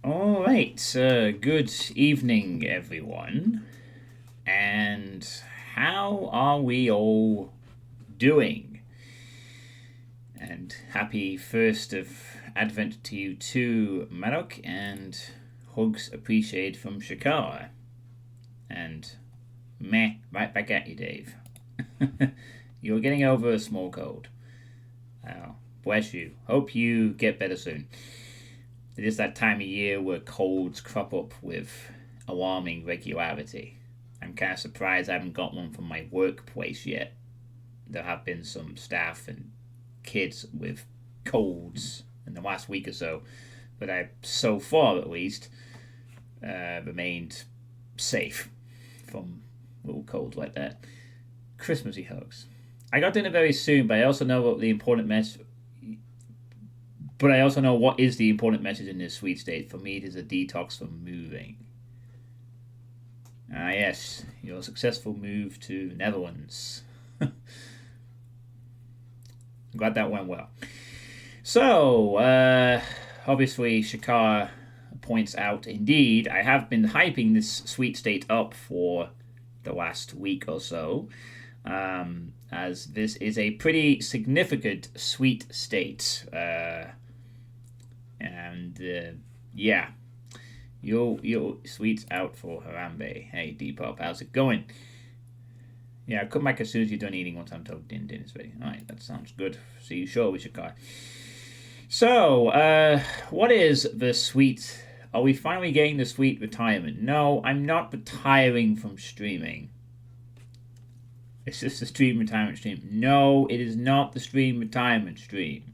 All right, good evening, everyone. And how are we all doing? And happy first of Advent to you too, Maddock, and hugs appreciated from Shakara. And meh, right back at you, Dave. You're getting over a small cold. Oh, bless you. Hope you get better soon. It is that time of year where colds crop up with alarming regularity. I'm kind of surprised I haven't got one from my workplace yet. There have been some staff and kids with colds in the last week or so, but I've so far at least remained safe from little colds like that. Christmassy hugs. I got dinner very soon, but I also know what the important mess. But I also know what is the important message in this sweet state. For me, it is a detox from moving. Ah, yes, your successful move to Netherlands. Glad that went well. So, obviously, Shakar points out, indeed, I have been hyping this sweet state up for the last week or so, as this is a pretty significant sweet state. And yeah, you'll sweets out for Harambe. Hey, Depop, how's it going? Yeah, come back as soon as you're done eating once I'm told dinner's ready. Alright, that sounds good. See you sure we should go. So, what is the sweet? Are we finally getting the sweet retirement? No, I'm not retiring from streaming. It's just the stream retirement stream. No, it is not the stream retirement stream.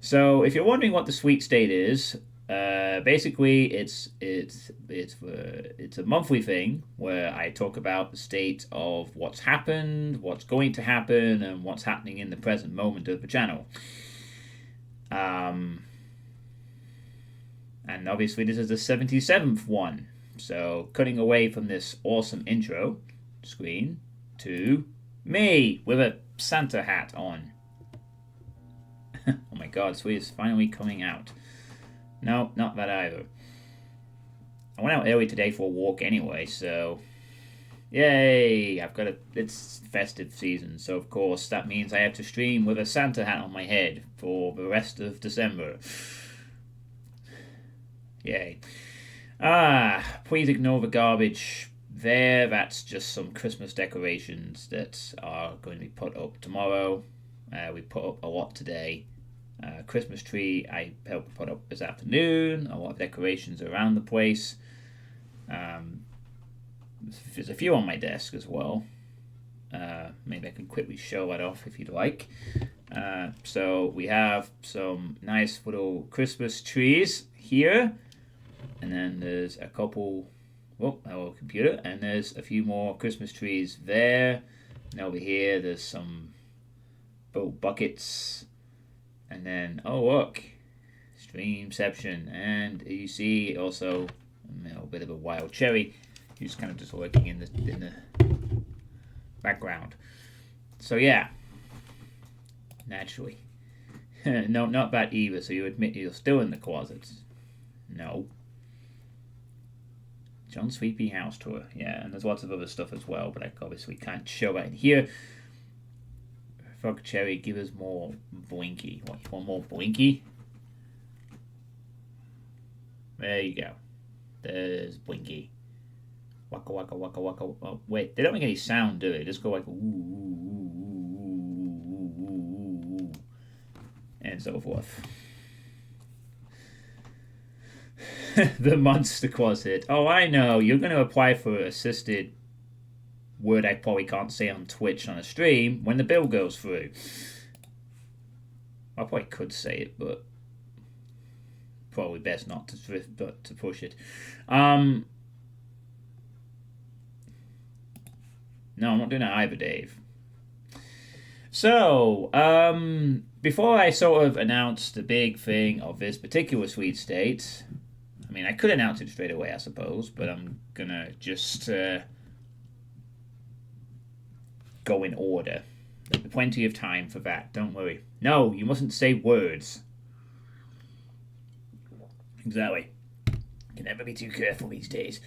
So, if you're wondering what the sweet state is, basically it's a monthly thing where I talk about the state of what's happened, what's going to happen, and what's happening in the present moment of the channel. Um, and obviously this is the 77th one. So cutting away from this awesome intro screen to me with a Santa hat on. Oh my god, Sweet is finally coming out. No, not that either. I went out early today for a walk anyway, so yay! It's festive season, so of course that means I have to stream with a Santa hat on my head for the rest of December. Yay. Please ignore the garbage there. That's just some Christmas decorations that are going to be put up tomorrow. We put up a lot today. Christmas tree I helped put up this afternoon. A lot of decorations around the place. There's a few on my desk as well. Maybe I can quickly show that off if you'd like. So we have some nice little Christmas trees here, and then there's a couple. Oh, hello computer, and there's a few more Christmas trees there. And over here, there's some little buckets, and then oh look, Streamception, and you see also a bit of a wild cherry, who's kind of just lurking in the background. So yeah, naturally. No, not that either. So you admit you're still in the closet? No. John Suitepee house tour. Yeah, and there's lots of other stuff as well, but I obviously can't show that in here. Frog Cherry, give us more Blinky. What, you want more Blinky? There you go. There's Blinky. Waka waka waka waka. Oh, wait, they don't make any sound, do they? They just go like ooh, ooh, ooh, ooh, ooh, ooh, ooh, and so forth. The monster closet. Oh, I know. You're going to apply for assisted word I probably can't say on Twitch on a stream when the bill goes through. I probably could say it, but probably best not to push it. No, I'm not doing that either, Dave. So, before I sort of announce the big thing of this particular sweet state, I mean, I could announce it straight away, I suppose, but I'm gonna just go in order. There'll be plenty of time for that, don't worry. No, you mustn't say words. Exactly. Can never be too careful these days.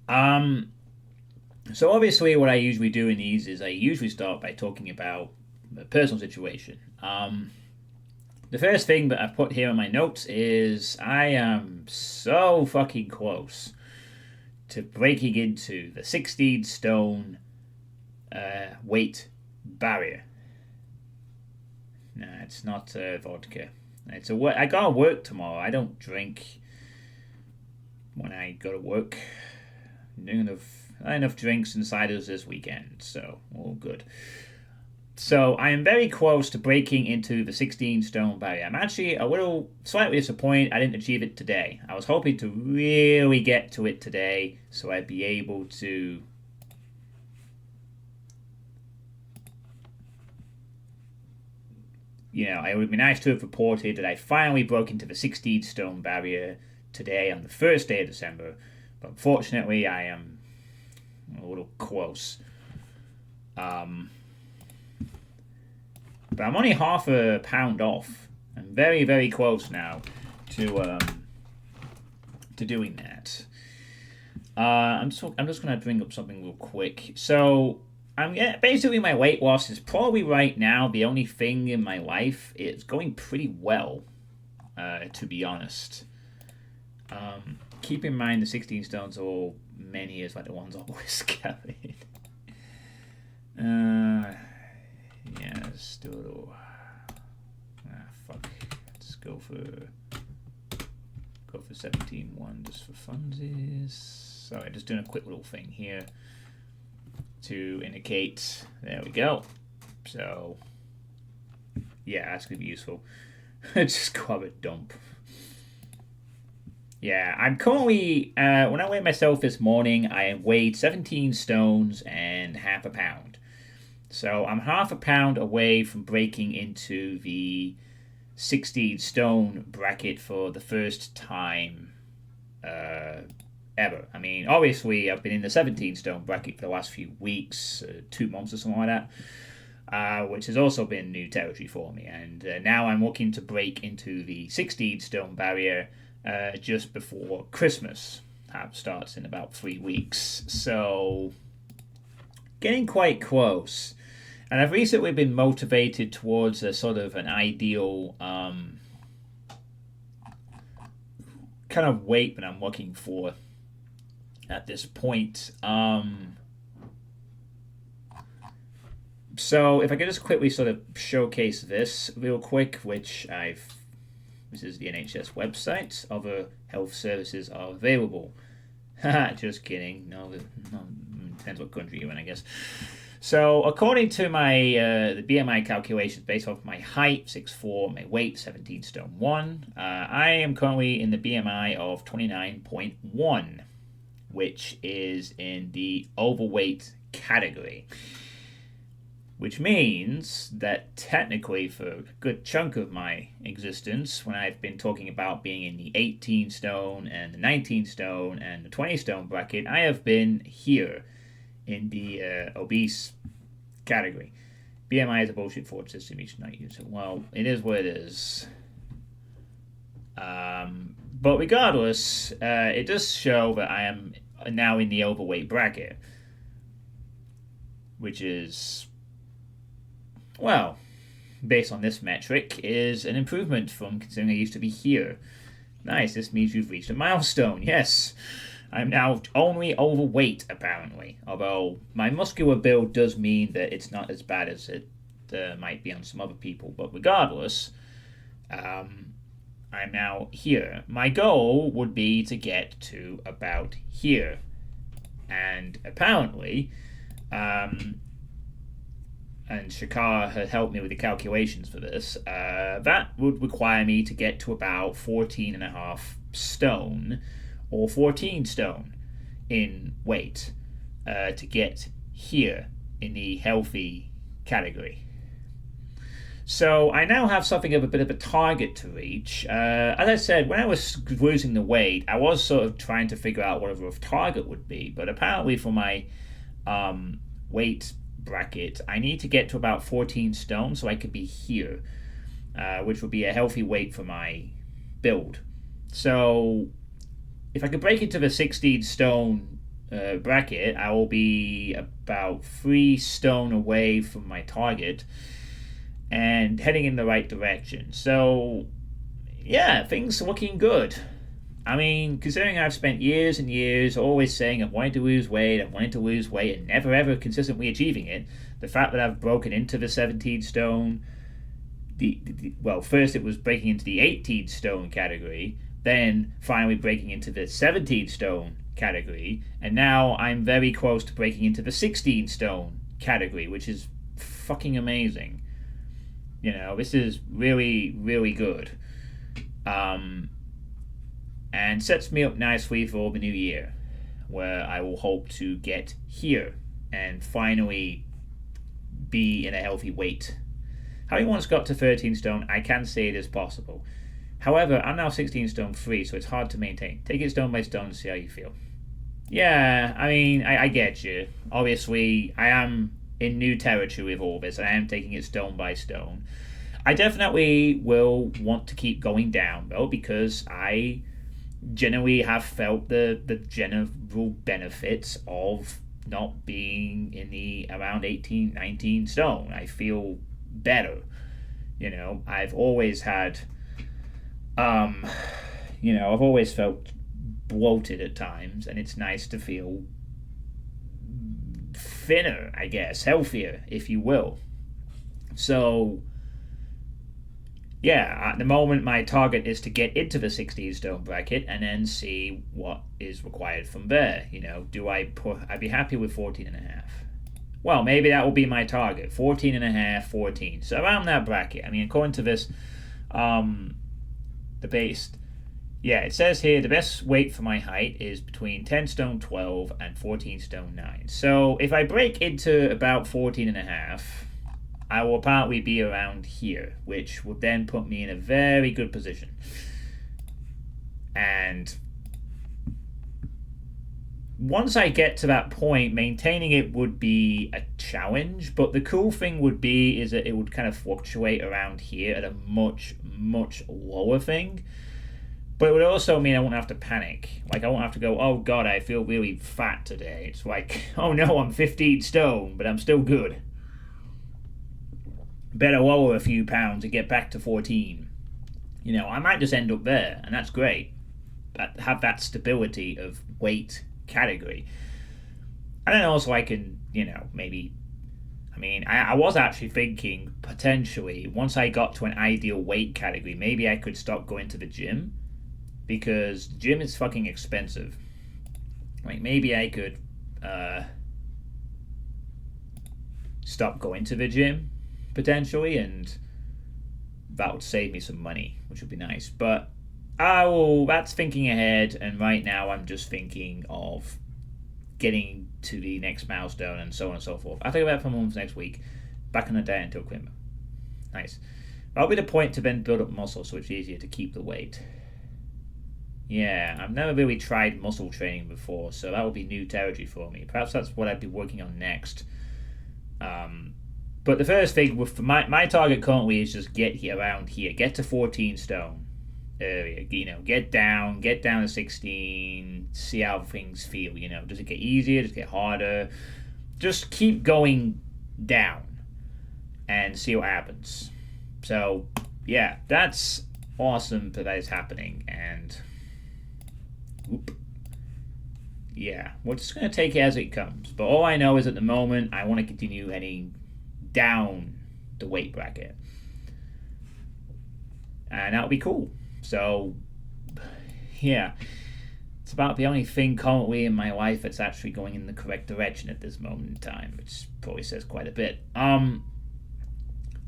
Um, so obviously, what I usually do in these is I usually start by talking about a personal situation. The first thing that I've put here in my notes is I am so fucking close to breaking into the 16 stone weight barrier. Nah, it's not vodka. I gotta work tomorrow. I don't drink when I go to work. Enough drinks and ciders this weekend, so all good. So I am very close to breaking into the 16 stone barrier. I'm actually a little slightly disappointed I didn't achieve it today. I was hoping to really get to it today so I'd be able to it would be nice to have reported that I finally broke into the 16 stone barrier today on the first day of December. But unfortunately, I am a little close. But I'm only half a pound off. I'm very, very close now to doing that. I'm just gonna bring up something real quick. So basically my weight loss is probably right now the only thing in my life. It's going pretty well, to be honest. Keep in mind the 16 stones are all many years like the ones I always carried. Yeah, let's do a little. Fuck. Let's go for 17-1 just for funsies. Sorry, just doing a quick little thing here to indicate. There we go. So, yeah, that's gonna be useful. Just grab a dump. Yeah, I'm currently, when I weighed myself this morning, I weighed 17 stones and half a pound. So I'm half a pound away from breaking into the 16 stone bracket for the first time ever. I mean, obviously, I've been in the 17 stone bracket for the last few weeks, 2 months or something like that, which has also been new territory for me. And now I'm looking to break into the 16 stone barrier just before Christmas. That starts in about 3 weeks. So, getting quite close. And I've recently been motivated towards a sort of an ideal kind of weight that I'm looking for at this point. So if I could just quickly sort of showcase this real quick, this is the NHS website. Other health services are available. Just kidding. No, depends what country you're in, I guess. So, according to my the BMI calculations based off my height, 6'4", my weight, 17 stone 1, I am currently in the BMI of 29.1, which is in the overweight category. Which means that technically, for a good chunk of my existence, when I've been talking about being in the 18 stone and the 19 stone and the 20 stone bracket, I have been here in the obese category. BMI is a bullshit Ford system. You should not use it. Well, it is what it is. But regardless, it does show that I am now in the overweight bracket, which is, well, based on this metric, is an improvement from considering I used to be here. Nice, this means you've reached a milestone. Yes, I'm now only overweight, apparently. Although my muscular build does mean that it's not as bad as it might be on some other people. But regardless, I'm now here. My goal would be to get to about here. And apparently, and Shakar had helped me with the calculations for this, that would require me to get to about 14.5 stone or 14 stone in weight to get here in the healthy category. So I now have something of a bit of a target to reach. As I said, when I was losing the weight, I was sort of trying to figure out what a rough target would be, but apparently for my weight bracket, I need to get to about 14 stone so I could be here, which would be a healthy weight for my build. So if I could break into the 16 stone bracket, I will be about 3 stone away from my target and heading in the right direction. So yeah, things are looking good. I mean, considering I've spent years and years always saying I'm wanting to lose weight, and never ever consistently achieving it, the fact that I've broken into the 17 stone, well, first it was breaking into the 18 stone category, then finally breaking into the 17 stone category, and now I'm very close to breaking into the 16 stone category, which is fucking amazing. This is really, really good. And sets me up nicely for the new year, where I will hope to get here and finally be in a healthy weight. Having once got to 13 stone, I can say it is possible. However, I'm now 16 stone 3, so it's hard to maintain. Take it stone by stone and see how you feel. Yeah, I mean, I get you. Obviously, I am in new territory with all this, and I am taking it stone by stone. I definitely will want to keep going down, though, because I generally have felt the general benefits of not being in the around 18, 19 stone. I feel better. I've always had, I've always felt bloated at times, and it's nice to feel thinner, I guess, healthier, if you will. So, yeah, at the moment, my target is to get into the 16 stone bracket and then see what is required from there. I'd be happy with 14 and a half. Well, maybe that will be my target, 14 and a half, 14. So around that bracket. I mean, according to this, the base, yeah, it says here the best weight for my height is between 10 stone 12 and 14 stone 9. So if I break into about 14 and a half, I will apparently be around here, which will then put me in a very good position. And once I get to that point, maintaining it would be a challenge, but the cool thing would be is that it would kind of fluctuate around here at a much, much lower thing. But it would also mean I won't have to panic. Like, I won't have to go, oh god, I feel really fat today. It's like, oh no, I'm 15 stone, but I'm still good. Better lower a few pounds and get back to 14. I might just end up there, and that's great. But have that stability of weight category. And then also I can, maybe... I mean, I was actually thinking, potentially, once I got to an ideal weight category, maybe I could stop going to the gym. Because the gym is fucking expensive. Like, maybe I could stop going to the gym, potentially, and that would save me some money, which would be nice. But that's thinking ahead, and right now I'm just thinking of getting to the next milestone and so on and so forth. I'll think about it for months next week. Back on the diet until Quimbo. Nice. That'll be the point to then build up muscle so it's easier to keep the weight. Yeah, I've never really tried muscle training before, so that will be new territory for me. Perhaps that's what I'd be working on next. But the first thing, with my target currently is just get around here. Get to 14 stone area. Get down to 16. See how things feel. Does it get easier? Does it get harder? Just keep going down and see what happens. So, yeah, that's awesome that is happening. And, yeah, we're just going to take it as it comes. But all I know is at the moment, I want to continue heading down the weight bracket. And that'll be cool. So, yeah, it's about the only thing currently in my life that's actually going in the correct direction at this moment in time, which probably says quite a bit.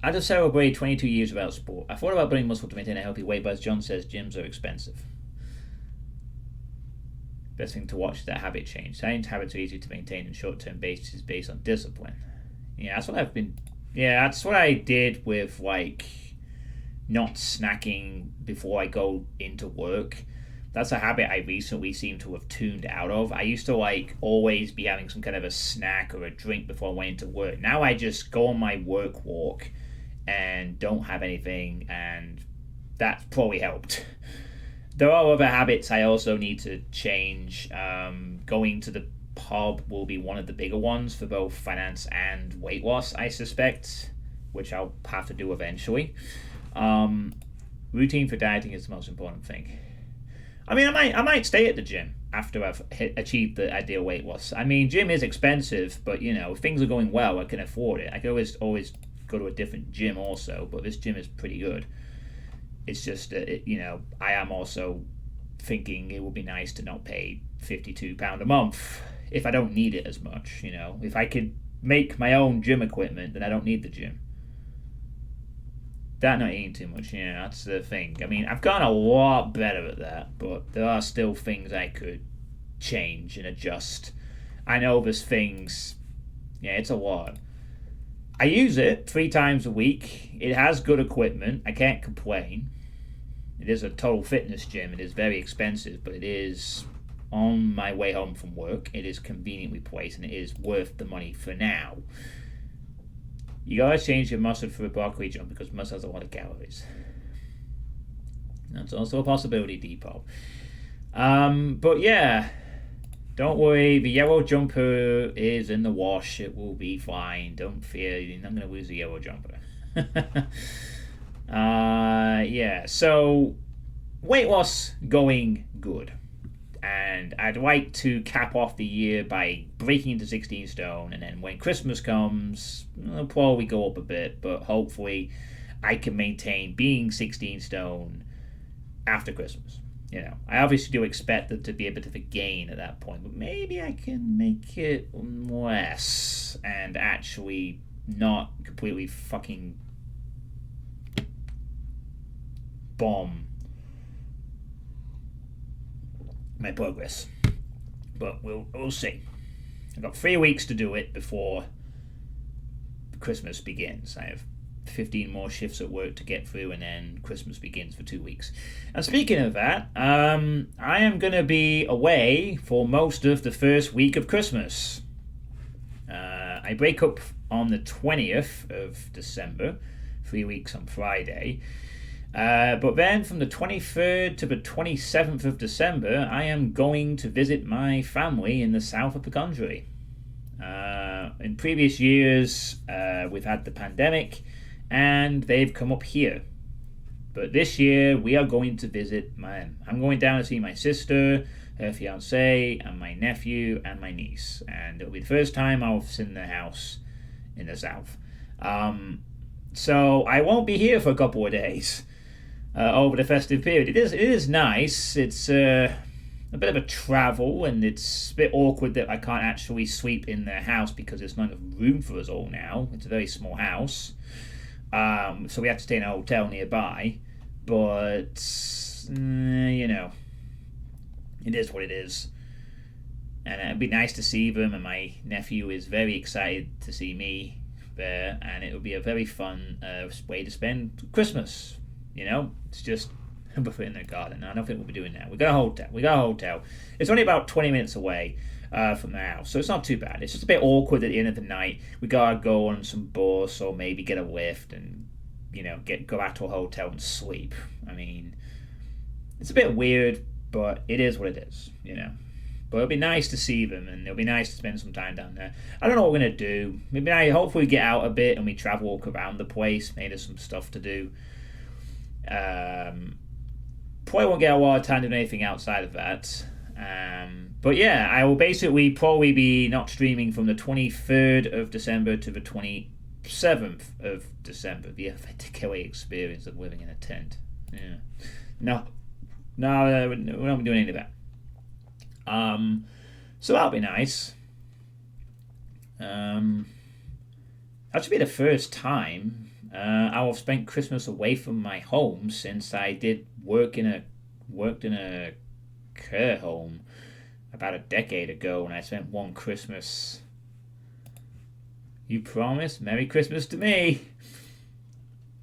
I just celebrated 22 years without sport. I thought about building muscle to maintain a healthy weight, but as John says, gyms are expensive. Best thing to watch is that habit change. Science habits are easy to maintain in short-term basis based on discipline. Yeah, that's what I did with, like, not snacking before I go into work. That's a habit I recently seem to have tuned out of. I used to, like, always be having some kind of a snack or a drink before I went into work. Now I just go on my work walk and don't have anything, and that's probably helped. there are other habits I also need to change. Going to the pub will be one of the bigger ones for both finance and weight loss, I suspect, which I'll have to do eventually. Um, Routine for dieting is the most important thing. I mean, I might stay at the gym after I've achieved the ideal weight loss. I mean, gym is expensive, but if things are going well, I can afford it. I can always go to a different gym also, but this gym is pretty good. It's just that I am also thinking it would be nice to not pay £52 a month if I don't need it as much. If I could make my own gym equipment, then I don't need the gym. That not eating too much, that's the thing. I mean, I've gotten a lot better at that, but there are still things I could change and adjust. I know there's things, it's a lot. I use it 3 times a week. It has good equipment. I can't complain. It is a total fitness gym. It is very expensive, but it is on my way home from work. It is conveniently placed, and it is worth the money for now. You gotta change your mustard for a broccoli jump because mustard has a lot of calories. That's also a possibility, Depot. But yeah, don't worry. The yellow jumper is in the wash. It will be fine. Don't fear. You're not gonna lose the yellow jumper. Yeah. So weight loss going good. And I'd like to cap off the year by breaking into 16 stone, and then when Christmas comes, I'll probably go up a bit, but hopefully I can maintain being 16 stone after Christmas. I obviously do expect there to be a bit of a gain at that point, but maybe I can make it less and actually not completely fucking bomb my progress. But we'll see. I've got 3 weeks to do it before Christmas begins. I have 15 more shifts at work to get through, and then Christmas begins for 2 weeks. And speaking of that, I am going to be away for most of the first week of Christmas. I break up on the 20th of December, 3 weeks on Friday. But then from the 23rd to the 27th of December, I am going to visit my family in the south of the country. In previous years, we've had the pandemic, and they've come up here. But this year, we are going to visit I'm going down to see my sister, her fiance, and my nephew and my niece. And it'll be the first time I'll seen their house in the south. So I won't be here for a couple of days. Over the festive period. It is nice. It's a bit of a travel, and it's a bit awkward that I can't actually sleep in their house because there's not enough room for us all now. It's a very small house. So we have to stay in a hotel nearby. But, it is what it is. And it'd be nice to see them, and my nephew is very excited to see me there, and it will be a very fun way to spend Christmas. It's just put it in the garden. I don't think we'll be doing that. We got a hotel. It's only about 20 minutes away from the house, so it's not too bad. It's just a bit awkward at the end of the night. We gotta go on some bus or maybe get a lift and go back to a hotel and sleep. I mean, it's a bit weird, but it is what it is. But it'll be nice to see them, and it'll be nice to spend some time down there. I don't know what we're gonna do. Maybe hopefully we get out a bit and we travel walk around the place. Maybe there's some stuff to do. Probably won't get a lot of time doing anything outside of that. But yeah, I will basically probably be not streaming from the 23rd of December to the 27th of December. The authentic LA experience of living in a tent. Yeah. No, we're not doing any of that. So that'll be nice. That should be the first time I have spent Christmas away from my home since I did worked in a care home about a decade ago, and I spent one Christmas. You promise? Merry Christmas to me.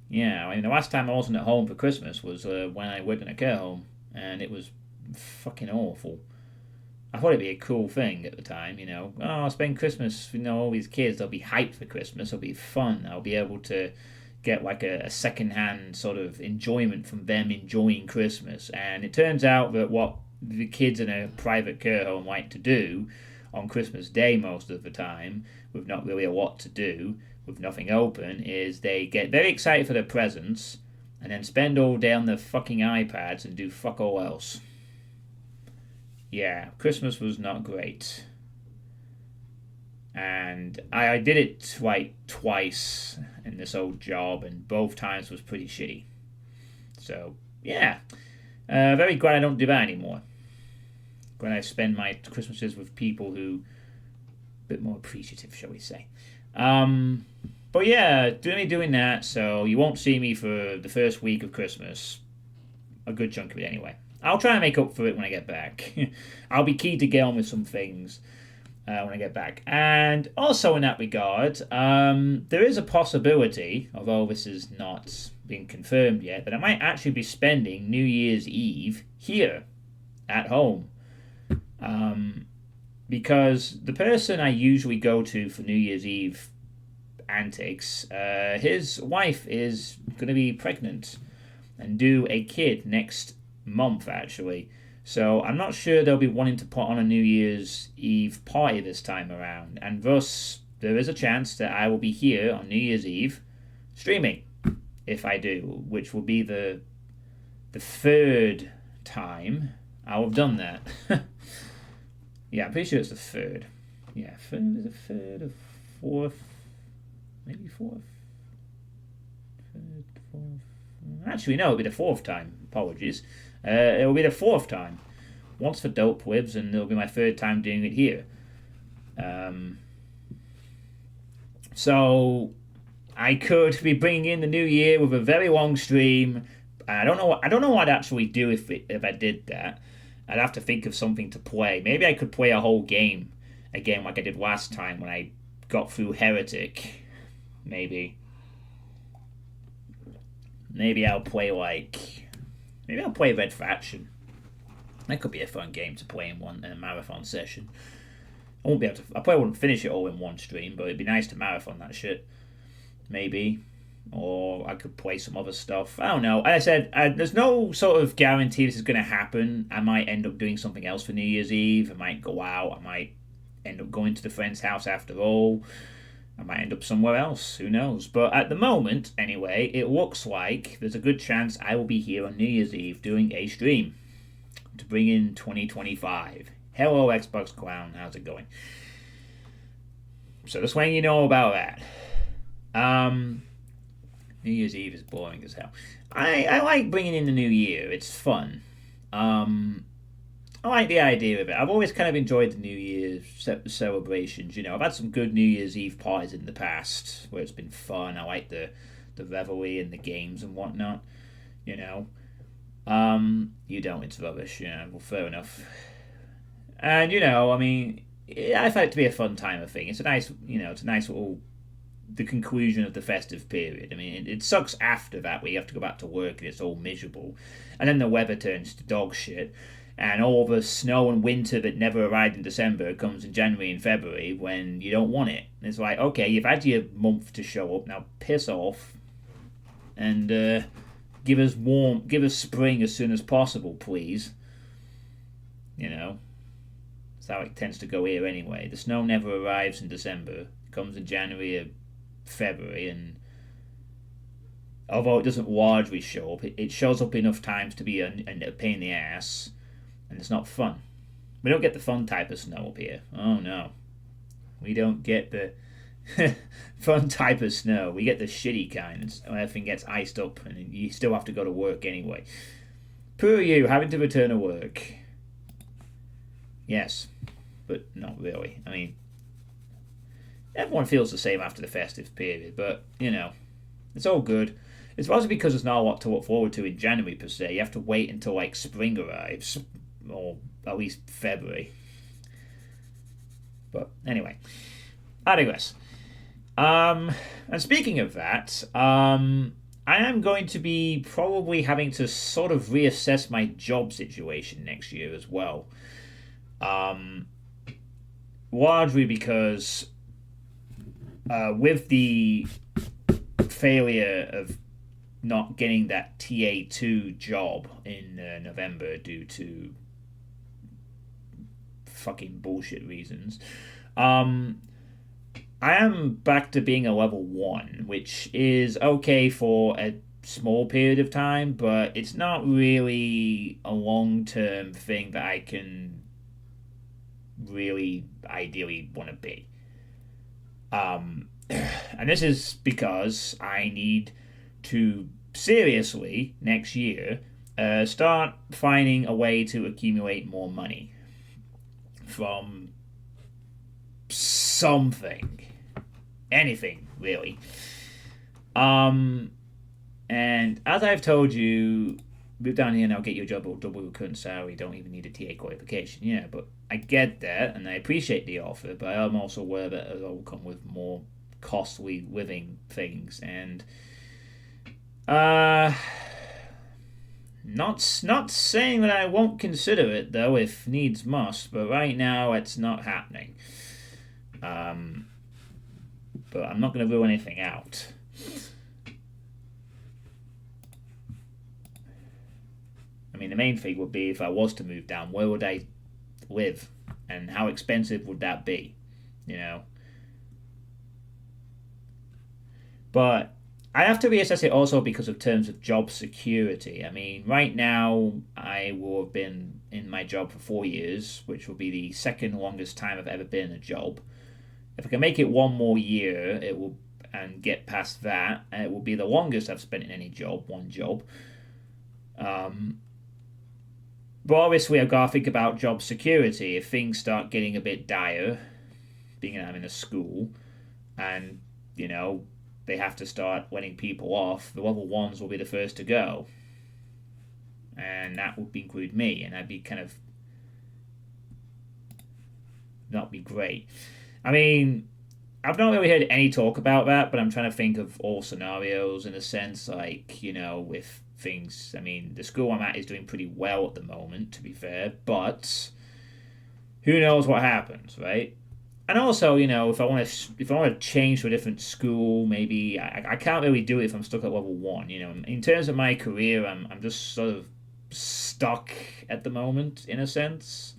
Yeah, I mean the last time I wasn't at home for Christmas was when I worked in a care home, and it was fucking awful. I thought it'd be a cool thing at the time, Oh, I'll spend Christmas, all these kids, they'll be hyped for Christmas, it'll be fun, I'll be able to get like a second-hand sort of enjoyment from them enjoying Christmas. And it turns out that what the kids in a private care home like to do on Christmas Day most of the time, with not really a lot to do, with nothing open, is they get very excited for their presents and then spend all day on their fucking iPads and do fuck all else. Yeah, Christmas was not great. And I did it like twice in this old job, and both times was pretty shitty. So, yeah. Very glad I don't do that anymore. Glad I spend my Christmases with people who a bit more appreciative, shall we say. But yeah, doing that, so you won't see me for the first week of Christmas. A good chunk of it anyway. I'll try and make up for it when I get back. I'll be keen to get on with some things when I get back. And also in that regard, there is a possibility, although this is not been confirmed yet, that I might actually be spending New Year's Eve here at home. Because the person I usually go to for New Year's Eve antics, his wife is going to be pregnant and due a kid next month, actually. So I'm not sure they'll be wanting to put on a New Year's Eve party this time around, and thus there is a chance that I will be here on New Year's Eve streaming, if I do, which will be the third time I will have done that. Yeah, I'm pretty sure it's the third. Yeah, third is the third or fourth, maybe fourth. Third, fourth. Actually, no, it'll be the fourth time. Apologies. It'll be the fourth time. Once for Dope Wibs, and it'll be my third time doing it here. So I could be bringing in the new year with a very long stream. I don't know what I'd actually do if I did that. I'd have to think of something to play. Maybe I could play a whole game again, like I did last time when I got through Heretic. Maybe I'll play Red Faction. That could be a fun game to play in a marathon session. I probably wouldn't finish it all in one stream, but it'd be nice to marathon that shit. Maybe. Or I could play some other stuff. I don't know. As I said, there's no sort of guarantee this is going to happen. I might end up doing something else for New Year's Eve. I might go out. I might end up going to the friend's house after all. I might end up somewhere else. Who knows? But at the moment, anyway, it looks like there's a good chance I will be here on New Year's Eve doing a stream to bring in 2025. Hello, Xbox Clown. How's it going? So just letting you know about that. New Year's Eve is boring as hell. I like bringing in the new year. It's fun. I like the idea of it. I've always kind of enjoyed the New Year's celebrations. You know, I've had some good New Year's Eve parties in the past where it's been fun. I like the revelry and the games and whatnot. You know, you don't. It's rubbish. Yeah, well, fair enough. And you know, I mean, I find it to be a fun time of thing. It's a nice little the conclusion of the festive period. I mean, it sucks after that where you have to go back to work and it's all miserable, and then the weather turns to dog shit, and all the snow and winter that never arrived in December comes in January and February when you don't want it. And it's like, okay, you've had your month to show up, now piss off and give us spring as soon as possible, please. You know, that's how it tends to go here anyway. The snow never arrives in December. It comes in January or February, and although it doesn't largely show up, it shows up enough times to be a pain in the ass, and it's not fun. We don't get the fun type of snow up here. Oh no. We don't get the fun type of snow. We get the shitty kind. Everything gets iced up and you still have to go to work anyway. Poor you, having to return to work. Yes, but not really. I mean, everyone feels the same after the festive period, but, you know, it's all good. It's mostly because there's not a lot to look forward to in January, per se. You have to wait until, like, spring arrives, or at least February. But, anyway, I digress. And speaking of that, I am going to be probably having to sort of reassess my job situation next year as well. Largely because with the failure of not getting that TA2 job in November due to fucking bullshit reasons. Um, I am back to being a level 1, which is okay for a small period of time, but it's not really a long term thing that I can really ideally want to be. And this is because I need to seriously next year start finding a way to accumulate more money from something, anything really. Um, and as I've told you, move down here and I'll get you a job or double your current salary. Don't even need a TA qualification. Yeah, but I get that and I appreciate the offer, but I'm also aware that it'll come with more costly living things and uh not saying that I won't consider it though if needs must, but right now it's not happening. Um, but I'm not going to rule anything out. I mean, the main thing would be if I was to move down, where would I live, and how expensive would that be? You know, but I have to reassess it also because of terms of job security. I mean, right now I will have been in my job for 4 years, which will be the second longest time I've ever been in a job. If I can make it one more year, it will and get past that, it will be the longest I've spent in any job, one job. Um, but obviously, I've got to think about job security. If things start getting a bit dire, being that I'm in a school, and you know they have to start letting people off, the level ones will be the first to go, and that would include me, and that'd be kind of not be great. I mean, I've not really heard any talk about that, but I'm trying to think of all scenarios in a sense, like, with things. I mean, the school I'm at is doing pretty well at the moment, to be fair, but who knows what happens, right? And also, if I want to change to a different school, maybe I can't really do it if I'm stuck at level 1. In terms of my career, I'm just sort of stuck at the moment in a sense.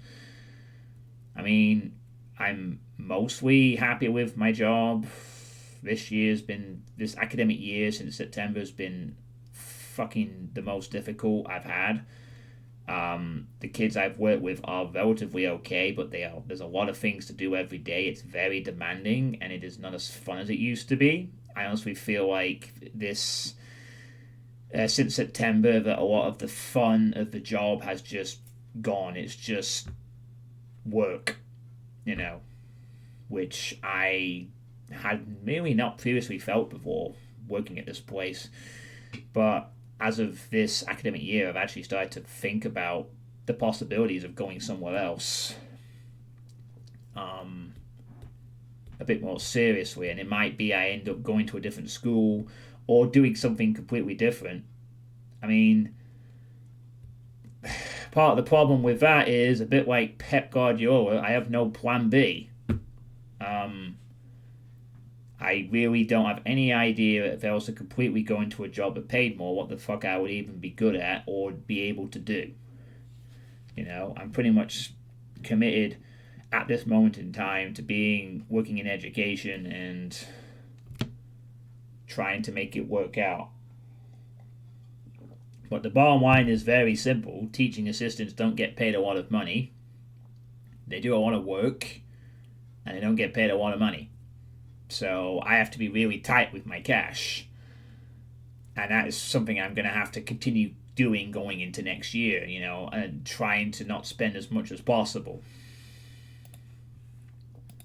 I mean, I'm mostly happy with my job. This academic year since September has been fucking the most difficult I've had. The kids I've worked with are relatively okay, but there's a lot of things to do every day. It's very demanding, and it is not as fun as it used to be. I honestly feel like this since September that a lot of the fun of the job has just gone. It's just work, you know, which I had really not previously felt before working at this place. But as of this academic year, I've actually started to think about the possibilities of going somewhere else um, a bit more seriously. And it might be I end up going to a different school or doing something completely different. I mean, part of the problem with that is a bit like Pep Guardiola, I have no plan B. Um, I really don't have any idea if I was to completely go into a job that paid more, what the fuck I would even be good at or be able to do. I'm pretty much committed at this moment in time to working in education and trying to make it work out. But the bottom line is very simple. Teaching assistants don't get paid a lot of money. They do a lot of work and they don't get paid a lot of money. So I have to be really tight with my cash. And that is something I'm going to have to continue doing going into next year, and trying to not spend as much as possible.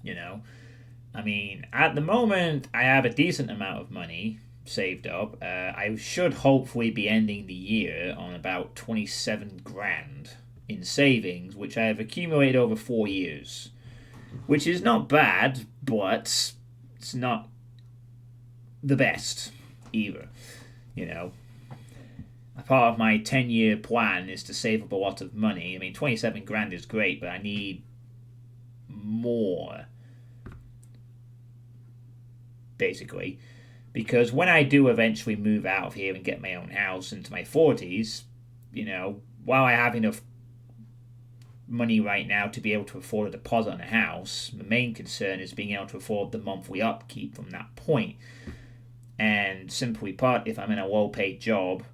I mean, at the moment, I have a decent amount of money saved up. I should hopefully be ending the year on about 27 grand in savings, which I have accumulated over 4 years, which is not bad, but it's not the best either. A part of my 10-year plan is to save up a lot of money. I mean, 27 grand is great, but I need more, basically. Because when I do eventually move out of here and get my own house into my 40s, while I have enough money right now to be able to afford a deposit on a house, the main concern is being able to afford the monthly upkeep from that point. And simply put, if I'm in a low paid job,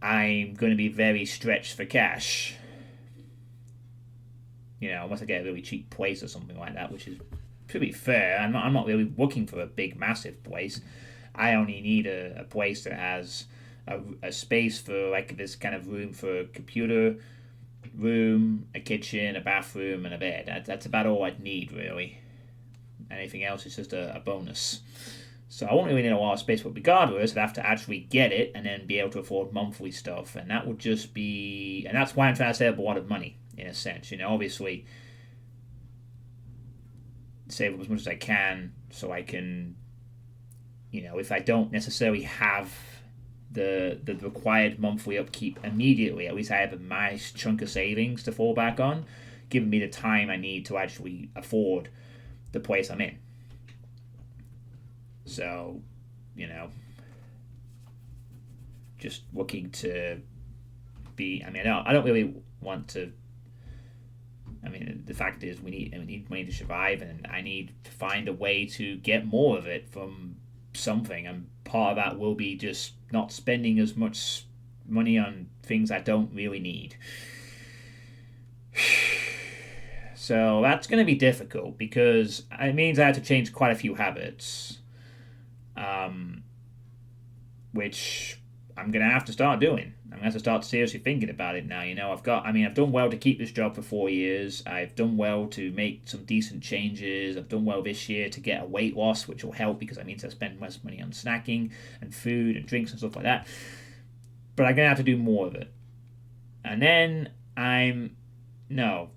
I'm going to be very stretched for cash. Unless I get a really cheap place or something like that, which is pretty fair. I'm not really looking for a big, massive place. I only need a place that has a space for like this kind of room for a computer room, a kitchen, a bathroom, and a bed. That's about all I'd need, really. Anything else is just a bonus. So I won't really need a lot of space, but regardless, I'd have to actually get it and then be able to afford monthly stuff, and that would just be, and that's why I'm trying to save up a lot of money, in a sense. Obviously, save up as much as I can so I can, if I don't necessarily have the required monthly upkeep immediately, at least I have a nice chunk of savings to fall back on, giving me the time I need to actually afford the place I'm in. So, just looking to be. I don't really want to. The fact is, we need money to survive, and I need to find a way to get more of it from something. And part of that will be just not spending as much money on things I don't really need. So that's going to be difficult because it means I have to change quite a few habits, which I'm going to have to start doing. I'm going to have to start seriously thinking about it now. I've done well to keep this job for 4 years. I've done well to make some decent changes. I've done well this year to get a weight loss, which will help because that means I spend less money on snacking and food and drinks and stuff like that. But I'm going to have to do more of it. And then no.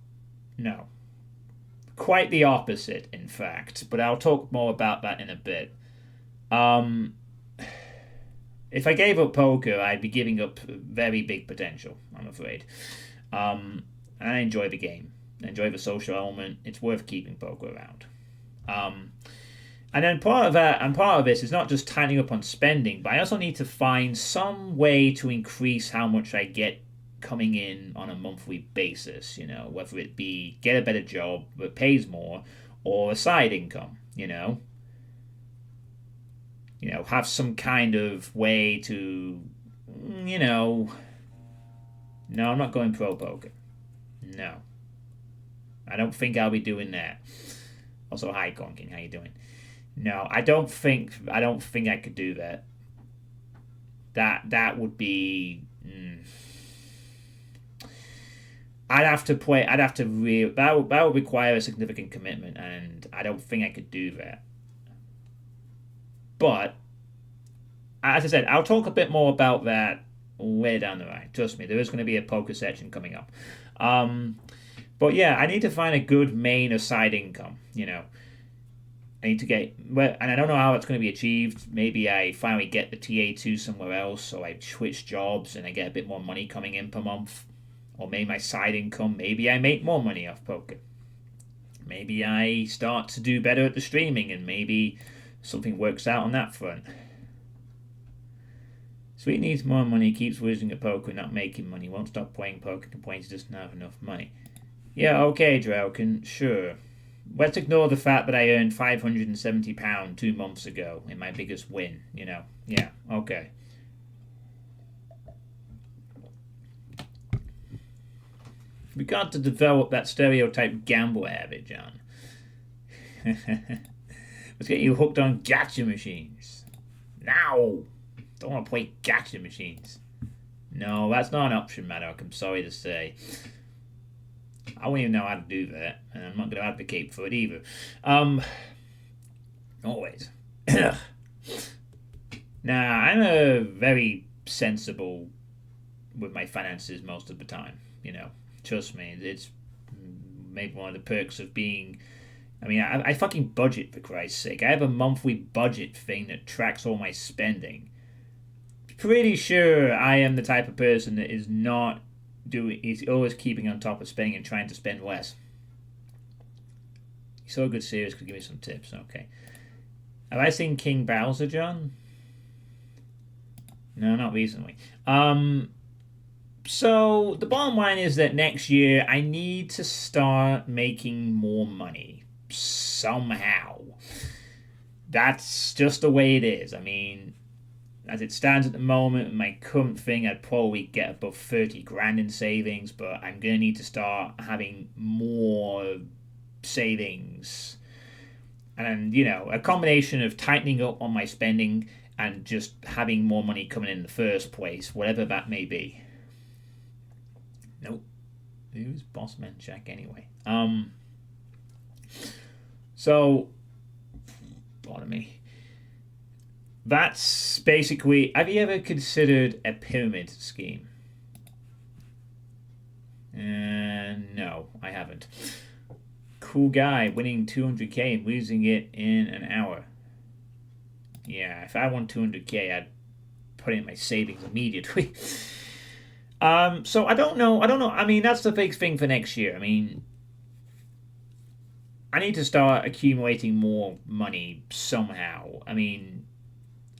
Quite the opposite, in fact. But I'll talk more about that in a bit. If I gave up poker, I'd be giving up very big potential, I'm afraid. I enjoy the game. I enjoy the social element. It's worth keeping poker around. And then part of that, and part of this is not just tightening up on spending, but I also need to find some way to increase how much I get coming in on a monthly basis, whether it be get a better job that pays more or a side income, have some kind of way to, no, I'm not going pro poker. No. I don't think I'll be doing that. Also, hi, Conkin, how you doing? No, I don't think I could do that. That would be. I'd have to play. That would require a significant commitment, and I don't think I could do that. But as I said, I'll talk a bit more about that way down the line. Trust me, there is going to be a poker section coming up. But yeah, I need to find a good main or side income. I need to get, well, and I don't know how it's going to be achieved. Maybe I finally get the TA2 somewhere else, so I switch jobs and I get a bit more money coming in per month. Or maybe my side income, maybe I make more money off poker. Maybe I start to do better at the streaming and maybe something works out on that front. Sweet needs more money, keeps losing at poker, not making money, won't stop playing poker, complains he doesn't have enough money. Yeah, okay, Drauken, sure. Let's ignore the fact that I earned £570 2 months ago in my biggest win, Yeah, okay. We got to develop that stereotype gambler habit, John. Let's get you hooked on gacha machines. Now! Don't want to play gacha machines. No, that's not an option, Maddock, I'm sorry to say. I wouldn't even know how to do that, and I'm not going to advocate for it either. Always. Now, I'm a very sensible with my finances most of the time, Trust me, it's maybe one of the perks of being... I fucking budget, for Christ's sake. I have a monthly budget thing that tracks all my spending. Pretty sure I am the type of person that is always keeping on top of spending and trying to spend less. You saw a good series, could give me some tips, okay. Have I seen King Bowser, John? No, not recently. So the bottom line is that next year I need to start making more money somehow. That's just the way it is. I mean, as it stands at the moment, my current thing, I'd probably get above 30 grand in savings, but I'm gonna need to start having more savings. And, a combination of tightening up on my spending and just having more money coming in the first place, whatever that may be. Nope. Who's Bossman Jack anyway? So, pardon me. That's basically. Have you ever considered a pyramid scheme? No, I haven't. Cool guy winning 200k and losing it in an hour. Yeah, if I won 200k, I'd put in my savings immediately. So I don't know. I don't know. I mean, that's the big thing for next year. I mean, I need to start accumulating more money somehow. I mean,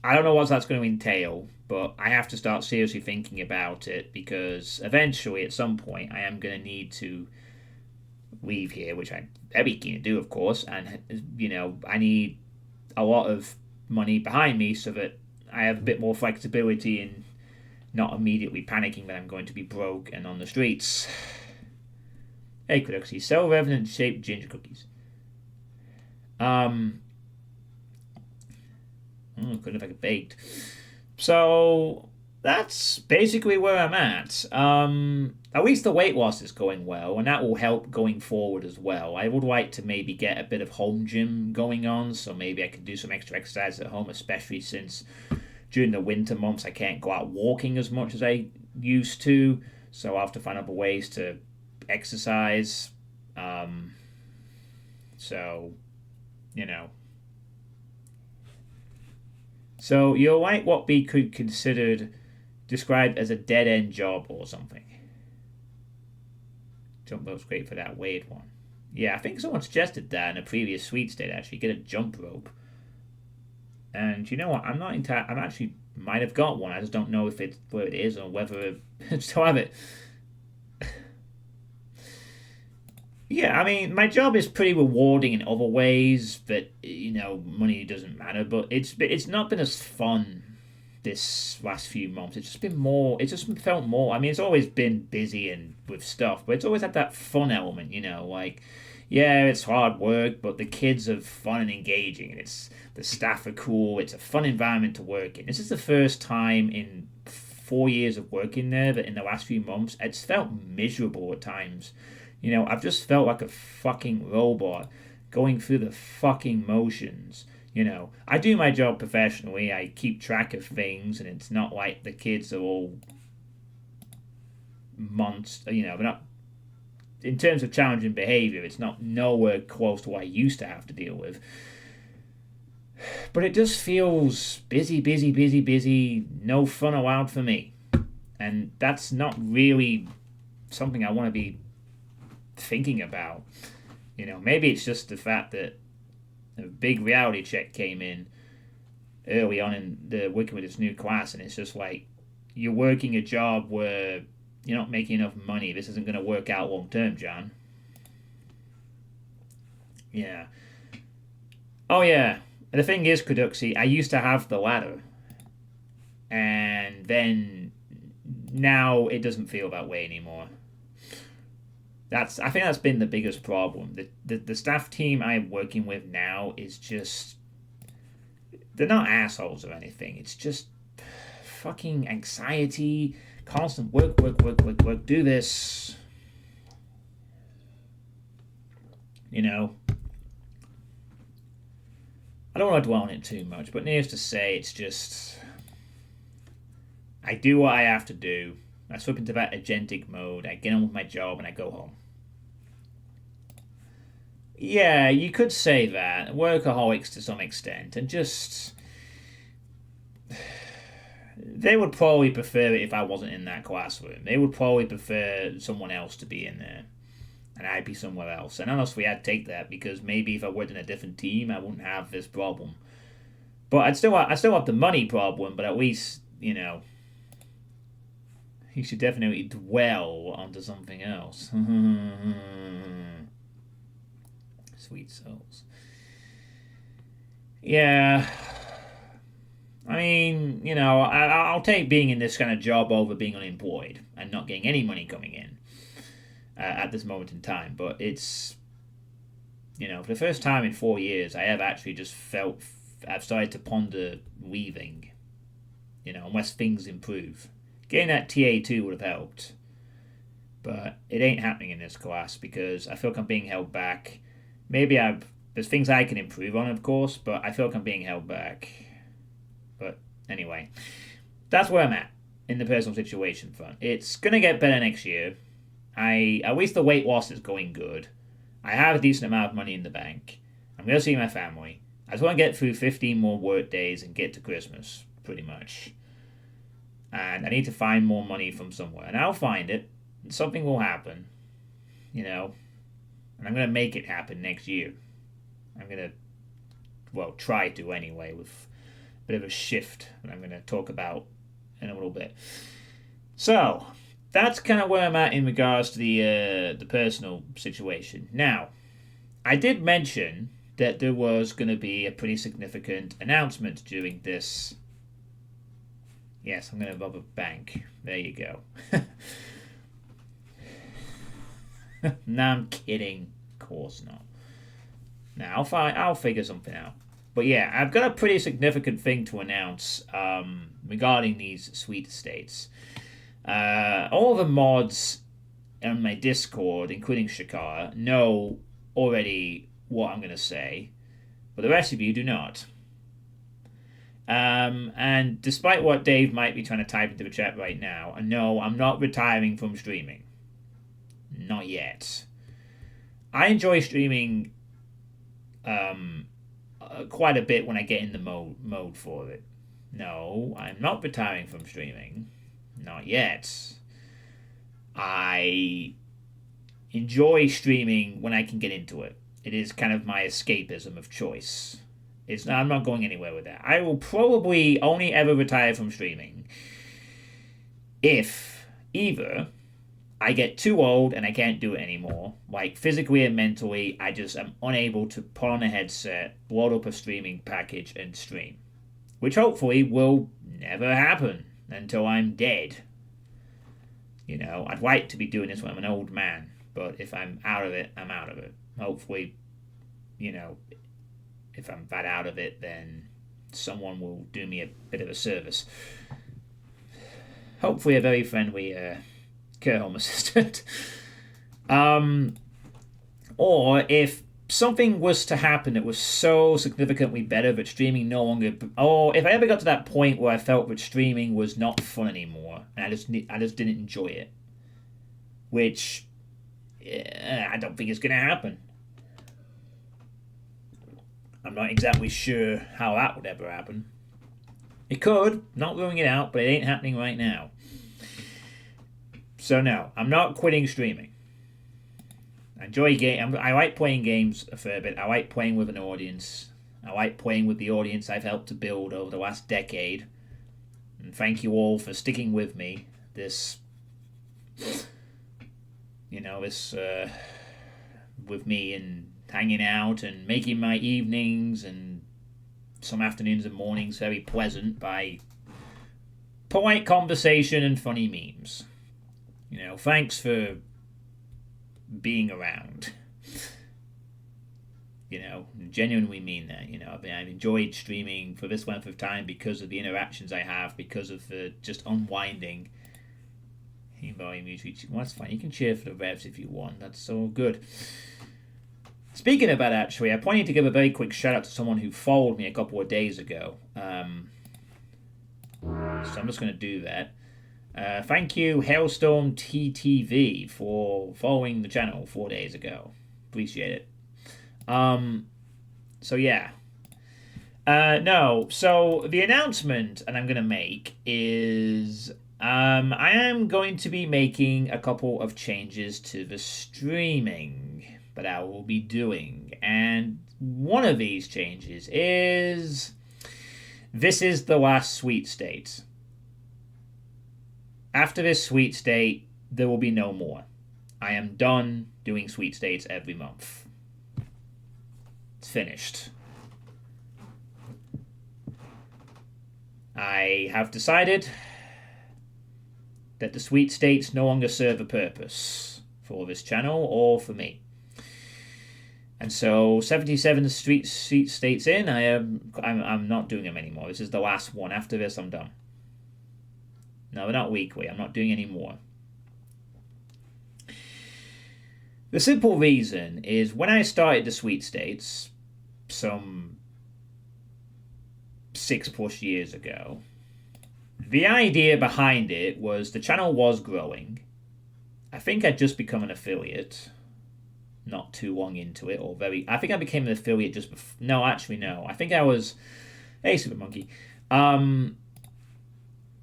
I don't know what that's going to entail, but I have to start seriously thinking about it because eventually, at some point, I am going to need to leave here, which I'm very keen to do, of course. And, I need a lot of money behind me so that I have a bit more flexibility in not immediately panicking that I'm going to be broke and on the streets. Hey, critics, sell revenant shaped ginger cookies. Couldn't have like baked. So that's basically where I'm at. At least the weight loss is going well, and that will help going forward as well. I would like to maybe get a bit of home gym going on, so maybe I could do some extra exercise at home, especially since during the winter months I can't go out walking as much as I used to. So I'll have to find other ways to exercise. So, you know. So you're like what we could consider described as a dead end job or something. Jump rope's great for that weird one. Yeah, I think someone suggested that in a previous sweet state actually get a jump rope. And you know what? I'm not entirely. I'm actually might have got one. I just don't know if it's where it is or whether I still have it. Yeah, I mean, my job is pretty rewarding in other ways, but money doesn't matter. But it's not been as fun this last few months. It's just been more. It's just felt more. I mean, it's always been busy and with stuff, but it's always had that fun element. Like, yeah, it's hard work, but the kids are fun and engaging, and it's the staff are cool. It's a fun environment to work in. This is the first time in 4 years of working there that in the last few months it's felt miserable at times. I've just felt like a fucking robot going through the fucking motions. I do my job professionally. I keep track of things, and it's not like the kids are all months. They're not. In terms of challenging behavior, it's not nowhere close to what I used to have to deal with. But it just feels busy, busy, busy, busy. No fun allowed for me, and that's not really something I want to be thinking about. Maybe it's just the fact that a big reality check came in early on in the working with this new class, and it's just like you're working a job where you're not making enough money. This isn't going to work out long term, John. Yeah. Oh yeah. The thing is, Kuduxi, I used to have the ladder, and then now it doesn't feel that way anymore. I think that's been the biggest problem. The staff team I'm working with now is just they're not assholes or anything. It's just fucking anxiety, constant work, work, work, work, work. Do this. I don't want to dwell on it too much, but needless to say, it's just I do what I have to do. I slip into that agentic mode. I get on with my job and I go home. Yeah, you could say that. Workaholics to some extent. And just. They would probably prefer it if I wasn't in that classroom. They would probably prefer someone else to be in there. And I'd be somewhere else. And honestly, I'd take that because maybe if I worked in a different team, I wouldn't have this problem. But I still have the money problem. But at least he should definitely dwell onto something else. Sweet souls. Yeah. I mean, I'll take being in this kind of job over being unemployed and not getting any money coming in at this moment in time. But it's, for the first time in 4 years, I have actually just felt, I've started to ponder leaving, unless things improve. Getting that TA2 would have helped. But it ain't happening in this class because I feel like I'm being held back. There's things I can improve on, of course, but I feel like I'm being held back. But anyway, that's where I'm at in the personal situation front. It's gonna get better next year. At least the weight loss is going good. I have a decent amount of money in the bank. I'm gonna see my family. I just want to get through 15 more work days and get to Christmas, pretty much. And I need to find more money from somewhere, and I'll find it. Something will happen, and I'm gonna make it happen next year. I'm gonna, try to anyway, with a bit of a shift that I'm gonna talk about in a little bit. So that's kind of where I'm at in regards to the personal situation. Now, I did mention that there was going to be a pretty significant announcement during this. Yes, I'm going to rob a bank. There you go. No, I'm kidding. Of course not. Now I'll figure something out. But yeah, I've got a pretty significant thing to announce regarding these sweet estates. All the mods on my Discord, including Shakara, know already what I'm going to say, but the rest of you do not. And despite what Dave might be trying to type into the chat right now, no, I'm not retiring from streaming. Not yet. I enjoy streaming quite a bit when I get in the mode for it. No, I'm not retiring from streaming. Not yet. I enjoy streaming when I can get into it. It is kind of my escapism of choice. I'm not going anywhere with that. I will probably only ever retire from streaming if either I get too old and I can't do it anymore, like physically and mentally, I just am unable to put on a headset, load up a streaming package, and stream. Which hopefully will never happen until I'm dead. I'd like to be doing this when I'm an old man, but if I'm out of it, I'm out of it. Hopefully, if I'm that out of it, then someone will do me a bit of a service. Hopefully a very friendly care home assistant. Or if something was to happen that was so significantly better that streaming no longer, or if I ever got to that point where I felt that streaming was not fun anymore and I just didn't enjoy it, which I don't think is going to happen. I'm not exactly sure how that would ever happen. It could, not ruling it out, but it ain't happening right now. So no, I'm not quitting streaming. I like playing games a fair bit. I like playing with an audience. I like playing with the audience I've helped to build over the last decade. And thank you all for sticking with me. With me and hanging out and making my evenings and some afternoons and mornings very pleasant by polite conversation and funny memes. Thanks for being around. Genuinely mean that. I've enjoyed streaming for this length of time because of the interactions I have, because of the just unwinding. Well, that's fine. You can cheer for the revs if you want. That's so good. Speaking of that, actually, I wanted to give a very quick shout out to someone who followed me a couple of days ago. So I'm just going to do that. Thank you, Hailstorm TTV, for following the channel 4 days ago. Appreciate it. So yeah. So the announcement that I'm going to make is I am going to be making a couple of changes to the streaming that I will be doing. And one of these changes is This is the last sweet state. After this sweet state, there will be no more. I am done doing sweet states every month. It's finished. I have decided that the sweet states no longer serve a purpose for this channel or for me. And so 77 sweet states in, I'm not doing them anymore. This is the last one. After this, I'm done. No, they're not weekly. I'm not doing any more. The simple reason is when I started the sweet states, some 6+ years ago, the idea behind it was the channel was growing. I think I'd just become an affiliate not too long into it, I think I became an affiliate just before. No, actually, no. I think I was. Hey, Super Monkey.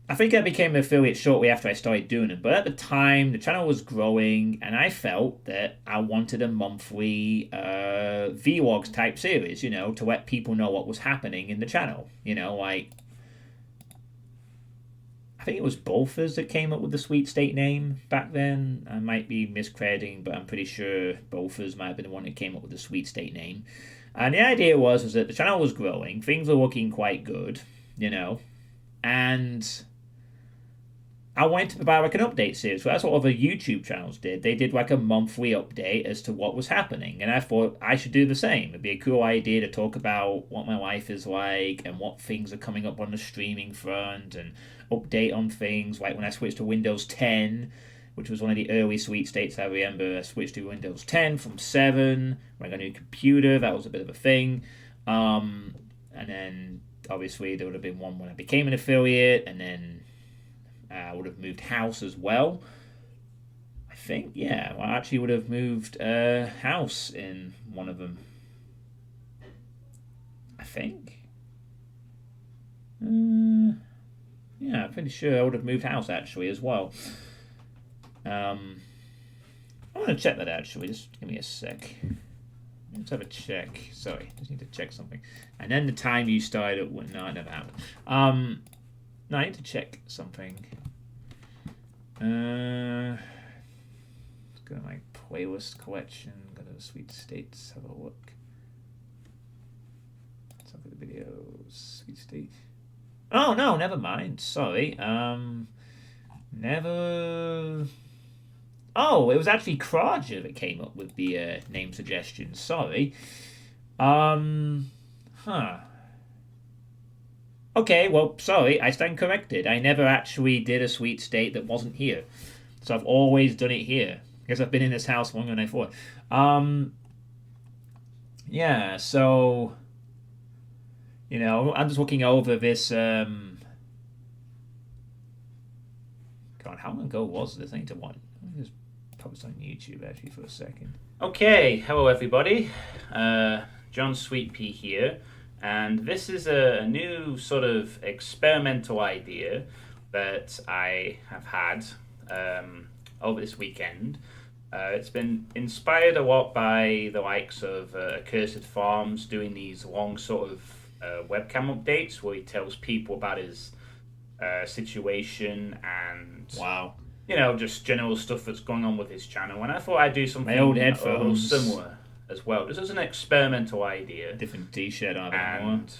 I think I became an affiliate shortly after I started doing it, but at the time, the channel was growing, and I felt that I wanted a monthly vlogs type series, to let people know what was happening in the channel. Like, I think it was Bolfers that came up with the Sweet State name back then. I might be miscrediting, but I'm pretty sure Bolfers might have been the one that came up with the Sweet State name. And the idea was that the channel was growing, things were looking quite good, and I wanted to provide like an update series. So that's what other YouTube channels did. They did like a monthly update as to what was happening. And I thought I should do the same. It'd be a cool idea to talk about what my life is like and what things are coming up on the streaming front and update on things. Like when I switched to Windows 10, which was one of the early sweet states I remember. I switched to Windows 10 from 7. When I got a new computer, that was a bit of a thing. And then obviously there would have been one when I became an affiliate, and then I would have moved house as well. I think, yeah. Well, I actually would have moved house in one of them. I think. Yeah, I'm pretty sure I would have moved house actually as well. I'm going to check that actually. Just give me a sec. Let's have a check. Sorry, just need to check something. And then the time you started. No, it never happened. No, I need to check something. Let's go to my playlist collection. Go to the Sweet States. Have a look. Let's look at the videos. Sweet State. Oh no, never mind. Sorry. Never. Oh, it was actually Kraja that came up with the name suggestions. Sorry. Okay, well, sorry, I stand corrected. I never actually did a sweet state that wasn't here. So I've always done it here. Because I've been in this house longer than I thought. Yeah, so, I'm just looking over this, God, how long ago was this? I need to watch. Let me just pop this on YouTube, actually, for a second. Okay, hello, everybody. John Suitepee here. And this is a new sort of experimental idea that I have had over this weekend. It's been inspired a lot by the likes of Accursed Farms doing these long sort of webcam updates where he tells people about his situation and wow, just general stuff that's going on with his channel. And I thought I'd do something my old headphones similar as well. This is an experimental idea. Different t-shirt on and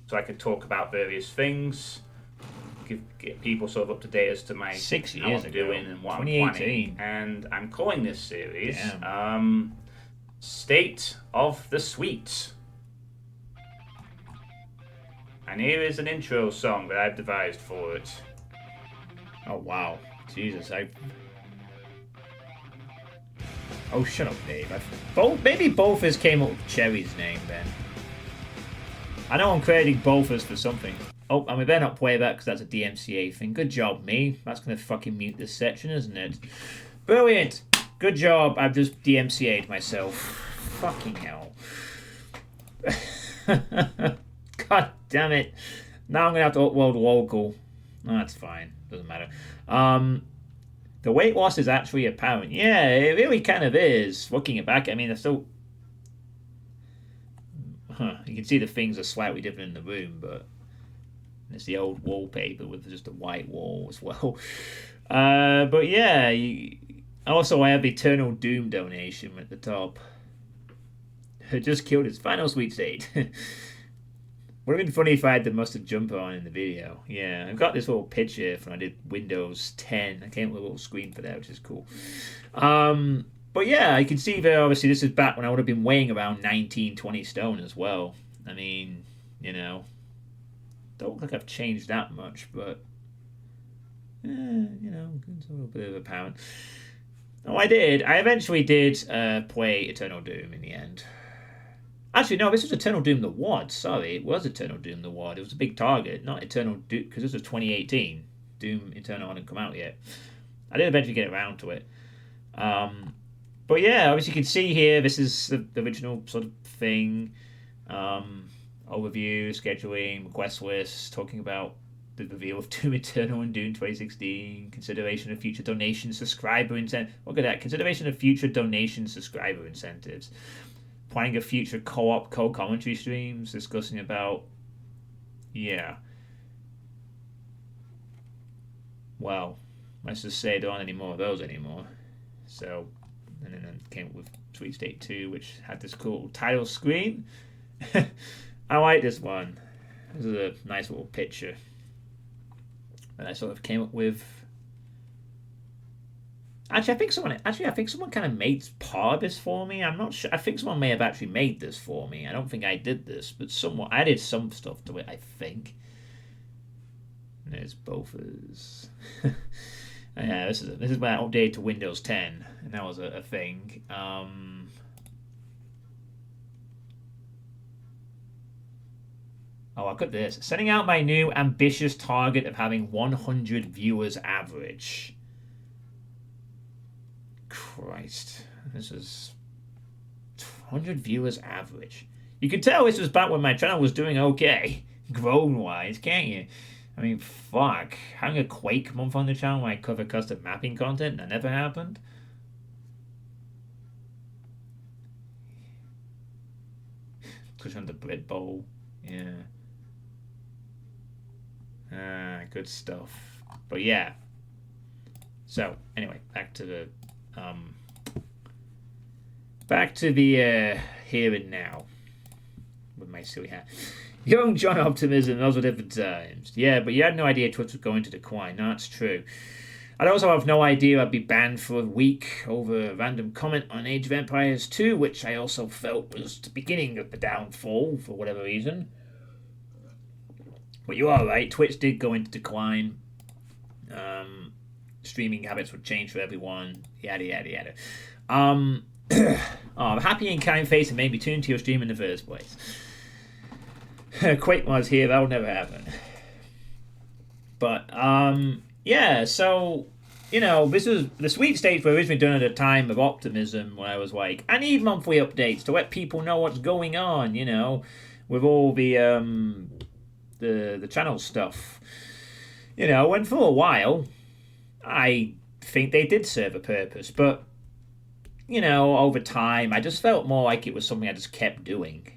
so I could talk about various things, get people sort of up to date as to my 6 years how I'm ago, doing and what I'm 2018. planning. And I'm calling this series State of the Sweet. And here is an intro song that I've devised for it. Oh wow, Jesus! Oh, shut up, Dave. Maybe Bolfers came up with Cherry's name then. I know I'm crediting Bolfers for something. Oh, and we better not play that because that's a DMCA thing. Good job, me. That's going to fucking mute this section, isn't it? Brilliant. Good job. I've just DMCA'd myself. Fucking hell. God damn it. Now I'm going to have to upload local. No, that's fine. Doesn't matter. The weight loss is actually apparent. Yeah, it really kind of is. Looking it back, I mean, it's still... You can see the things are slightly different in the room, but It's the old wallpaper with just a white wall as well. But yeah, also I have Eternal Doom donation at the top. Just killed its final sweet state. Would have been funny if I had the mustard jumper on in the video. Yeah, I've got this little picture from I did Windows 10. I came with a little screen for that, which is cool. But yeah, you can see there, obviously, this is back when I would have been weighing around 19, 20 stone as well. I mean, don't look like I've changed that much, but, it's a little bit of a pound. Oh, I did. I eventually did play Eternal Doom in the end. Actually, no, this was Eternal Doom the WOD. Sorry, it was Eternal Doom the WOD. It was a big target, not Eternal Doom, because this was 2018. Doom Eternal hadn't come out yet. I did eventually get around to it. But yeah, obviously you can see here, this is the original sort of thing. Overview, scheduling, request lists, talking about the reveal of Doom Eternal in Doom 2016, consideration of future donation subscriber incentives. Look at that, consideration of future donation subscriber incentives. Planning a future co-op co-commentary streams, discussing about, yeah. Well, let's just say there aren't any more of those anymore. So, and then came up with Sweet State 2, which had this cool title screen. I like this one. This is a nice little picture that I sort of came up with. Actually, I think someone kind of made part of this for me. I'm not sure. I think someone may have actually made this for me. I don't think I did this, but someone I did some stuff to it. I think. There's Bofers. Yeah, this is when I updated to Windows 10, and that was a thing. Oh, I got this. Setting out my new ambitious target of having 100 viewers average. Christ, this is 100 viewers average. You can tell this was back when my channel was doing okay, grown-wise, can't you? I mean, fuck. Having a Quake month on the channel where I cover custom mapping content, that never happened. Push on the Bread Bowl, yeah. Good stuff. But yeah. So, anyway, back to the here and now with my silly hat. Young John Optimism, those were different times. Yeah, but you had no idea Twitch was going to decline. No, that's true. I'd also have no idea I'd be banned for a week over a random comment on Age of Empires 2, which I also felt was the beginning of the downfall for whatever reason. But you are right, Twitch did go into decline. Streaming habits would change for everyone. Yada, yada, yada. I'm happy and kind face and made me tune to your stream in the first place. Quake mods here, that'll never happen. But, yeah, so, this was the sweet states were originally done at a time of optimism when I was like, I need monthly updates to let people know what's going on, with all the channel stuff. And for a while, I think they did serve a purpose, but, over time, I just felt more like it was something I just kept doing,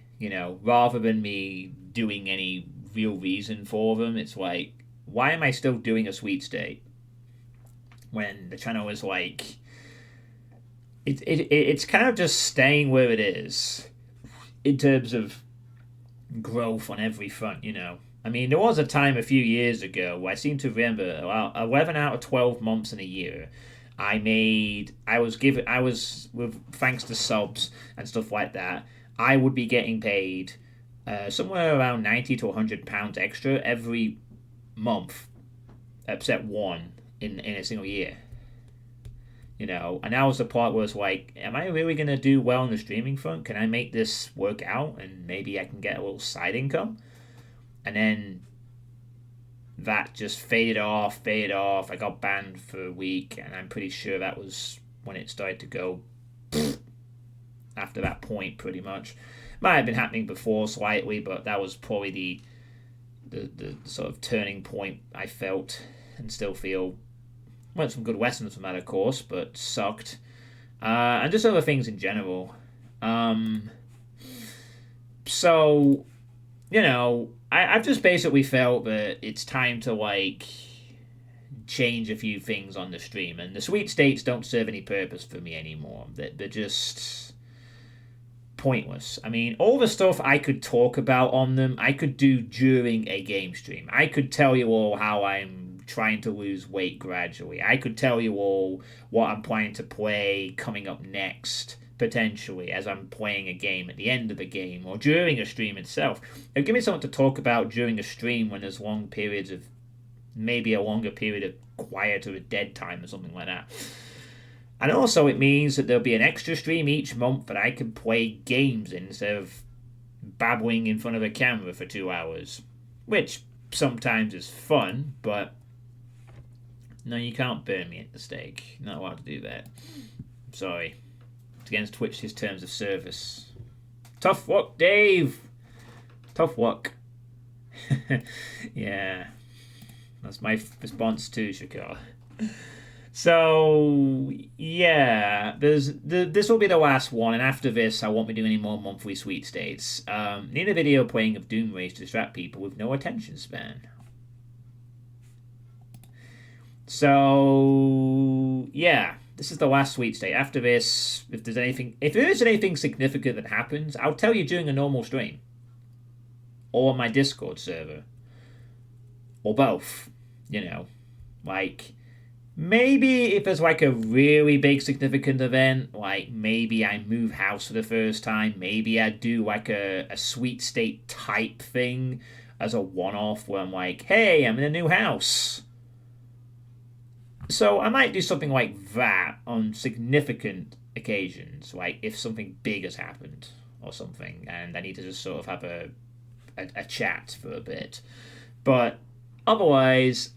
rather than me doing any real reason for them. It's like, why am I still doing a sweet state when the channel is like, it's kind of just staying where it is in terms of growth on every front, I mean, there was a time a few years ago where I seem to remember about 11 out of 12 months in a year, I was with thanks to subs and stuff like that, I would be getting paid somewhere around £90 to £100 extra every month, except one in a single year. And that was the part where it's like, am I really going to do well on the streaming front? Can I make this work out and maybe I can get a little side income? And then that just faded off. I got banned for a week, and I'm pretty sure that was when it started to go after that point, pretty much. Might have been happening before slightly, but that was probably the sort of turning point I felt and still feel. Went some good Westerns from that, of course, but sucked. And just other things in general. So, I've just basically felt that it's time to like change a few things on the stream, and the sweet states don't serve any purpose for me anymore. They're just pointless. I mean, all the stuff I could talk about on them, I could do during a game stream. I could tell you all how I'm trying to lose weight gradually. I could tell you all what I'm planning to play coming up next, potentially, as I'm playing a game at the end of the game or during a stream itself. It'll give me something to talk about during a stream when there's long periods of maybe a longer period of quiet or a dead time or something like that. And also, it means that there'll be an extra stream each month that I can play games in instead of babbling in front of a camera for 2 hours, which sometimes is fun, but no, you can't burn me at the stake. You're not allowed to do that. Sorry. It's against Twitch's terms of service. Tough luck, Dave! Tough luck. Yeah. That's my response to Shakar. So, yeah, this will be the last one, and after this, I won't be doing any more monthly sweet states. Need a video playing of Doom Race to distract people with no attention span. So, yeah, this is the last sweet state. After this, if there is anything significant that happens, I'll tell you during a normal stream, or on my Discord server, or both. You know, like. Maybe if there's like a really big significant event, like maybe I move house for the first time, maybe I do like a sweet state type thing as a one-off where I'm like, hey, I'm in a new house. So I might do something like that on significant occasions, like if something big has happened or something, and I need to just sort of have a chat for a bit. But otherwise,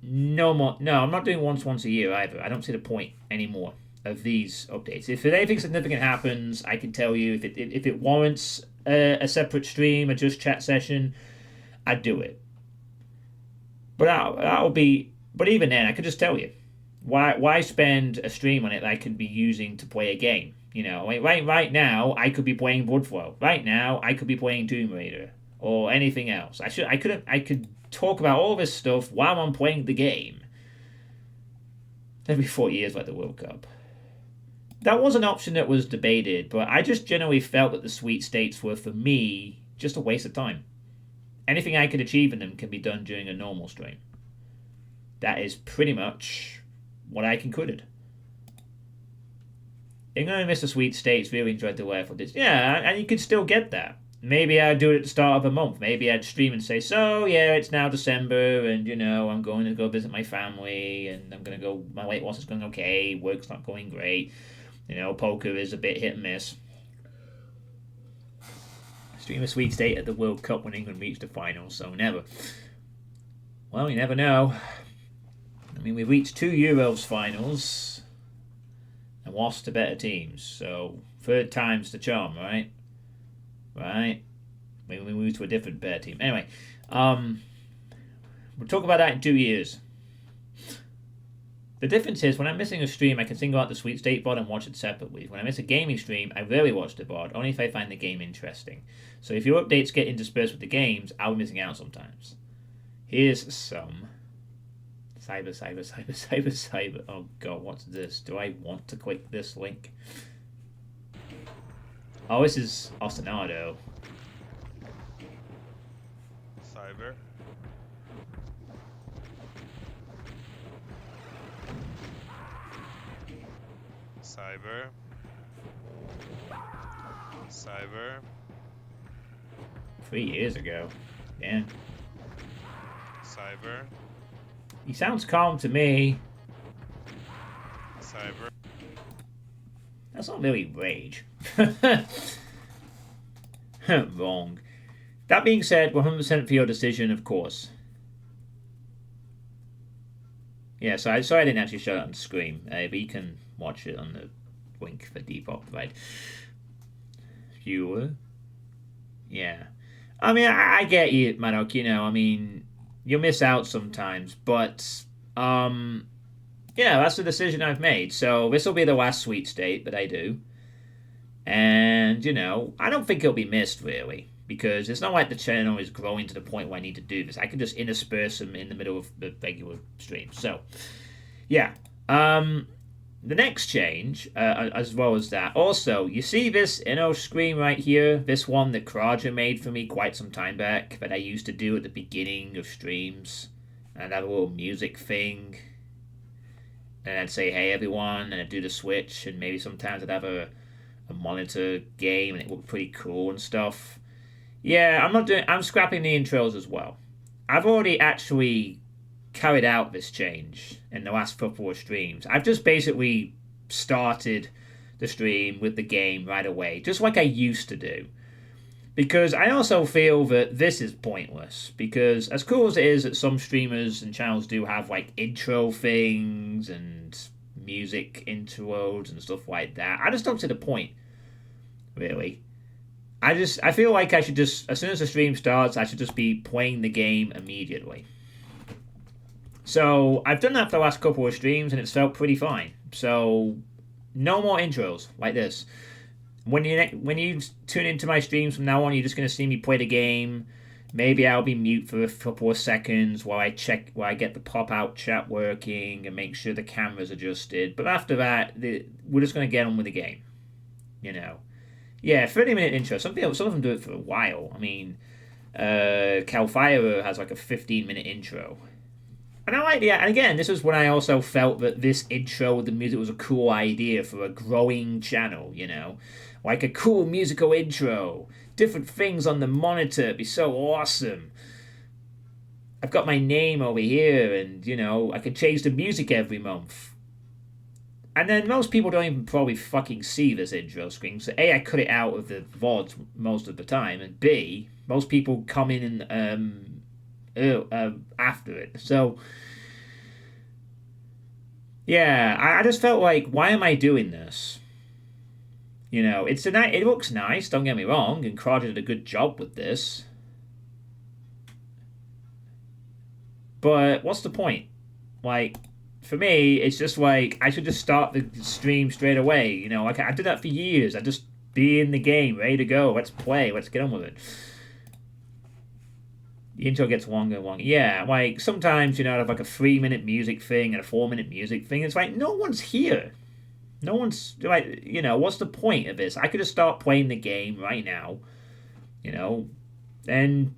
no more. No, I'm not doing once a year either. I don't see the point anymore of these updates. If anything significant happens, I can tell you. If it warrants a separate stream, a just chat session, I'd do it. But that'll be. But even then, I could just tell you. Why spend a stream on it that I could be using to play a game? You know, like right now, I could be playing Bloodflow. Right now, I could be playing Tomb Raider or anything else. I could talk about all this stuff while I'm playing the game. Every 4 years, like the World Cup. That was an option that was debated, but I just generally felt that the sweet states were, for me, just a waste of time. Anything I could achieve in them can be done during a normal stream. That is pretty much what I concluded. You're going to miss the sweet states, really enjoyed the weather for this. Yeah, and you could still get that. Maybe I'd do it at the start of a month. Maybe I'd stream and say, so, yeah, it's now December, and, you know, I'm going to go visit my family, and I'm going to go, my weight loss is going okay, work's not going great, you know, poker is a bit hit and miss. Stream a sweet state at the World Cup when England reached the final, so never. Well, you never know. I mean, we reached 2 Euros finals and lost to better teams, so third time's the charm, right? Right? Maybe we moved to a different bear team. Anyway, we'll talk about that in 2 years. The difference is, when I'm missing a stream, I can single out the Sweet State VOD and watch it separately. When I miss a gaming stream, I rarely watch the VOD, only if I find the game interesting. So if your updates get interspersed with the games, I'll be missing out sometimes. Here's some. Cyber. Oh god, what's this? Do I want to click this link? Oh, this is Ostinado. Cyber. Cyber. 3 years ago. Yeah. Cyber. He sounds calm to me. Cyber. That's not really rage. Wrong. That being said, 100% for your decision, of course. Yeah, so sorry I didn't actually show it on screen, but you can watch it on the link for Depop, right? Viewer. Yeah. I mean, I get you, Madok, you know, I mean, you'll miss out sometimes, but, yeah, that's the decision I've made. So this will be the last sweet state that I do. And, you know, I don't think it'll be missed, really. because it's not like the channel is growing to the point where I need to do this. I can just intersperse them in the middle of the regular stream. So, yeah. The next change, as well as that, also, you see this screen right here? This one that Kraja made for me quite some time back that I used to do at the beginning of streams. And I'd have a little music thing. And I'd say, hey everyone, and I'd do the switch, and maybe sometimes I'd have a monitor game, and it looked pretty cool and stuff. Yeah, I'm scrapping the intros as well. I've already actually carried out this change in the last couple of streams. I've just basically started the stream with the game right away, just like I used to do. Because I also feel that this is pointless. Because as cool as it is that some streamers and channels do have like intro things and music intros and stuff like that, I just don't see the point, really. I feel like I should just, as soon as the stream starts, I should just be playing the game immediately. So I've done that for the last couple of streams, and it's felt pretty fine. So no more intros like this. When you tune into my streams from now on, you're just going to see me play the game. Maybe I'll be mute for a couple of seconds while I get the pop-out chat working and make sure the camera's adjusted. But after that, we're just going to get on with the game. Yeah, 30-minute intro. Some of them do it for a while. I mean, Calfire has like a 15-minute intro. And I like the... And again, this is when I also felt that this intro with the music was a cool idea for a growing channel, Like a cool musical intro. Different things on the monitor. It'd be so awesome. I've got my name over here, and, I can change the music every month. And then most people don't even probably fucking see this intro screen. So A, I cut it out of the VODs most of the time. And B, most people come in and... after it. So, yeah, I just felt like, why am I doing this? It looks nice, don't get me wrong, and Kraja did a good job with this. But what's the point? Like, for me, it's just like, I should just start the stream straight away. Like I did that for years. I just be in the game, ready to go. Let's play. Let's get on with it. The intro gets longer and longer. Yeah, like, sometimes, I have like a 3-minute music thing and a 4-minute music thing. It's like, no one's here. No one's, like, what's the point of this? I could just start playing the game right now, and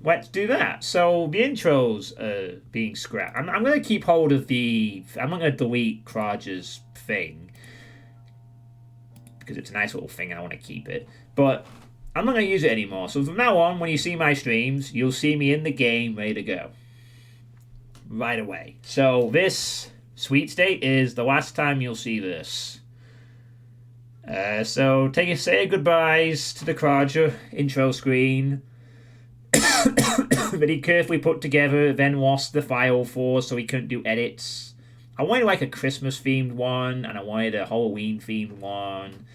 let's do that. So, the intros are being scrapped. I'm going to keep hold of I'm not going to delete Kraja's thing, because it's a nice little thing and I want to keep it. But I'm not going to use it anymore. So from now on, when you see my streams, you'll see me in the game, ready to go. Right away. So this sweet state is the last time you'll see this. So say goodbyes to the Kraja intro screen. That he carefully put together, then lost the file for, so he couldn't do edits. I wanted like a Christmas-themed one, and I wanted a Halloween-themed one.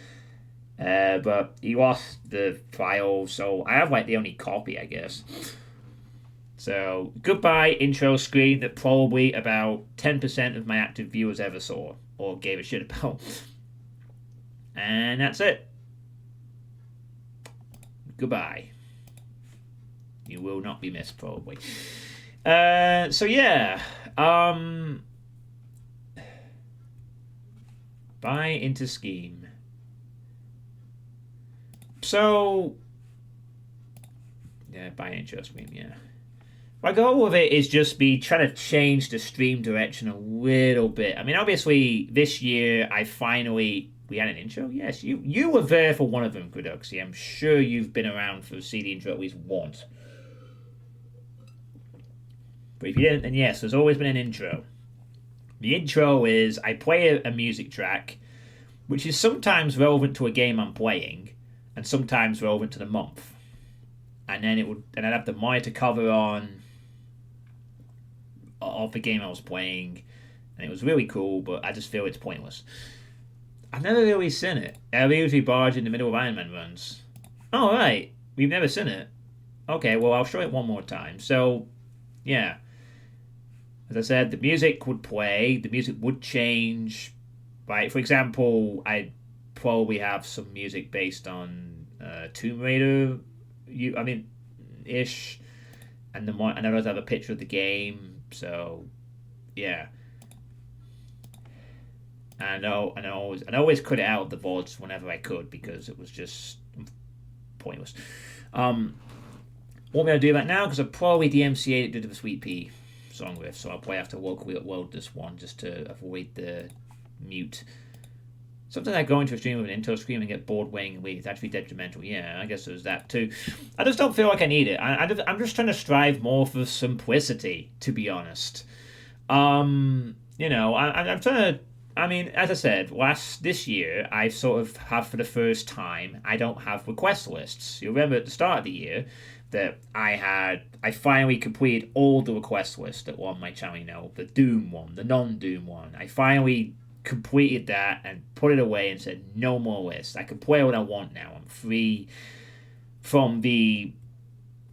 But he lost the file, so I have like the only copy, I guess. So, goodbye intro screen that probably about 10% of my active viewers ever saw or gave a shit about. And that's it. Goodbye. You will not be missed, probably. So yeah. Buy into scheme. So, yeah, buy intro screen, yeah. My goal with it is just be trying to change the stream direction a little bit. I mean, obviously, this year, we had an intro? Yes, you were there for one of them, Kudoxy. I'm sure you've been around for see the intro at least once. But if you didn't, then yes, there's always been an intro. The intro is, I play a music track, which is sometimes relevant to a game I'm playing, and sometimes relevant to the month. And then I'd have the monitor cover on of the game I was playing, and it was really cool, but I just feel it's pointless. I've never really seen it. I usually barge in the middle of Iron Man runs. Oh, right. We've never seen it. Okay, well, I'll show it one more time. So, yeah. As I said, the music would play, the music would change. Right? For example, I'd probably have some music based on Tomb Raider, ish, and I know I have a picture of the game, so yeah. And I always cut it out of the VODs whenever I could because it was just pointless. Won't be able to do that now because I probably DMCA'd it to the Suitepee song riff, so I'll probably have to locally upload this one just to avoid the mute. Something like going to a stream with an intro screen and get bored waiting and waiting. It's actually detrimental. Yeah, I guess there's that too. I just don't feel like I need it. I'm just trying to strive more for simplicity, to be honest. I'm trying to. I mean, as I said, this year I sort of have for the first time I don't have request lists. You remember at the start of the year that I finally completed all the request lists that were on my channel. You know, the Doom one, the non-Doom one. I finally completed that and put it away and said no more lists. I can play what I want now. I'm free from the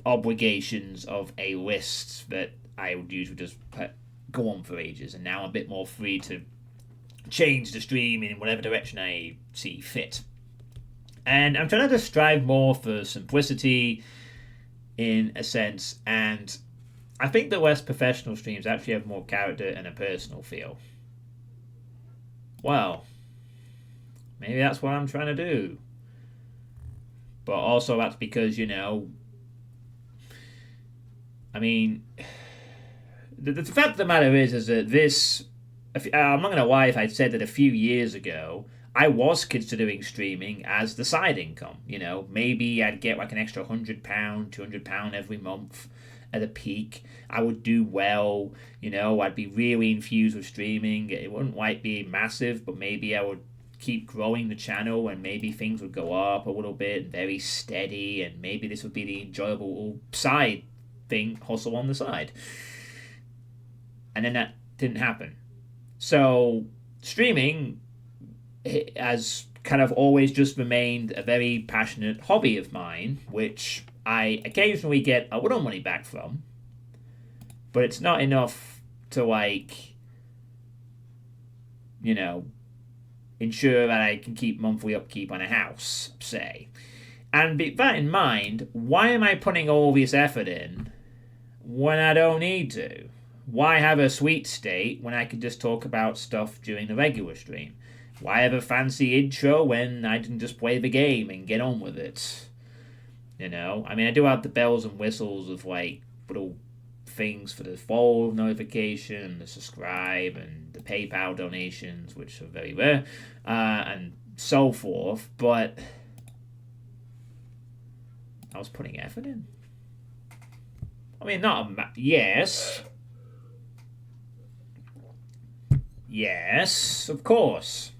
obligations of a list that I would usually just go on for ages, and now I'm a bit more free to change the stream in whatever direction I see fit. And I'm trying to strive more for simplicity in a sense, and I think the less professional streams actually have more character and a personal feel. Well, maybe that's what I'm trying to do. But also that's because, I mean, the fact of the matter is that this, I'm not going to lie if I said that a few years ago, I was considering streaming as the side income. Maybe I'd get like an extra £100, £200 every month at a peak. I would do well. I'd be really infused with streaming. It wouldn't like be massive, but maybe I would keep growing the channel and maybe things would go up a little bit, very steady, and maybe this would be the enjoyable side thing, hustle on the side. And then that didn't happen. So streaming has kind of always just remained a very passionate hobby of mine, which I occasionally get a little money back from, but it's not enough to ensure that I can keep monthly upkeep on a house, say. And with that in mind, why am I putting all this effort in when I don't need to? Why have a sweet state when I could just talk about stuff during the regular stream? Why have a fancy intro when I can just play the game and get on with it? I do have the bells and whistles of little things for the follow notification, the subscribe, and the PayPal donations, which are very rare, and so forth. But I was putting effort in. I mean, yes. Yes, of course.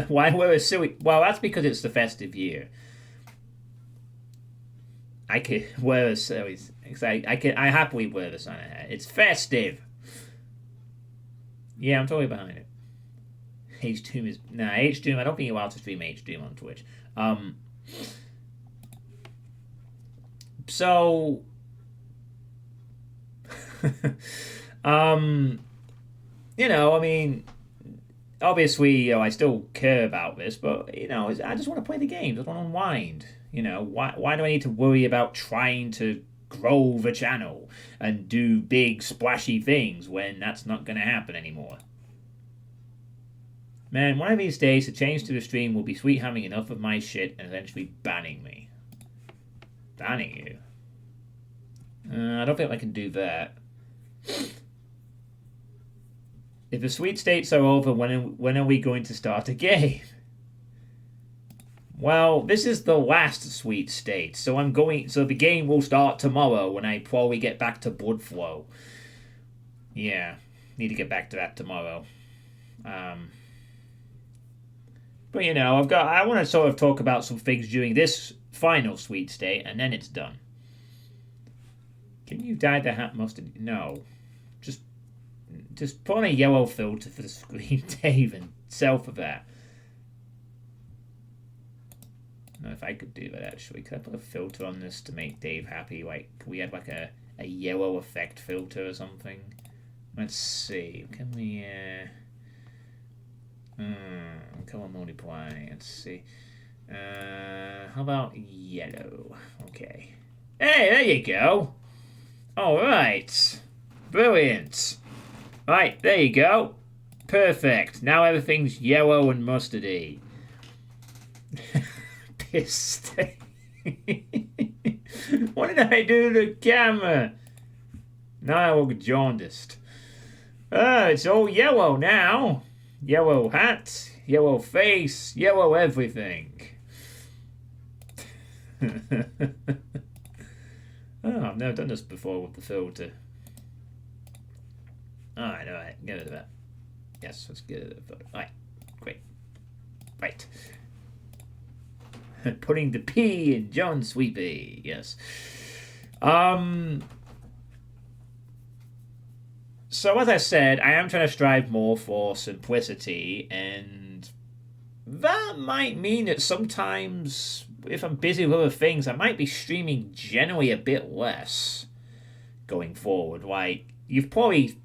Why wear a silly? Well, that's because it's the festive year. I could wear a silly. I happily wear the Santa hat. It's festive. Yeah, I'm totally behind it. H-Doom is H-Doom. I don't think you're allowed to stream H-Doom on Twitch. So, I mean, obviously, I still care about this, but I just want to play the game. I just want to unwind. Why do I need to worry about trying to grow the channel and do big splashy things when that's not going to happen anymore? Man, one of these days, the change to the stream will be sweet having enough of my shit and eventually banning me. Banning you? I don't think I can do that. If the sweet states are over, when are we going to start a game? Well, this is the last sweet state, so the game will start tomorrow when I probably get back to blood flow. Yeah, need to get back to that tomorrow. But I want to sort of talk about some things during this final sweet state, and then it's done. Can you dye the hat mustard? No. Just put on a yellow filter for the screen, Dave, and sell for that. I don't know if I could do that, actually. Could I put a filter on this to make Dave happy? Could we have a yellow effect filter or something? Let's see. Can we, color multiply. Let's see. How about yellow? Okay. Hey, there you go. All right. Brilliant. Right, there you go. Perfect. Now everything's yellow and mustardy. Pissed. What did I do to the camera? Now I look jaundiced. It's all yellow now. Yellow hat, yellow face, yellow everything. I've never done this before with the filter. Alright, get rid of that. Yes, let's get rid of the filter. Alright, great. Right. Putting the P in John Suitepee, yes. So as I said, I am trying to strive more for simplicity, and that might mean that sometimes if I'm busy with other things, I might be streaming generally a bit less going forward. Like, you've probably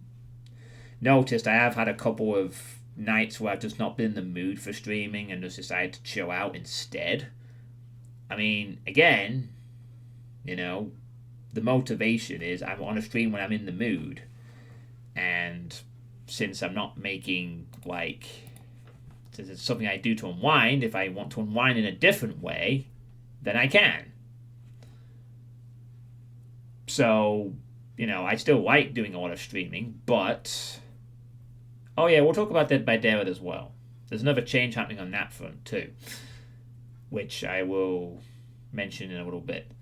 noticed I have had a couple of nights where I've just not been in the mood for streaming and just decided to chill out instead. I mean, again, the motivation is I want to stream when I'm in the mood. And since I'm not making, since it's something I do to unwind, if I want to unwind in a different way, then I can. So, I still like doing a lot of streaming, but... Oh yeah, we'll talk about Dead by Daylight as well. There's another change happening on that front too, which I will mention in a little bit.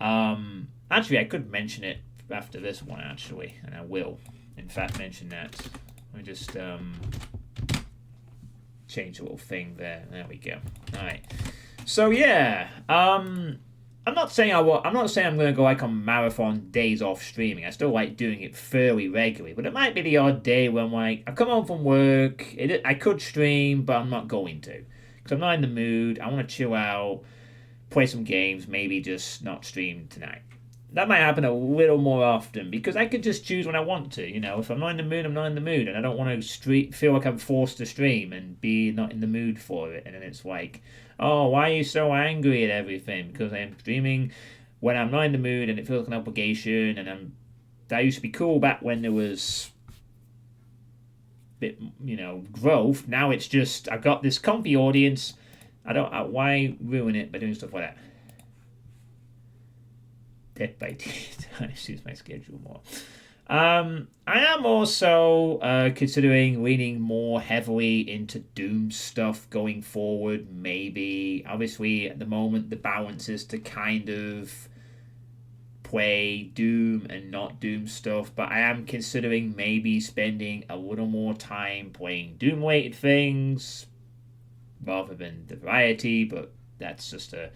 Actually, I could mention it after this one, actually, and I will, in fact, mention that. Let me just change a little thing there. There we go. All right. So yeah, I'm not saying I'm going to go on marathon days off streaming. I still like doing it fairly regularly, but it might be the odd day when I come home from work. I could stream, but I'm not going to because I'm not in the mood. I want to chill out, play some games, maybe just not stream tonight. That might happen a little more often because I could just choose when I want to. If I'm not in the mood, I'm not in the mood, and I don't want to feel like I'm forced to stream and be not in the mood for it. And then it's like, oh, why are you so angry at everything? Because I am streaming when I'm not in the mood, and it feels like an obligation. And that used to be cool back when there was bit, growth. Now it's just I've got this comfy audience. Why ruin it by doing stuff like that? Dead by Daylight. I suits my schedule more. I am also considering leaning more heavily into Doom stuff going forward. Maybe, obviously, at the moment, the balance is to kind of play Doom and not Doom stuff, but I am considering maybe spending a little more time playing Doom-related things rather than the variety, but that's just a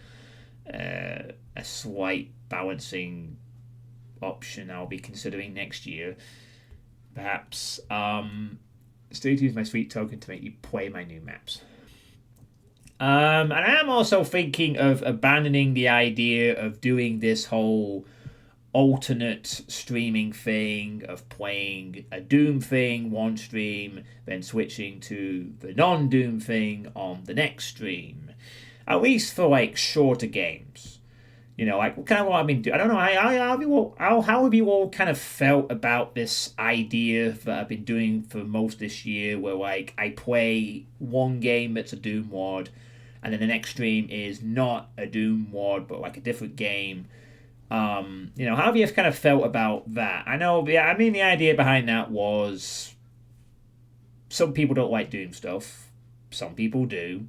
slight balancing option I'll be considering next year. Perhaps stay to use my sweet token to make you play my new maps. And I am also thinking of abandoning the idea of doing this whole alternate streaming thing of playing a Doom thing one stream, then switching to the non-Doom thing on the next stream. At least for shorter games. Kind of what I've been doing. I don't know, how have you all kind of felt about this idea that I've been doing for most this year, where I play one game that's a Doom WOD, and then the next stream is not a Doom WOD, but a different game. How have you kind of felt about that? I know, the idea behind that was some people don't like Doom stuff. Some people do.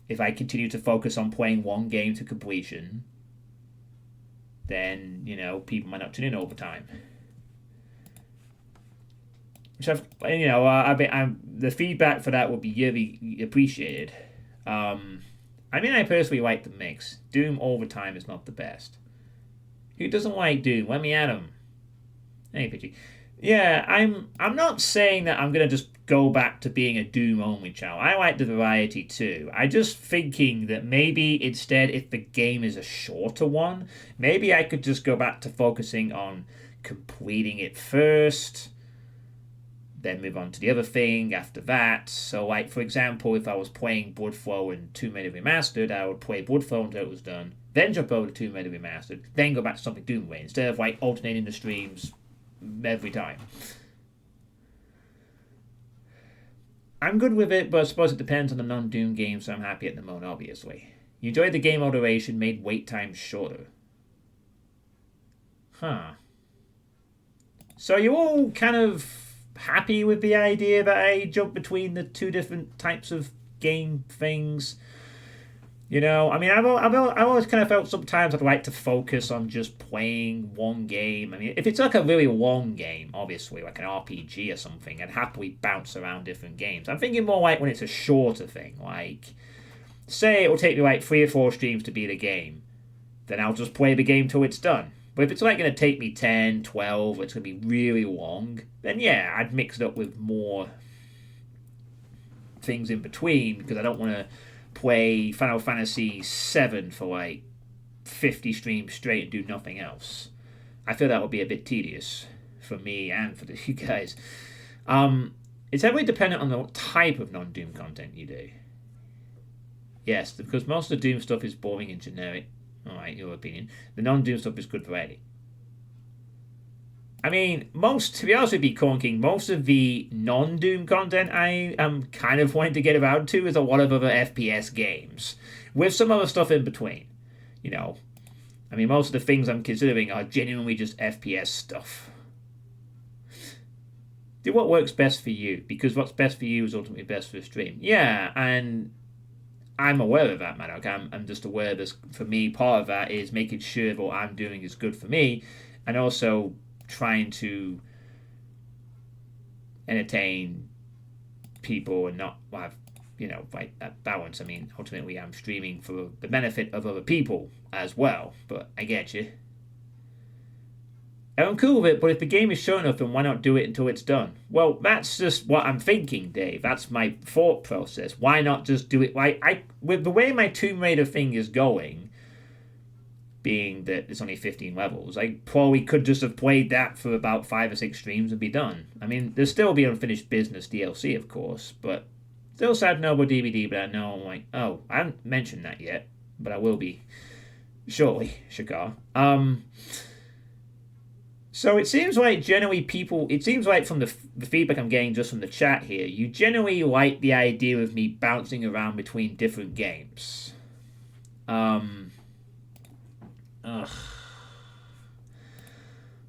If I continue to focus on playing one game to completion, then, people might not tune in all the time. So, the feedback for that would be really appreciated. I personally like the mix. Doom all the time is not the best. Who doesn't like Doom? Let me at him. Hey, Pidgey. Yeah, I'm not saying that I'm going to just go back to being a Doom-only channel. I like the variety too. I'm just thinking that maybe instead, if the game is a shorter one, maybe I could just go back to focusing on completing it first, then move on to the other thing after that. So, like, for example, if I was playing Bloodflow and Tomb Raider Remastered, I would play Bloodflow until it was done, then jump over to Tomb Raider Remastered, then go back to something Doom Way, instead of, like, alternating the streams every time. I'm good with it, but I suppose it depends on the non-Doom game, so I'm happy at the moment, obviously. You enjoyed the game moderation, made wait times shorter. Huh. So you're all kind of happy with the idea that I jump between the two different types of game things? You know, I mean, I've always kind of felt sometimes I'd like to focus on just playing one game. I mean, if it's like a really long game, obviously, like an RPG or something, I'd happily bounce around different games. I'm thinking more like when it's a shorter thing, like, say it will take me like 3 or 4 streams to beat a game, then I'll just play the game till it's done. But if it's like going to take me 10, 12, it's going to be really long, then yeah, I'd mix it up with more things in between, because I don't want to play Final Fantasy VII for like 50 streams straight and do nothing else. I feel that would be a bit tedious for me and for you guys. It's heavily dependent on the type of non-Doom content you do. Yes, because most of the Doom stuff is boring and generic. Alright, your opinion. The non-Doom stuff is good variety. I mean, to be honest with you, Corn King, most of the non-Doom content I am kind of wanting to get around to is a lot of other FPS games, with some other stuff in between. You know, I mean, most of the things I'm considering are genuinely just FPS stuff. Do what works best for you, because what's best for you is ultimately best for the stream. Yeah, and I'm aware of that, Maddock. I'm just aware that for me, part of that is making sure what I'm doing is good for me, and also trying to entertain people and not have, like that balance. I mean, ultimately, I'm streaming for the benefit of other people as well, but I get you. I'm cool with it, but if the game is short enough, then why not do it until it's done? Well, that's just what I'm thinking, Dave. That's my thought process. Why not just do it? With the way my Tomb Raider thing is going, being that it's only 15 levels, I probably could just have played that for about 5 or 6 streams and be done. I mean, there'll still be unfinished business DLC, of course, but still sad to know about DVD, but I know I'm like, oh, I haven't mentioned that yet, but I will be shortly, Shakar. So it seems like generally it seems like from the feedback I'm getting just from the chat here, you generally like the idea of me bouncing around between different games.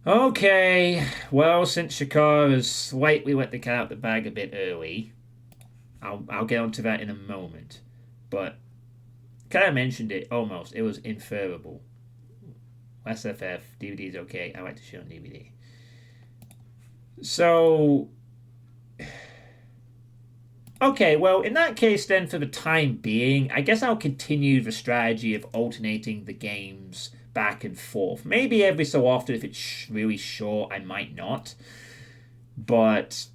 Okay, well, since Shakar has slightly let the cat out the bag a bit early, I'll get onto that in a moment. But kind of mentioned it almost. It was inferable. SFF, DVD is okay. I like to show on DVD. So, okay, well, in that case, then, for the time being, I guess I'll continue the strategy of alternating the games back and forth. Maybe every so often, if it's really short, I might not. But,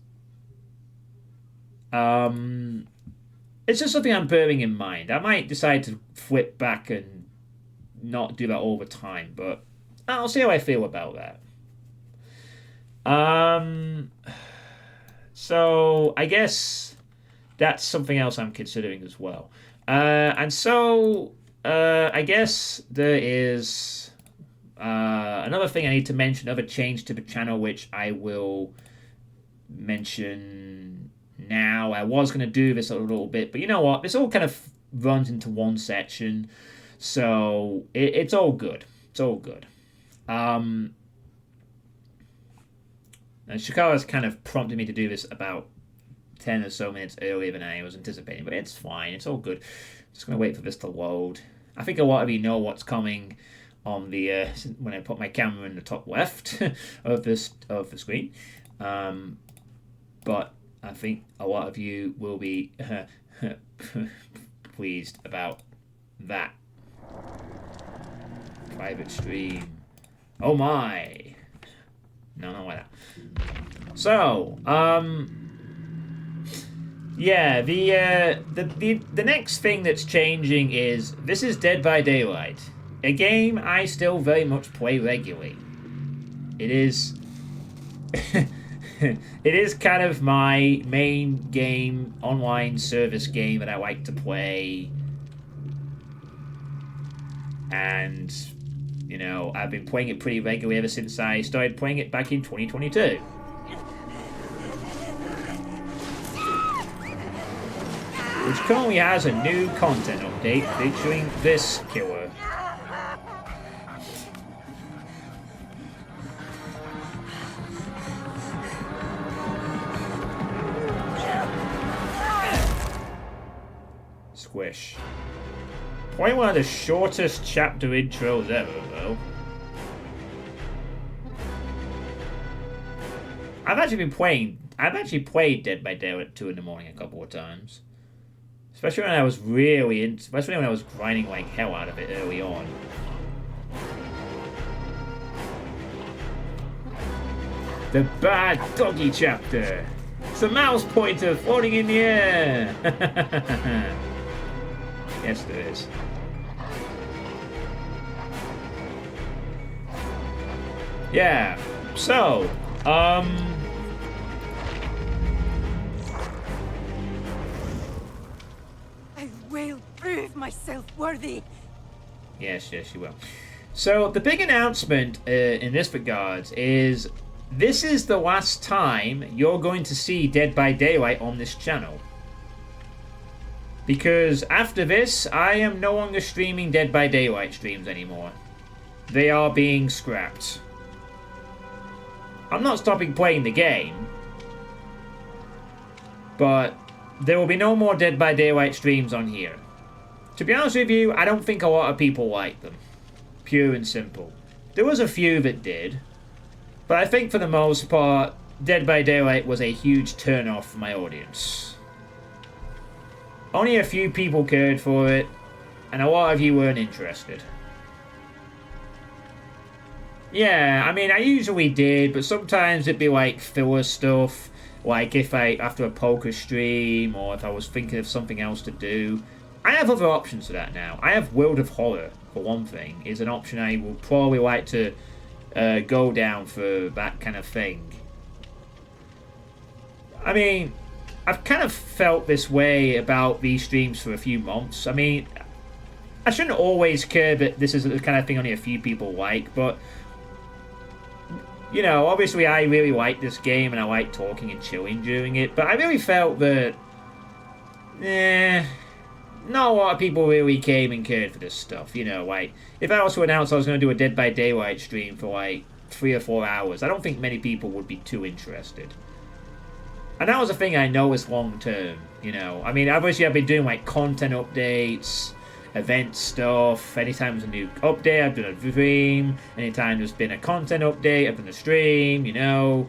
it's just something I'm bearing in mind. I might decide to flip back and not do that all the time, but I'll see how I feel about that. So I guess that's something else I'm considering as well. And so I guess there is another thing I need to mention, another change to the channel, which I will mention now. I was going to do this a little bit, but you know what? This all kind of runs into one section. So it's all good. It's all good. And Shakara's kind of prompted me to do this about 10 or so minutes earlier than I was anticipating, but it's fine. It's all good. Just going to wait for this to load. I think a lot of you know what's coming on the when I put my camera in the top left of the screen. But I think a lot of you will be pleased about that. Private stream. Oh my. No, not like that. So, yeah, the next thing that's changing is this is Dead by Daylight, a game I still very much play regularly. It is it is kind of my main game, online service game that I like to play. And, you know, I've been playing it pretty regularly ever since I started playing it back in 2022. Which currently has a new content update featuring this killer. Squish. Probably one of the shortest chapter intros ever, though. I've actually played Dead by Daylight at 2 in the morning a couple of times. Especially when I was especially when I was grinding like hell out of it early on. The bad doggy chapter. It's the mouse pointer floating in the air. Yes, there is. Yeah. So, I will prove myself worthy. Yes, you will. So, the big announcement in this regards is this is the last time you're going to see Dead by Daylight on this channel. Because after this, I am no longer streaming Dead by Daylight streams anymore. They are being scrapped. I'm not stopping playing the game, but there will be no more Dead by Daylight streams on here. To be honest with you, I don't think a lot of people like them. Pure and simple. There was a few that did, but I think for the most part, Dead by Daylight was a huge turn-off for my audience. Only a few people cared for it, and a lot of you weren't interested. Yeah, I mean, I usually did, but sometimes it'd be like filler stuff, like if after a poker stream, or if I was thinking of something else to do. I have other options for that now. I have World of Horror, for one thing, is an option I will probably like to go down for that kind of thing. I mean, I've kind of felt this way about these streams for a few months. I mean, I shouldn't always care that this is the kind of thing only a few people like, but, you know, obviously I really like this game and I like talking and chilling during it, but I really felt that, not a lot of people really came and cared for this stuff, you know, like, if I was to announce I was going to do a Dead by Daylight stream for like 3 or 4 hours, I don't think many people would be too interested. And that was a thing I noticed long term, you know. I mean, obviously I've been doing like content updates, event stuff. Anytime there's a new update, I've done a stream. Anytime there's been a content update, I've done a stream, you know.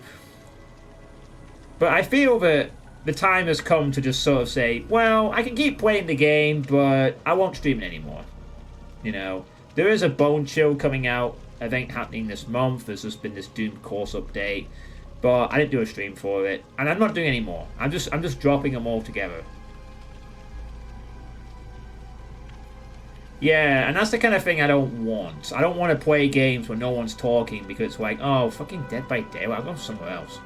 But I feel that the time has come to just sort of say, well, I can keep playing the game, but I won't stream it anymore. You know, there is a Bone Chill coming out event happening this month. There's just been this Doom course update. But I didn't do a stream for it, and I'm not doing any more. I'm just dropping them all together. Yeah, and that's the kind of thing I don't want. I don't want to play games where no one's talking because it's like, oh, fucking Dead by Daylight, I'll go somewhere else.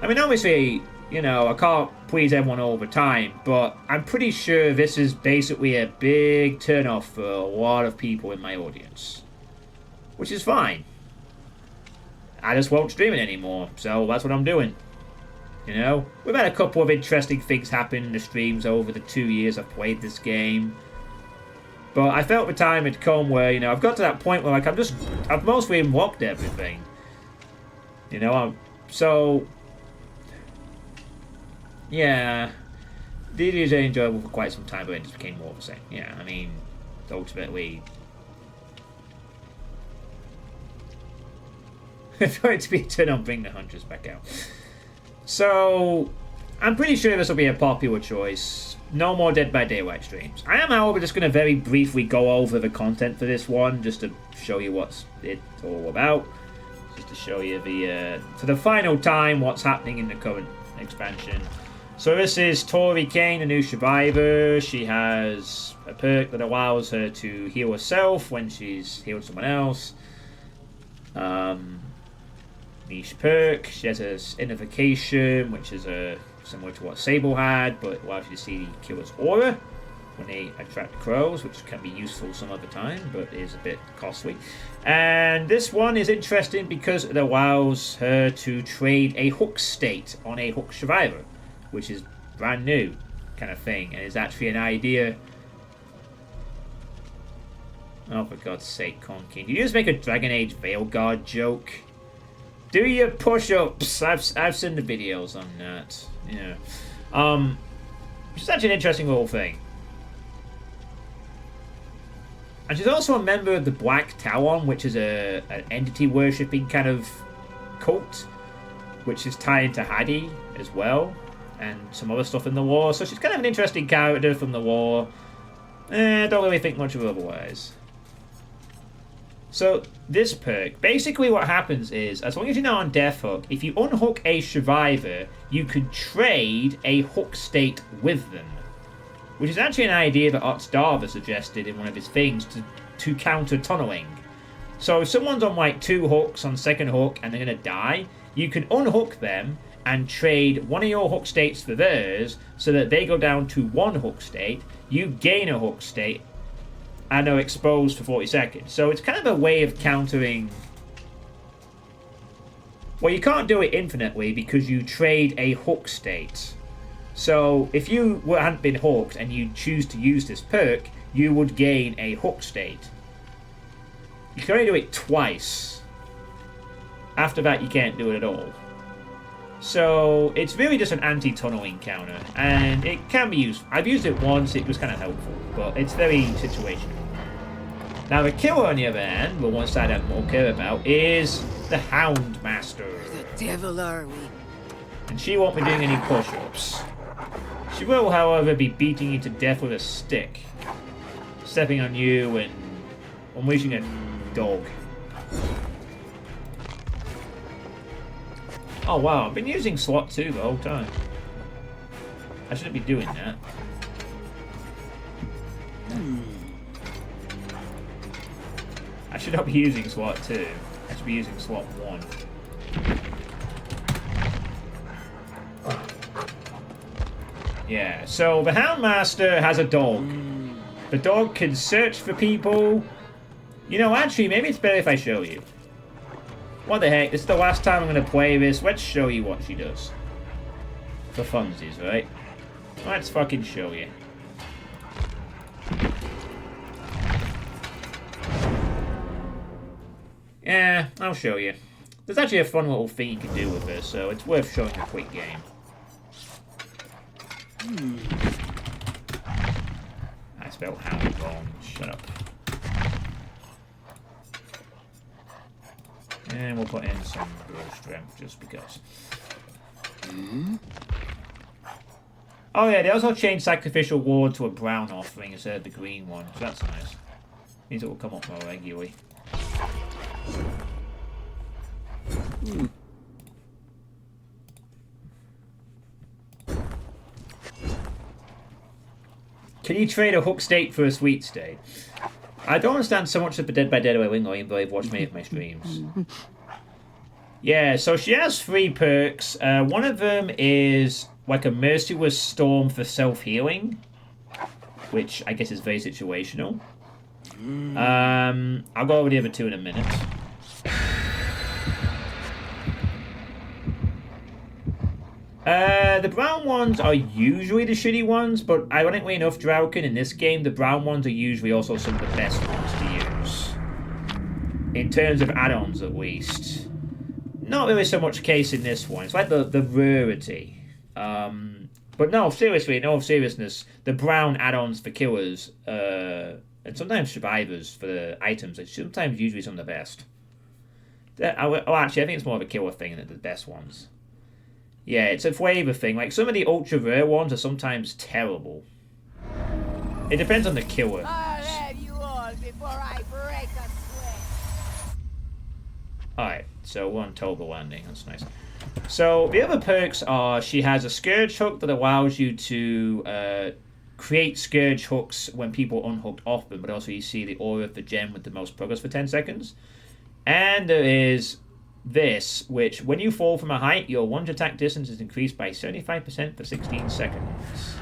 I mean, obviously, you know, I can't please everyone all the time, but I'm pretty sure this is basically a big turn-off for a lot of people in my audience. Which is fine. I just won't stream it anymore, so that's what I'm doing. You know, we've had a couple of interesting things happen in the streams over the 2 years I've played this game. But I felt the time had come where, you know, I've got to that point where, like, I've mostly unlocked everything. You know, so, yeah, DD is enjoyable for quite some time, but it just became more of the same. Yeah, I mean, ultimately, it's going to be a turn on Bring the Hunters back out. So, I'm pretty sure this will be a popular choice. No more Dead by Daylight streams. I am, however, just going to very briefly go over the content for this one, just to show you what's it's all about. Just to show you for the final time, what's happening in the current expansion. So this is Tori Kane, the new survivor. She has a perk that allows her to heal herself when she's healed someone else. niche perk. She has a Invocation, which is similar to what Sable had, but allows you to see the killer's aura when they attract crows, which can be useful some other time, but is a bit costly. And this one is interesting because it allows her to trade a hook state on a hook survivor, which is brand new kind of thing, and is actually an idea. Oh, for God's sake, Conking. Did you just make a Dragon Age Veil Guard joke? Do your push-ups! I've seen the videos on that. Yeah. Which is actually an interesting little thing. And she's also a member of the Black Talon, which is an entity worshipping kind of cult, which is tied to Hadi as well, and some other stuff in the lore. So she's kind of an interesting character from the lore. Don't really think much of her otherwise. So this perk, basically what happens is, as long as you're not on Death Hook, if you unhook a survivor, you could trade a hook state with them. Which is actually an idea that Oxdava suggested in one of his things to counter tunneling. So if someone's on like 2 hooks on second hook and they're going to die, you can unhook them and trade one of your hook states for theirs so that they go down to 1 hook state, you gain a hook state, and are exposed for 40 seconds. So it's kind of a way of countering... Well, you can't do it infinitely because you trade a hook state. So if you hadn't been hooked and you choose to use this perk, you would gain a hook state. You can only do it twice. After that, you can't do it at all. So it's really just an anti-tunneling counter, and it can be used. I've used it once, it was kind of helpful, but it's very situational. Now the killer, on the other hand, the one side I more care about, is the Hound Master. The devil are we? And she won't be doing any push-ups. She will, however, be beating you to death with a stick, stepping on you and unleashing a dog. Oh wow, I've been using slot 2 the whole time. I shouldn't be doing that. I should not be using slot 2. I should be using slot 1. Yeah, so the Houndmaster has a dog. The dog can search for people. You know, actually, maybe it's better if I show you. What the heck, this is the last time I'm going to play this. Let's show you what she does. For funsies, right? Let's fucking show you. Yeah, I'll show you. There's actually a fun little thing you can do with this, so it's worth showing a quick game. I spelled hound wrong. Shut up. And we'll put in some girl strength just because. Oh yeah, they also changed Sacrificial Ward to a brown offering instead of the green one, so that's nice. Means it will come up more regularly. Can you trade a hook state for a sweet state? I don't understand so much of the Dead by Deadaway Wingo, even though you've watched many of my streams. Yeah, so she has 3 perks. One of them is like a Merciless Storm for self-healing, which I guess is very situational. I'll go over the other 2 in a minute. The brown ones are usually the shitty ones, but ironically enough, Drauken, in this game, the brown ones are usually also some of the best ones to use. In terms of add-ons, at least. Not really so much case in this one. It's like the rarity. But no, seriously, in all seriousness, the brown add-ons for killers, and sometimes survivors for the items, are sometimes usually some of the best. Oh, actually, I think it's more of a killer thing than the best ones. Yeah, it's a flavor thing. Like, some of the ultra rare ones are sometimes terrible. It depends on the killer. I'll have you all before I break a sweat. Alright, so we're on Toba Landing. That's nice. So, the other perks are she has a Scourge Hook that allows you to create Scourge Hooks when people unhooked off them, but also you see the aura of the gem with the most progress for 10 seconds. And there is this, which when you fall from a height, your lunge attack distance is increased by 75% for 16 seconds.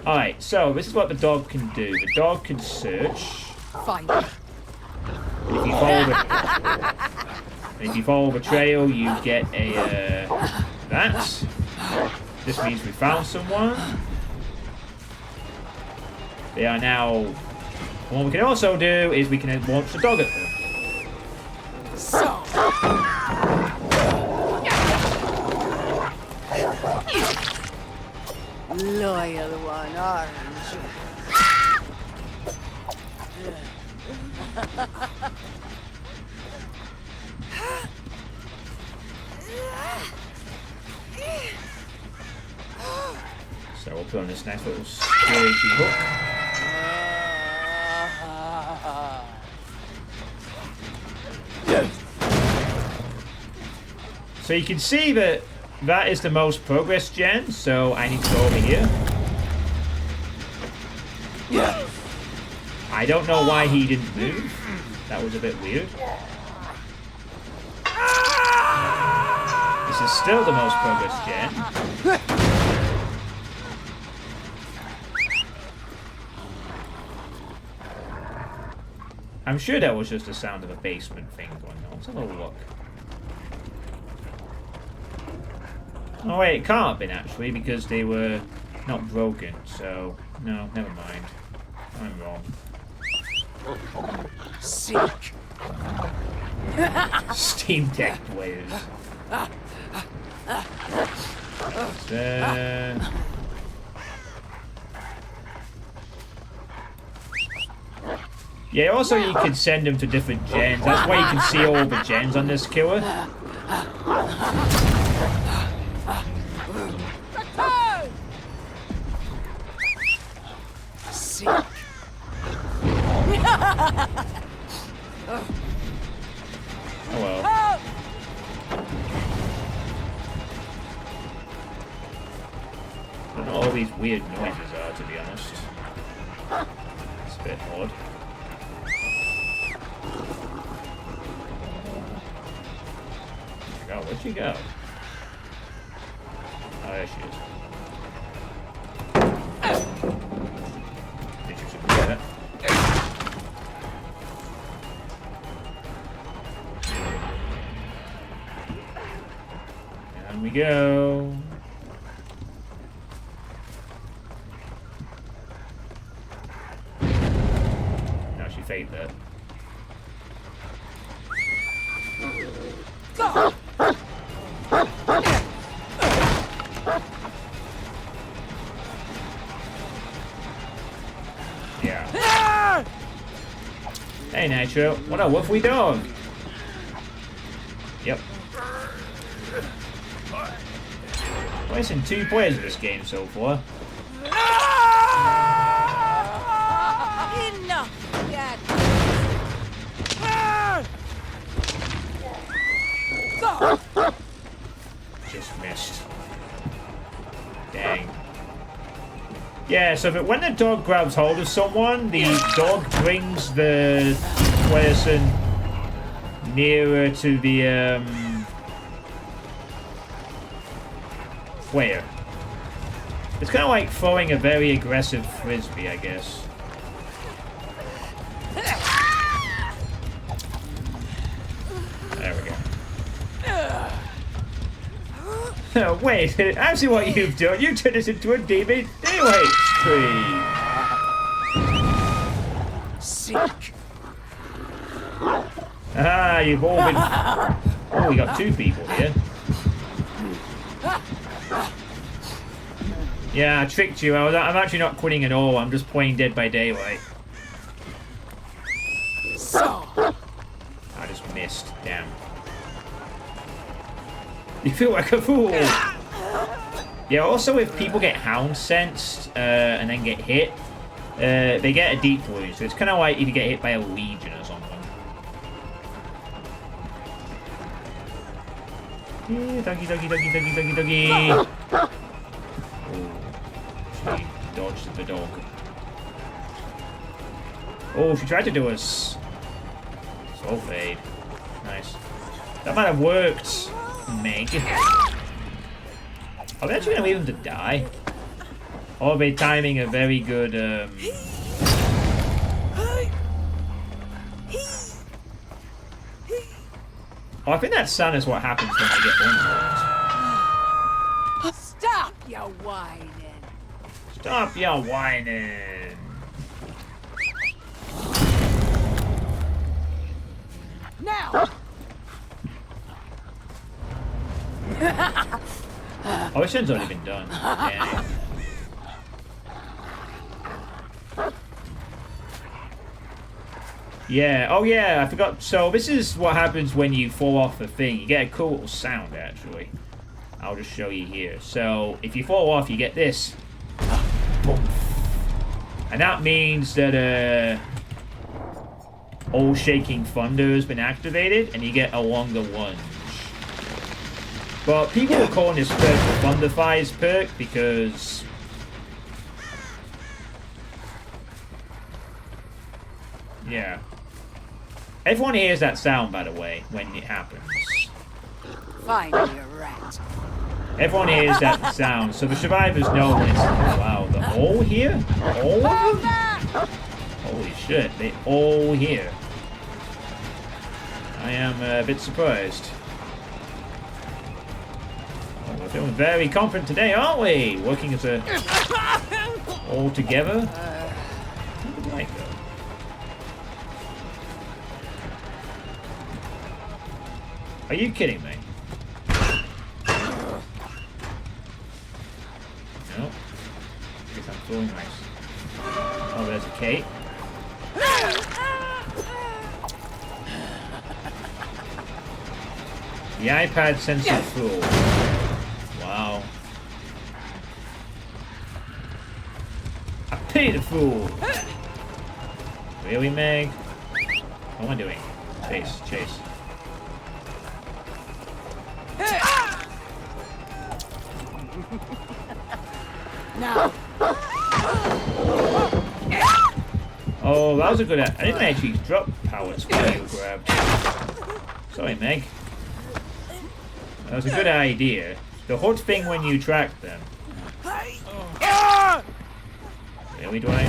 Alright, so this is what the dog can do. The dog can search. Fine. If you follow the trail, you get a that. This means we found someone. They are now. And what we can also do is we can launch the dog at them. So. Loyal one, aren't you? So we'll put on this nice little security hook. So you can see that that is the most progress gen, so I need to go over here. I don't know why he didn't move. That was a bit weird. This is still the most progress gen. I'm sure that was just the sound of a basement thing going on. Let's have a look. Oh wait, it can't have been actually because they were not broken, so no, never mind. I'm wrong. Sick. Steam Deck players. Yeah, also you can send them to different gens. That's why you can see all the gens on this killer. Sick. Oh well. I don't know what all these weird noises are, to be honest. It's a bit odd. Where'd she go? Oh, there she is. Did you get it? And we go. No, she faked that. Go. Yeah. Hey, Nitro. What a woofy dog. Yep. Wasting 2 players in this game so far. Enough. Yet. Go. Just missed. Dang. Yeah, so that when the dog grabs hold of someone, the dog brings the person nearer to the player. It's kind of like throwing a very aggressive frisbee, I guess. There we go. Oh, wait, I see what you've done. You turned this into a DVD stream. Sick. Ah, you've all been... Oh, we got 2 people here. Yeah, I tricked you. I'm actually not quitting at all. I'm just playing Dead by Daylight. So. I just missed. Damn. You feel like a fool. Yeah, also if people get hound sensed and then get hit, they get a deep wound. So it's kind of like if you get hit by a legion or something. Yeah, doggy, doggy, doggy, doggy, doggy, doggy. Oh, she dodged the dog. Oh, she tried to do us. Soul fade. Nice. That might have worked, Meg. Are we actually going to leave him to die? Or are they timing a very good, Oh, I think that sound is what happens when they get unlocked. Stop your whining. Stop your whining. Now. Oh, this one's already been done. Yeah. Yeah, oh yeah, I forgot. So this is what happens when you fall off a thing. You get a cool little sound, actually. I'll just show you here. So, if you fall off, you get this. Boom. And that means that, All Shaking Thunder has been activated, and you get a longer lunge. But people are calling this perk the Thunder Fires perk because... Yeah. Everyone hears that sound, by the way, when it happens. Find me a rat. Everyone hears that sound, so the survivors know when it's... Oh, wow, they're all here? All of them? Holy shit, they all here. I am a bit surprised. Oh, we're feeling very confident today, aren't we? Working as a... all together? Where did I go? Are you kidding me? No. I guess I'm fooling myself. Oh, there's a Kate. The iPad sensor fool. Wow. I pity the fool. Really, Meg? What am I doing? Chase, chase. Now. Oh, that was a good... I didn't actually drop pallets when I grabbed. Sorry, Meg. That was a good idea. The hard thing when you track them. Really, do I?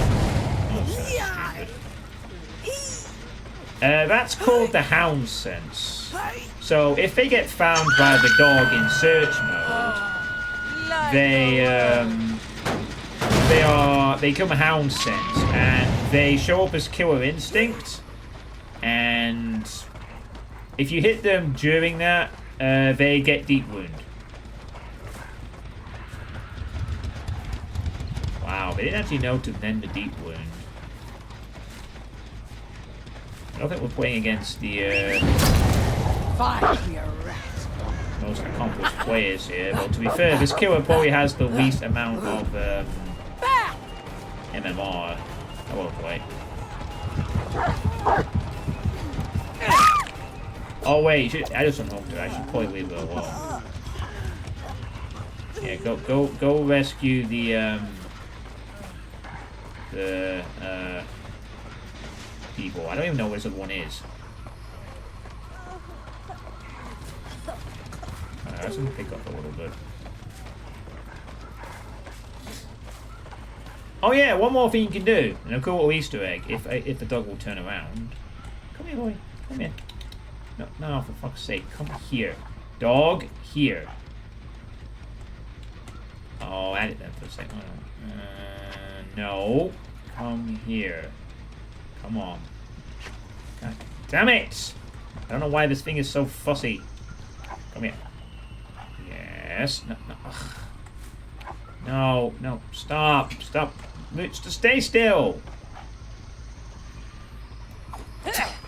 Oh, that's called the hound sense. So if they get found by the dog in search mode, they become a hound sense, and they show up as killer instinct. And if you hit them during that, they get deep wound. Wow, they didn't actually know to mend the deep wound. I don't think we're playing against the Find me a rat. most accomplished players here, but to be fair, this killer probably has the least amount of MMR. I won't play. Oh wait, I just unhooked her. I should probably leave her alone. Yeah, go rescue the people. I don't even know where this other one is. Let's pick up a little bit. Oh yeah, one more thing you can do, and a cool little Easter egg. If the dog will turn around. Come here, boy. Come here. No, for fuck's sake, come here. Dog, here. Oh, add it then for a second. No. Come here. Come on. God damn it! I don't know why this thing is so fussy. Come here. Yes. No, no. Ugh. No, stop. Stop. Just stay still.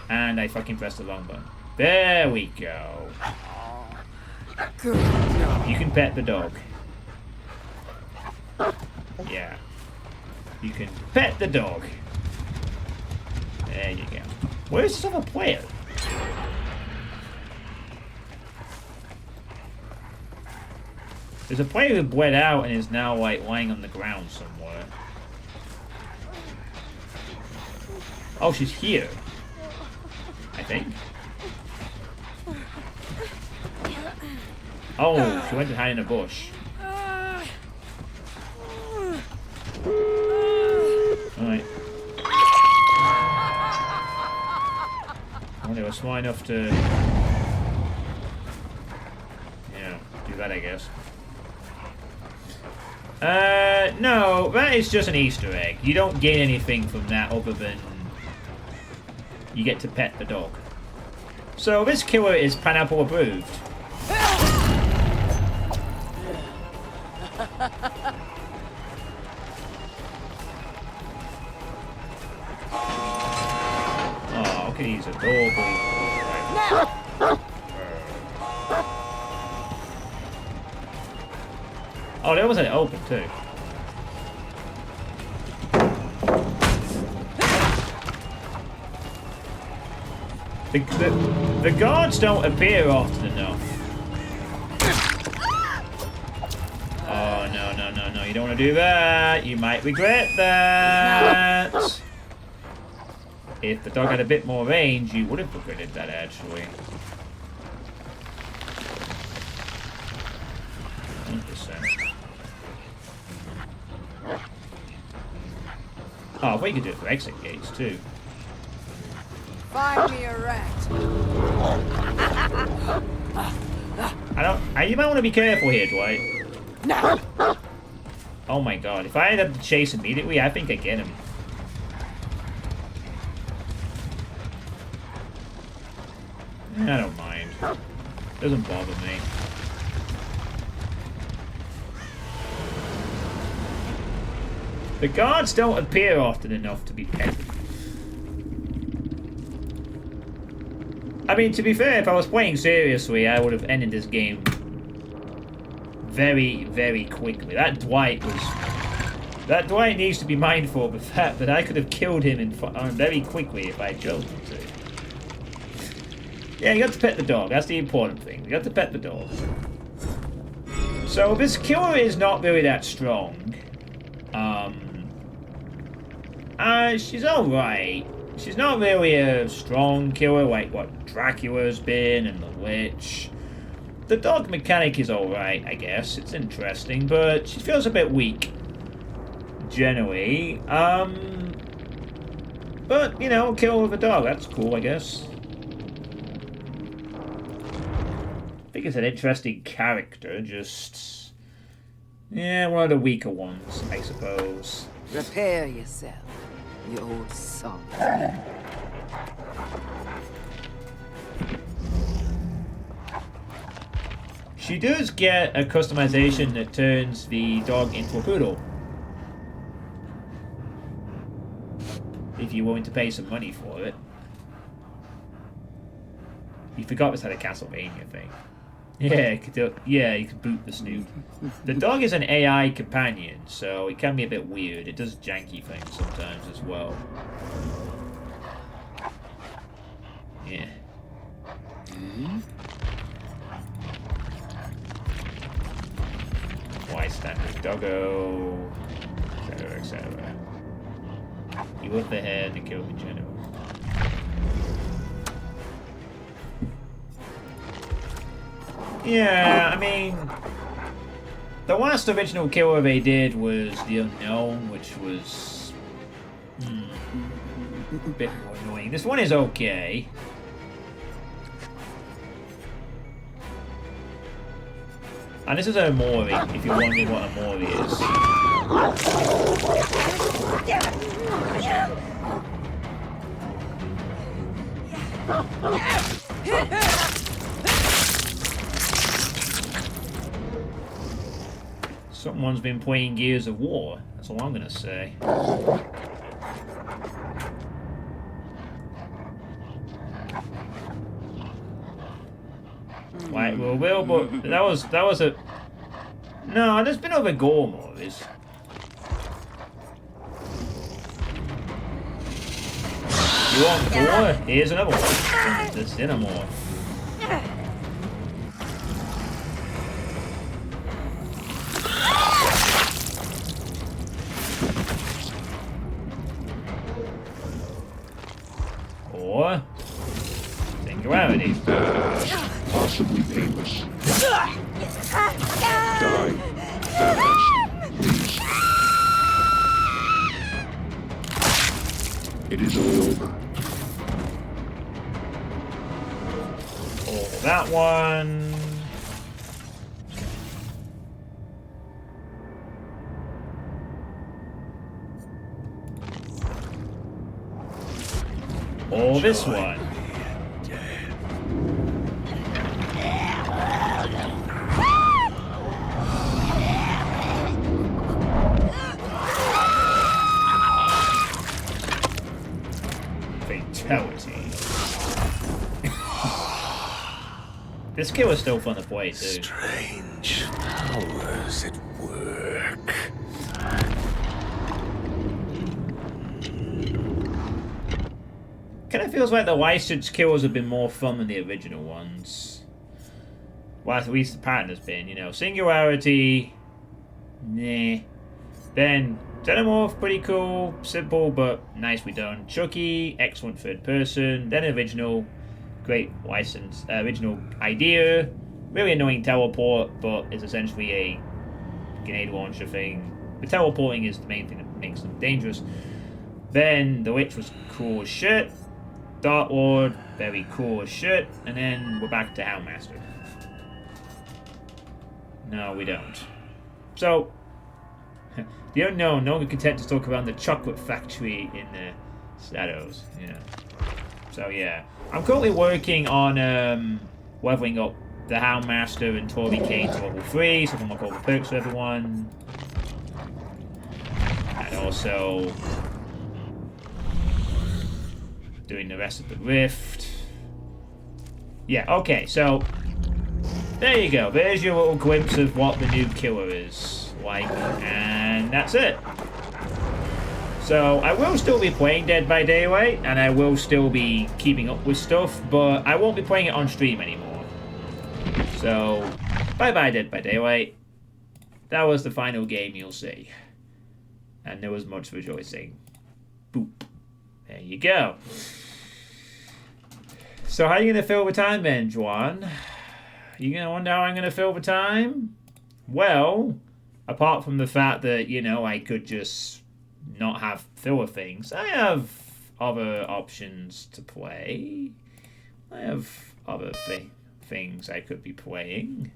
And I fucking pressed the wrong button. There we go. Good dog. You can pet the dog. Yeah. You can pet the dog. There you go. Where's this other player? There's a player who bled out and is now like lying on the ground somewhere. Oh, she's here. I think. Oh, she went to hide in a bush. Alright. Well, they were smart enough to... yeah, do that, I guess. No, that is just an Easter egg. You don't gain anything from that other than you get to pet the dog. So this killer is pineapple approved. Oh, look at these adorable. Oh, they almost had it open too. The guards don't appear often enough. Oh, no, you don't want to do that. You might regret that. If the dog had a bit more range, you would have regretted that, actually. 100%. Oh, we could do it for exit gates, too. Find me a rat. You might want to be careful here, Dwight. Oh my god, if I had to chase immediately, I think I get him. I don't mind. Doesn't bother me. The guards don't appear often enough to be petted. I mean, to be fair, if I was playing seriously, I would have ended this game very, very quickly. That Dwight needs to be mindful of the fact that I could have killed him very quickly if I chose to. Yeah, you got to pet the dog. That's the important thing. You got to pet the dog. So this killer is not really that strong. She's alright. She's not really a strong killer like what Dracula's been and the Witch. The dog mechanic is alright, I guess. It's interesting, but she feels a bit weak. Generally. But, you know, kill with a dog. That's cool, I guess. I think it's an interesting character, just... yeah, one of the weaker ones, I suppose. Prepare yourself, you old son. She does get a customization that turns the dog into a poodle. If you're willing to pay some money for it. You forgot this had a Castlevania thing. Yeah, you could boot the snoot. The dog is an AI companion, so it can be a bit weird. It does janky things sometimes as well. Yeah. Why standard doggo, etc., etc. You whip the head and kill the general. Yeah, I mean, the last original killer they did was the Unknown, which was a bit more annoying. This one is okay. And this is a Mori, if you're wondering what a Mori is. Someone's been playing Gears of War. That's all I'm gonna say. Right, well, but that was a... no, there's been other gore movies. You want gore? Here's another one. There's dinner more. Or singularity. Possibly painless. Die. Vanish. Leave. It is all over. Oh, that one. Or this one. Fatality. This skill is still fun to play too. Strange powers at work. Kind of feels like the licensed kills have been more fun than the original ones. Well, at least the pattern has been, you know. Singularity, nah. Then Xenomorph, pretty cool, simple but nicely done. Chucky, excellent third person. Then original, great license, original idea. Really annoying teleport, but it's essentially a grenade launcher thing. The teleporting is the main thing that makes them dangerous. Then the Witch was cool as shit. Dark Lord, very cool as shit. And then we're back to Houndmaster. No, we don't. So, the unknown, no longer content to talk around the chocolate factory in the shadows. Yeah. So, yeah. I'm currently working on leveling up the Houndmaster and Tory Kane to level 3, so I can look all the perks for everyone. And also doing the rest of the rift. Yeah, okay, so there you go. There's your little glimpse of what the new killer is like, and that's it. So I will still be playing Dead by Daylight, and I will still be keeping up with stuff, but I won't be playing it on stream anymore. So, bye-bye Dead by Daylight. That was the final game you'll see. And there was much rejoicing. Boop. There you go. So how are you going to fill the time then, Juan? You going to wonder how I'm going to fill the time? Well, apart from the fact that, you know, I could just not have filler things, I have other options to play. I have other things I could be playing.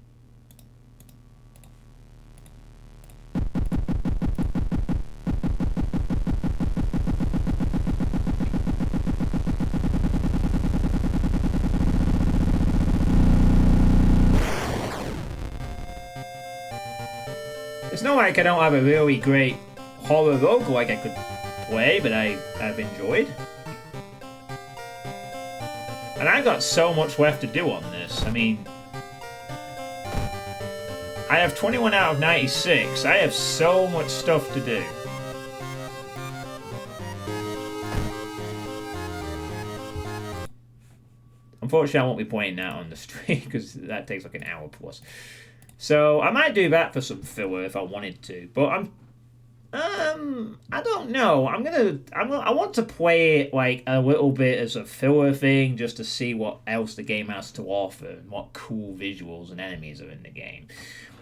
It's not like I don't have a really great horror roguelike I could play, but I've enjoyed. And I've got so much left to do on this. I mean, I have 21 out of 96. I have so much stuff to do. Unfortunately, I won't be playing that on the stream because that takes like an hour plus. So I might do that for some filler if I wanted to, but I don't know. I want to play it like a little bit as a filler thing just to see what else the game has to offer and what cool visuals and enemies are in the game.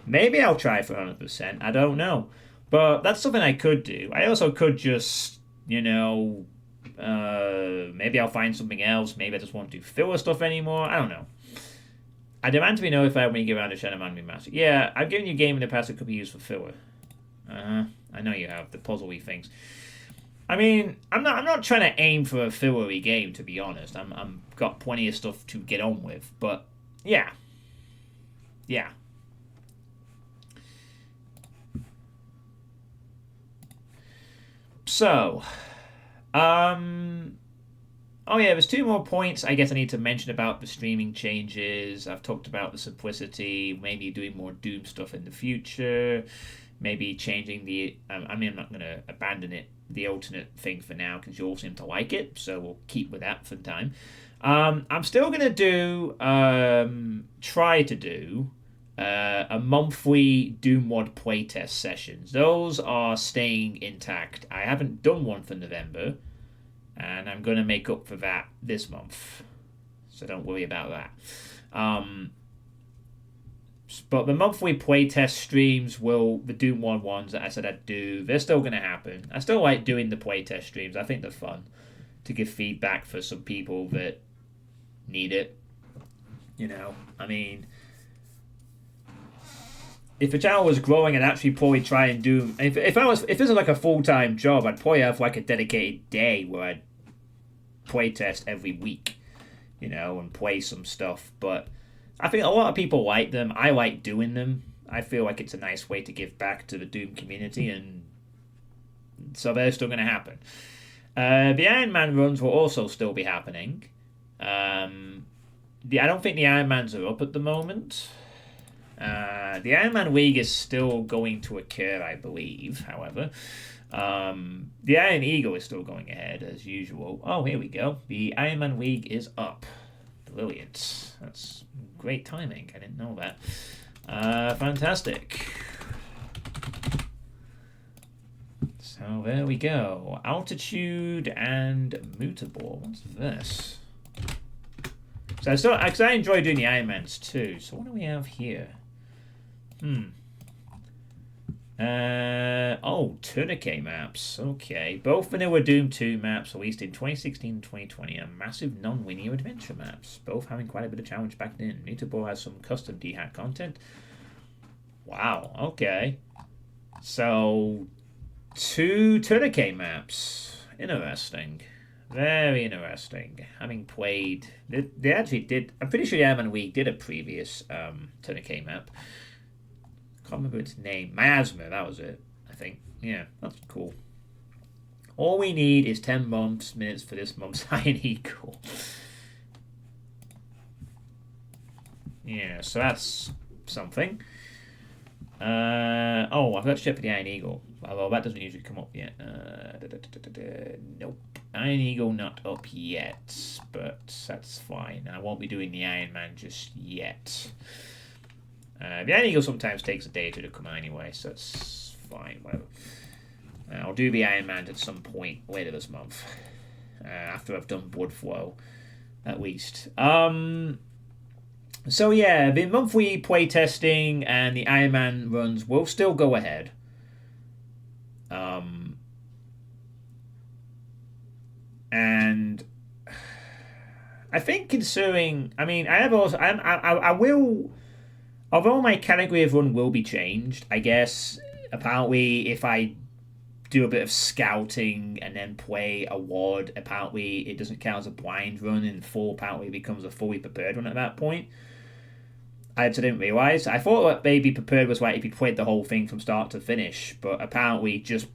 Maybe I'll try for 100%. I don't know, but that's something I could do. I also could just, you know, maybe I'll find something else. Maybe I just won't do filler stuff anymore. I don't know. I demand to be notified when you get around to Shadow Man Remastered. Yeah, I've given you a game in the past that could be used for filler. I know you have, the puzzle-y things. I mean, I'm not trying to aim for a filler-y game, to be honest. I'm got plenty of stuff to get on with, but yeah. Yeah. So, oh yeah, there's two more points I guess I need to mention about the streaming changes. I've talked about the simplicity, maybe doing more Doom stuff in the future, maybe changing the... I mean, I'm not going to abandon it, the alternate thing for now, because you all seem to like it, so we'll keep with that for the time. I'm still going to do... try to do... a monthly Doomwad playtest sessions. Those are staying intact. I haven't done one for November, and I'm going to make up for that this month. So don't worry about that. But the monthly playtest streams will, the Doom 1 ones that I said I'd do, they're still going to happen. I still like doing the playtest streams. I think they're fun to give feedback for some people that need it. You know, I mean, if the channel was growing, I'd actually probably try and do. If this was like a full-time job, I'd probably have like a dedicated day where I'd playtest every week, you know, and play some stuff. But I think a lot of people like them. I like doing them. I feel like it's a nice way to give back to the Doom community, and so they're still going to happen. The Iron Man runs will also still be happening. I don't think the Iron Mans are up at the moment. The Iron Man League is still going to occur, I believe, however. The Iron Eagle is still going ahead, as usual. Oh, here we go. The Iron Man League is up. Brilliant. That's great timing. I didn't know that. Fantastic. So there we go. Altitude and Mutable. What's this? So I enjoy doing the Iron Mans too. So what do we have here? Tourniquet maps. Okay. Both vanilla Doom 2 maps released in 2016 and 2020 are massive non-linear adventure maps, both having quite a bit of challenge backed in. Mutable has some custom D-hack content. Wow, okay. So, 2 tourniquet maps. Interesting. Very interesting. Having played... They actually did... I'm pretty sure the Iron Man League did a previous tourniquet map. Can't remember its name. Miasma, that was it, I think. Yeah, that's cool. All we need is 10 minutes for this month's Iron Eagle. Yeah, so that's something. I forgot to check for the Iron Eagle. Although that doesn't usually come up yet. Nope. Iron Eagle not up yet, but that's fine. I won't be doing the Iron Man just yet. The Iron Eagle sometimes takes a day or two to come out anyway, so it's fine, whatever. I'll do the Iron Man at some point later this month. After I've done Bloodflow, at least. So yeah, the monthly playtesting and the Iron Man runs will still go ahead. And I think considering, I mean, I will, although my category of run will be changed, I guess, apparently if I do a bit of scouting and then play a WOD, apparently it doesn't count as a blind run, and full apparently becomes a fully prepared run at that point. I didn't realise. I thought that maybe prepared was like if you played the whole thing from start to finish, but apparently just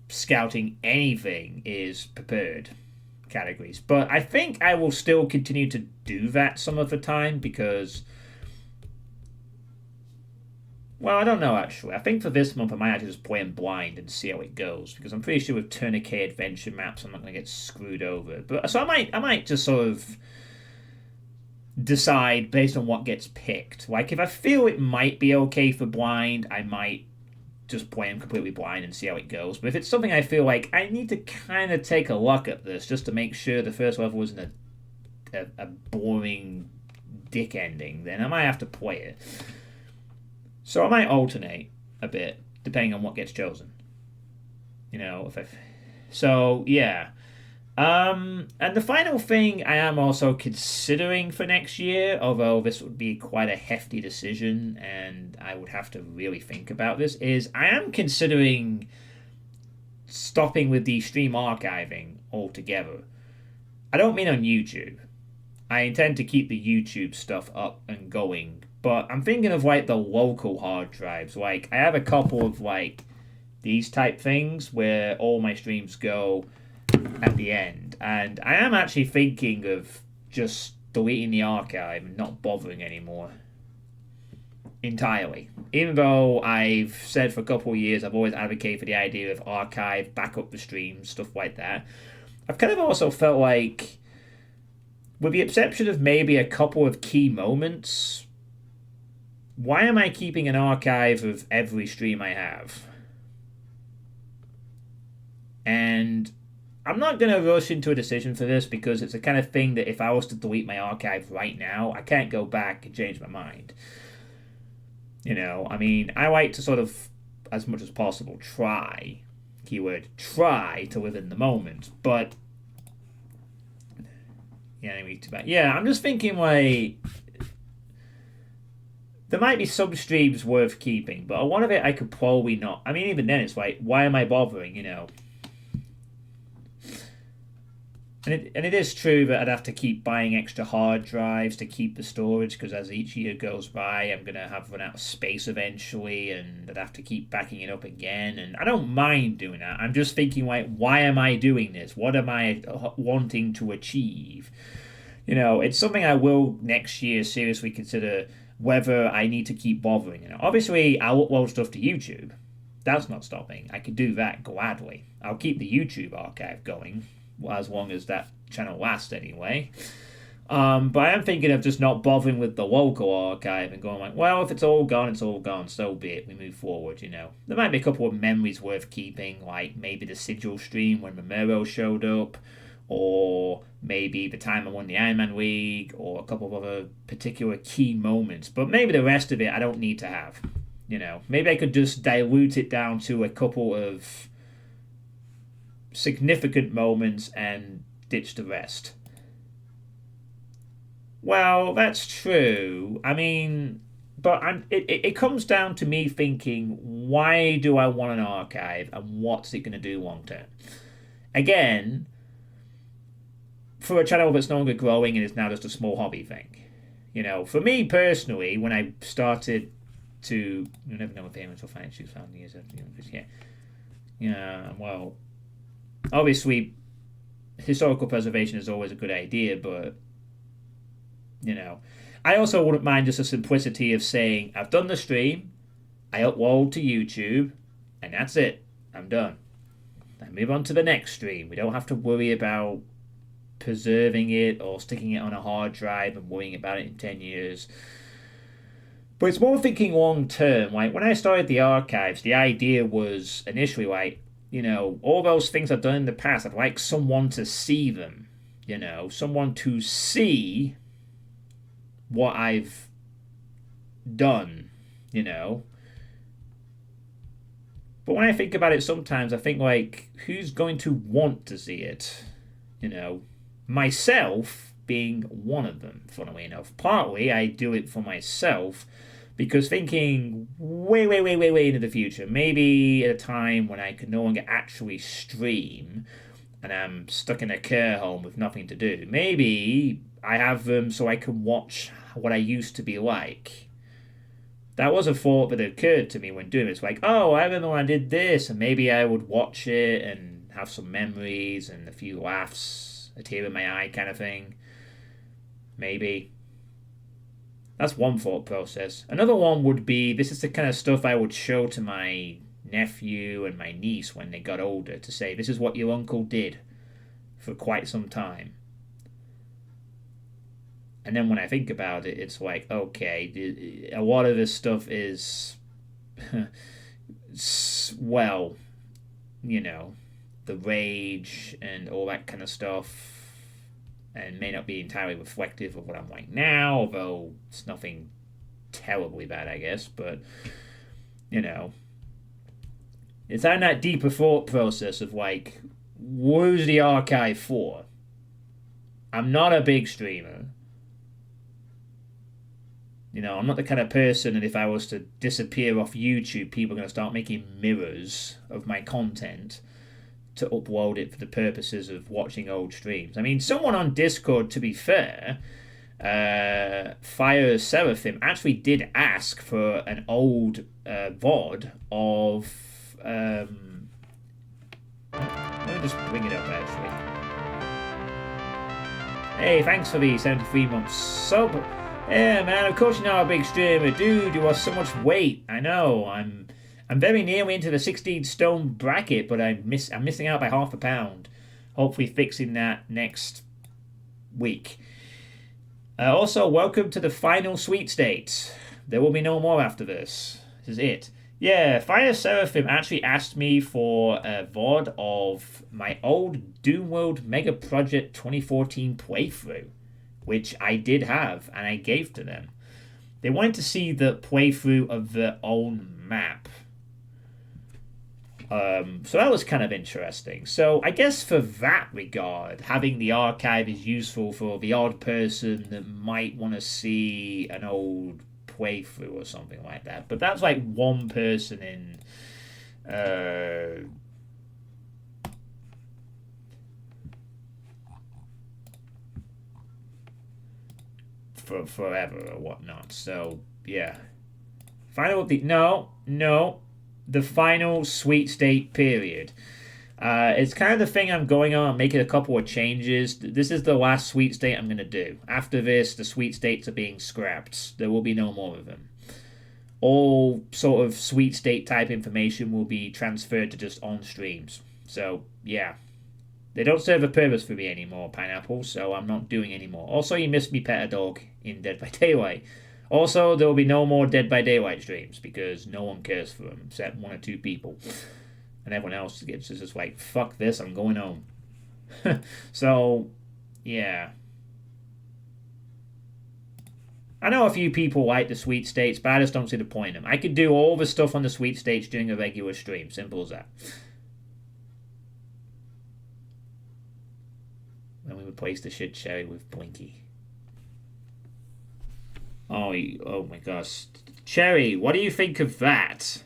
scouting anything is prepared categories. But I think I will still continue to do that some of the time because, well, I don't know actually. I think for this month I might actually just play in blind and see how it goes, because I'm pretty sure with tourniquet adventure maps I'm not going to get screwed over. But so I might just sort of decide based on what gets picked. Like if I feel it might be okay for blind, I might just play them completely blind and see how it goes. But if it's something I feel like I need to kind of take a look at this just to make sure the first level isn't a boring dick ending, then I might have to play it. So I might alternate a bit depending on what gets chosen. You know, so yeah. And the final thing I am also considering for next year, although this would be quite a hefty decision and I would have to really think about this, is I am considering stopping with the stream archiving altogether. I don't mean on YouTube. I intend to keep the YouTube stuff up and going, but I'm thinking of like the local hard drives. Like I have a couple of like these type things where all my streams go at the end, and I am actually thinking of just deleting the archive and not bothering anymore entirely. Even though I've said for a couple of years I've always advocated for the idea of archive, back up the streams, stuff like that, I've kind of also felt like, with the exception of maybe a couple of key moments, why am I keeping an archive of every stream I have? And I'm not going to rush into a decision for this because it's the kind of thing that if I was to delete my archive right now, I can't go back and change my mind. You know, I mean, I like to sort of, as much as possible, try, keyword, try to live in the moment. But, yeah, anyway, too bad. Yeah, I'm just thinking, like, there might be some streams worth keeping, but a lot of it I could probably not. I mean, even then, it's like, why am I bothering, you know? And it is true that I'd have to keep buying extra hard drives to keep the storage, because as each year goes by, I'm going to have run out of space eventually, and I'd have to keep backing it up again. And I don't mind doing that. I'm just thinking, like, why am I doing this? What am I wanting to achieve? You know, it's something I will next year seriously consider whether I need to keep bothering. You know, obviously, I'll upload stuff to YouTube. That's not stopping. I could do that gladly. I'll keep the YouTube archive going, as long as that channel lasts anyway. But I am thinking of just not bothering with the local archive and going like, well, if it's all gone, it's all gone. So be it. We move forward, you know. There might be a couple of memories worth keeping, like maybe the Sigil stream when Romero showed up, or maybe the time I won the Iron Man League, or a couple of other particular key moments. But maybe the rest of it I don't need to have. You know, maybe I could just dilute it down to a couple of significant moments and ditch the rest. Well, that's true. I mean, but it comes down to me thinking, why do I want an archive and what's it going to do long term? Again, for a channel that's no longer growing and is now just a small hobby thing. You know, for me personally, when I started to, you never know if payments or financial found years of, you know, yeah, well, obviously, historical preservation is always a good idea, but, you know, I also wouldn't mind just the simplicity of saying, I've done the stream, I upload to YouTube, and that's it. I'm done. I move on to the next stream. We don't have to worry about preserving it or sticking it on a hard drive and worrying about it in 10 years. But it's more thinking long term. Like, when I started the archives, the idea was initially, like, you know, all those things I've done in the past, I'd like someone to see them. You know, someone to see what I've done, you know. But when I think about it sometimes, I think, like, who's going to want to see it? You know, myself being one of them, funnily enough. Partly, I do it for myself because thinking way into the future, maybe at a time when I can no longer actually stream and I'm stuck in a care home with nothing to do, maybe I have them so I can watch what I used to be like. That was a thought that occurred to me when doing it. It's like, oh, I remember when I did this, and maybe I would watch it and have some memories and a few laughs, a tear in my eye kind of thing. Maybe. That's one thought process. Another one would be, this is the kind of stuff I would show to my nephew and my niece when they got older, to say, this is what your uncle did for quite some time. And then when I think about it, it's like, okay, a lot of this stuff is, well, you know, the rage and all that kind of stuff, and may not be entirely reflective of what I'm like now, although it's nothing terribly bad, I guess. But, you know, it's on that deeper thought process of, like, who's the archive for? I'm not a big streamer. You know, I'm not the kind of person that if I was to disappear off YouTube, people are going to start making mirrors of my content to upload it for the purposes of watching old streams. I mean, someone on Discord, to be fair, Fire Seraphim, actually did ask for an old VOD of... let me just bring it up, actually. Hey, thanks for the 73 months sub. Yeah, man, of course you know I'm a big streamer. Dude, you lost so much weight. I know, I'm very nearly into the 16 stone bracket, but I'm missing out by half a pound. Hopefully fixing that next week. Also, welcome to the final sweet state. There will be no more after this. This is it. Yeah, Fire Seraphim actually asked me for a VOD of my old Doomworld Mega Project 2014 playthrough, which I did have, and I gave to them. They wanted to see the playthrough of their own map. So that was kind of interesting. So I guess for that regard, having the archive is useful for the odd person that might want to see an old playthrough or something like that. But that's like one person in for forever or whatnot. So yeah, final the final sweet state period. It's kind of the thing I'm going on. I'm making a couple of changes. This is the last sweet state I'm going to do. After this, the sweet states are being scrapped. There will be no more of them. All sort of sweet state type information will be transferred to just on streams. So, yeah. They don't serve a purpose for me anymore, Pineapple, so I'm not doing any more. Also, you missed me pet a dog in Dead by Daylight. Also, there will be no more Dead by Daylight streams because no one cares for them except one or two people. And everyone else gets just like, fuck this, I'm going home. So, yeah. I know a few people like the sweet states, but I just don't see the point in them. I could do all the stuff on the sweet states during a regular stream. Simple as that. Then we replace the shit cherry with Blinky. Oh my gosh. Cherry, what do you think of that?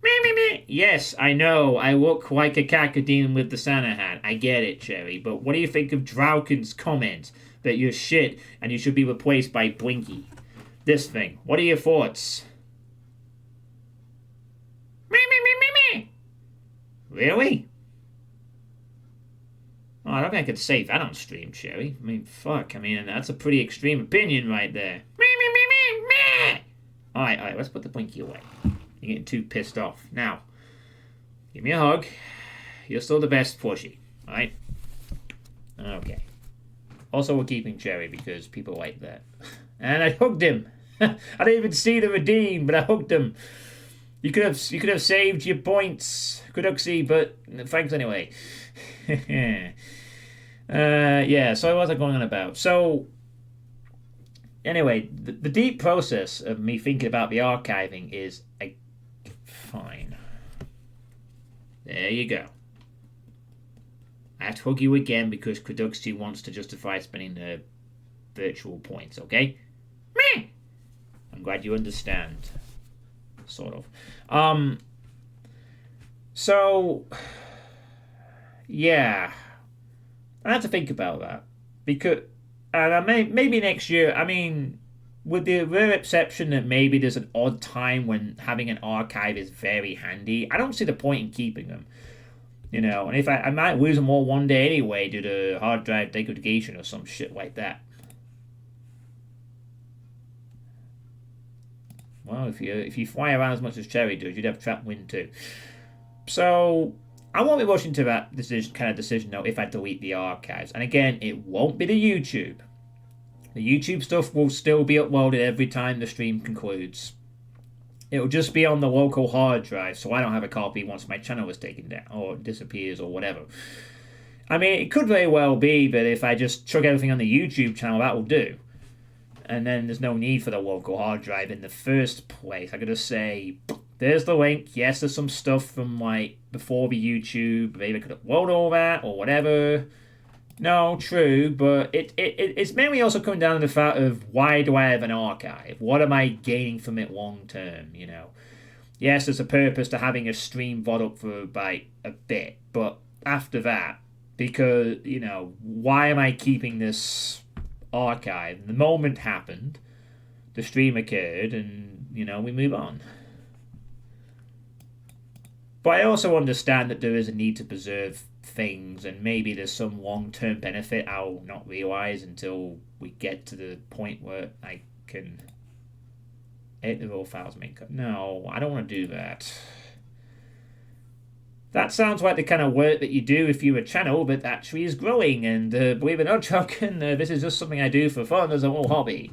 Me. Yes, I know. I look like a cacodemon with the Santa hat. I get it, Cherry. But what do you think of Drauken's comment that you're shit and you should be replaced by Blinky? This thing. What are your thoughts? Me. Really? Oh, I don't think I could say that on stream, Cherry. I mean, fuck. I mean, that's a pretty extreme opinion right there. Me. Alright, let's put the Blinky away. You're getting too pissed off. Now, give me a hug. You're still the best plushie. Alright? Okay. Also, we're keeping Cherry because people like that. And I hugged him. I didn't even see the redeem, but I hugged him. You could have saved your points, Kuduxi, but thanks anyway. Yeah, so what was I going on about? So, anyway, the deep process of me thinking about the archiving is fine. There you go. I have to hug you again because Kuduxi wants to justify spending the virtual points, okay? Meh! I'm glad you understand. Sort of. So, yeah. I have to think about that. Because, and maybe next year, I mean, with the rare exception that maybe there's an odd time when having an archive is very handy, I don't see the point in keeping them. You know, and if I might lose them all one day anyway due to hard drive degradation or some shit like that. Well, if you fly around as much as Cherry does, you'd have trap wind too. So I won't be rushing to that decision though if I delete the archives. And again, it won't be the YouTube. The YouTube stuff will still be uploaded every time the stream concludes. It'll just be on the local hard drive, so I don't have a copy once my channel is taken down or disappears or whatever. I mean, it could very well be that if I just chuck everything on the YouTube channel, that will do. And then there's no need for the local hard drive in the first place. I could just say, there's the link. Yes, there's some stuff from like before the YouTube. Maybe I could upload all that or whatever. No, true, but it's mainly also coming down to the fact of why do I have an archive? What am I gaining from it long term, you know? Yes, there's a purpose to having a stream VOD up for about a bit, but after that, because, you know, why am I keeping this archive? The moment happened, the stream occurred, and, you know, we move on. But I also understand that there is a need to preserve things, and maybe there's some long-term benefit I'll not realize until we get to the point where I can edit the raw files. No, I don't want to do that. That sounds like the kind of work that you do if you're a channel that actually is growing, and believe it or not, Chucken, this is just something I do for fun as a little hobby.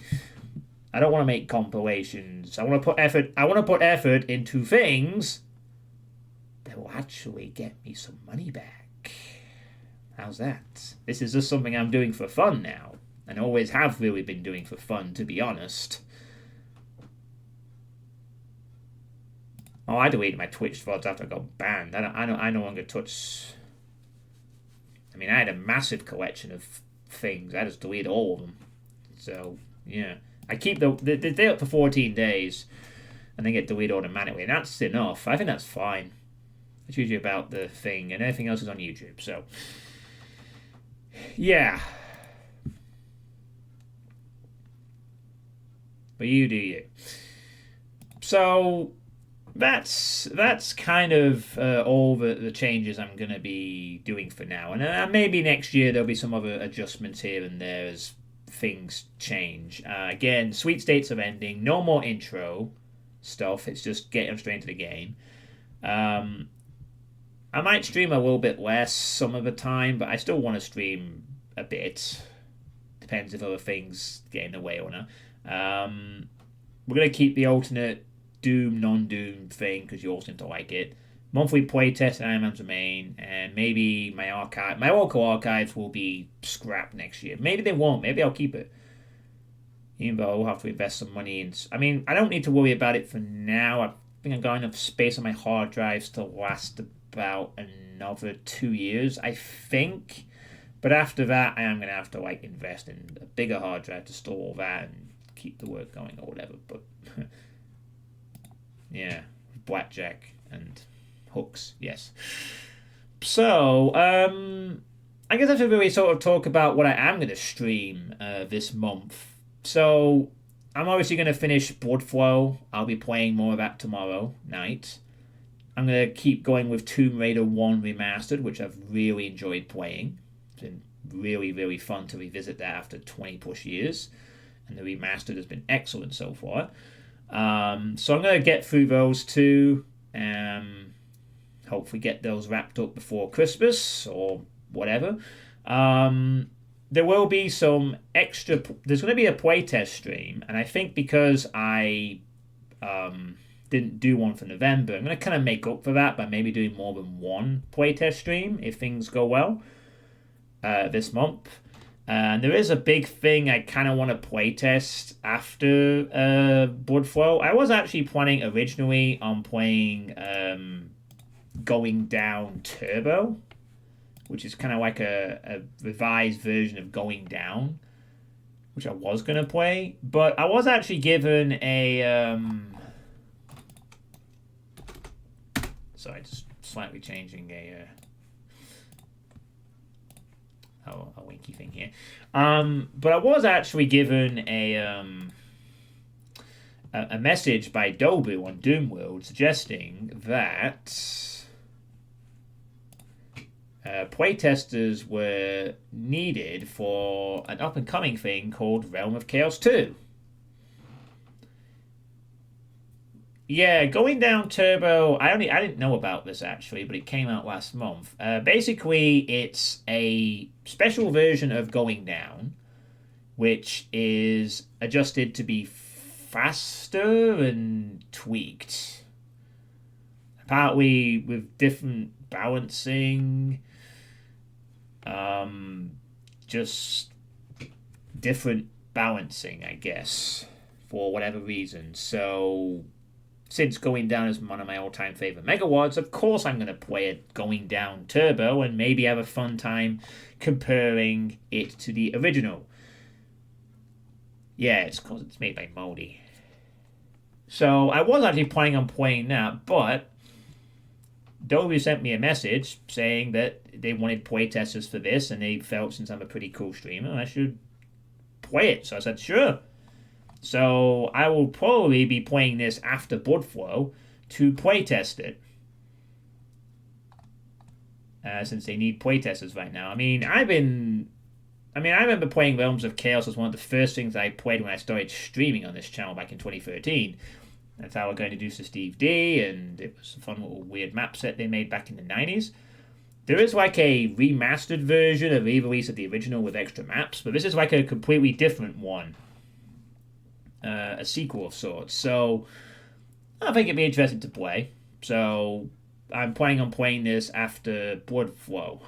I don't want to make compilations. I want to put effort into things that will actually get me some money back. How's that? This is just something I'm doing for fun now. and always have really been doing for fun, to be honest. Oh, I deleted my Twitch VODs after I got banned. I no longer touch. I mean, I had a massive collection of things. I just deleted all of them. So yeah, I keep they're up for 14 days, and they get deleted automatically, and that's enough. I think that's fine. It's usually about the thing, and everything else is on YouTube. So yeah. But you do you. So that's kind of all the changes I'm going to be doing for now. And maybe next year there'll be some other adjustments here and there as things change. Again, sweet states are ending. No more intro stuff. It's just getting straight into the game. I might stream a little bit less some of the time, but I still want to stream a bit. Depends if other things get in the way or not. We're going to keep the alternate Doom, non-Doom thing, because you all seem to like it. Monthly playtest and Iron Man's Domain, and maybe my local archives will be scrapped next year. Maybe they won't. Maybe I'll keep it. Even though I'll have to invest some money in. I mean, I don't need to worry about it for now. I think I've got enough space on my hard drives to last about another 2 years, I think. But after that, I am going to have to invest in a bigger hard drive to store all that and keep the work going or whatever. But yeah, blackjack and hooks, yes. So, I guess I should really sort of talk about what I am going to stream this month. So, I'm obviously going to finish Bloodflow. I'll be playing more of that tomorrow night. I'm going to keep going with Tomb Raider 1 Remastered, which I've really enjoyed playing. It's been really, really fun to revisit that after 20 plus years. And the Remastered has been excellent so far. So I'm going to get through those two. Hopefully get those wrapped up before Christmas or whatever. There will be some extra. There's going to be a playtest stream, and I think because I didn't do one for November, I'm going to kind of make up for that by maybe doing more than one playtest stream if things go well this month. And there is a big thing I kind of want to playtest after Bloodflow. I was actually planning originally on playing Going Down Turbo, which is kind of like a revised version of Going Down, which I was going to play. But I was actually given a... sorry, just slightly changing a winky thing here. But I was actually given a message by Dobu on Doomworld suggesting that playtesters were needed for an up-and-coming thing called Realm of Chaos 2. Yeah, Going Down Turbo, I didn't know about this actually, but it came out last month. Basically, it's a special version of Going Down, which is adjusted to be faster and tweaked. Apparently with different balancing, just different balancing, I guess, for whatever reason. So... since Going Down is one of my all-time favorite Megawads, of course I'm going to play it Going Down Turbo and maybe have a fun time comparing it to the original. Yeah, it's because it's made by Moldy. So I was actually planning on playing that, but Dolby sent me a message saying that they wanted playtesters for this, and they felt since I'm a pretty cool streamer, I should play it. So I said, sure. So I will probably be playing this after Bloodflow to playtest it. Since they need playtesters right now. I remember playing Realms of Chaos as one of the first things I played when I started streaming on this channel back in 2013. That's how we're going to do to Steve D, and it was a fun little weird map set they made back in the 90s. There is like a remastered version, a re-release of the original with extra maps, but this is like a completely different one. A sequel of sorts. So I think it'd be interesting to play. So I'm planning on playing this after Bloodflow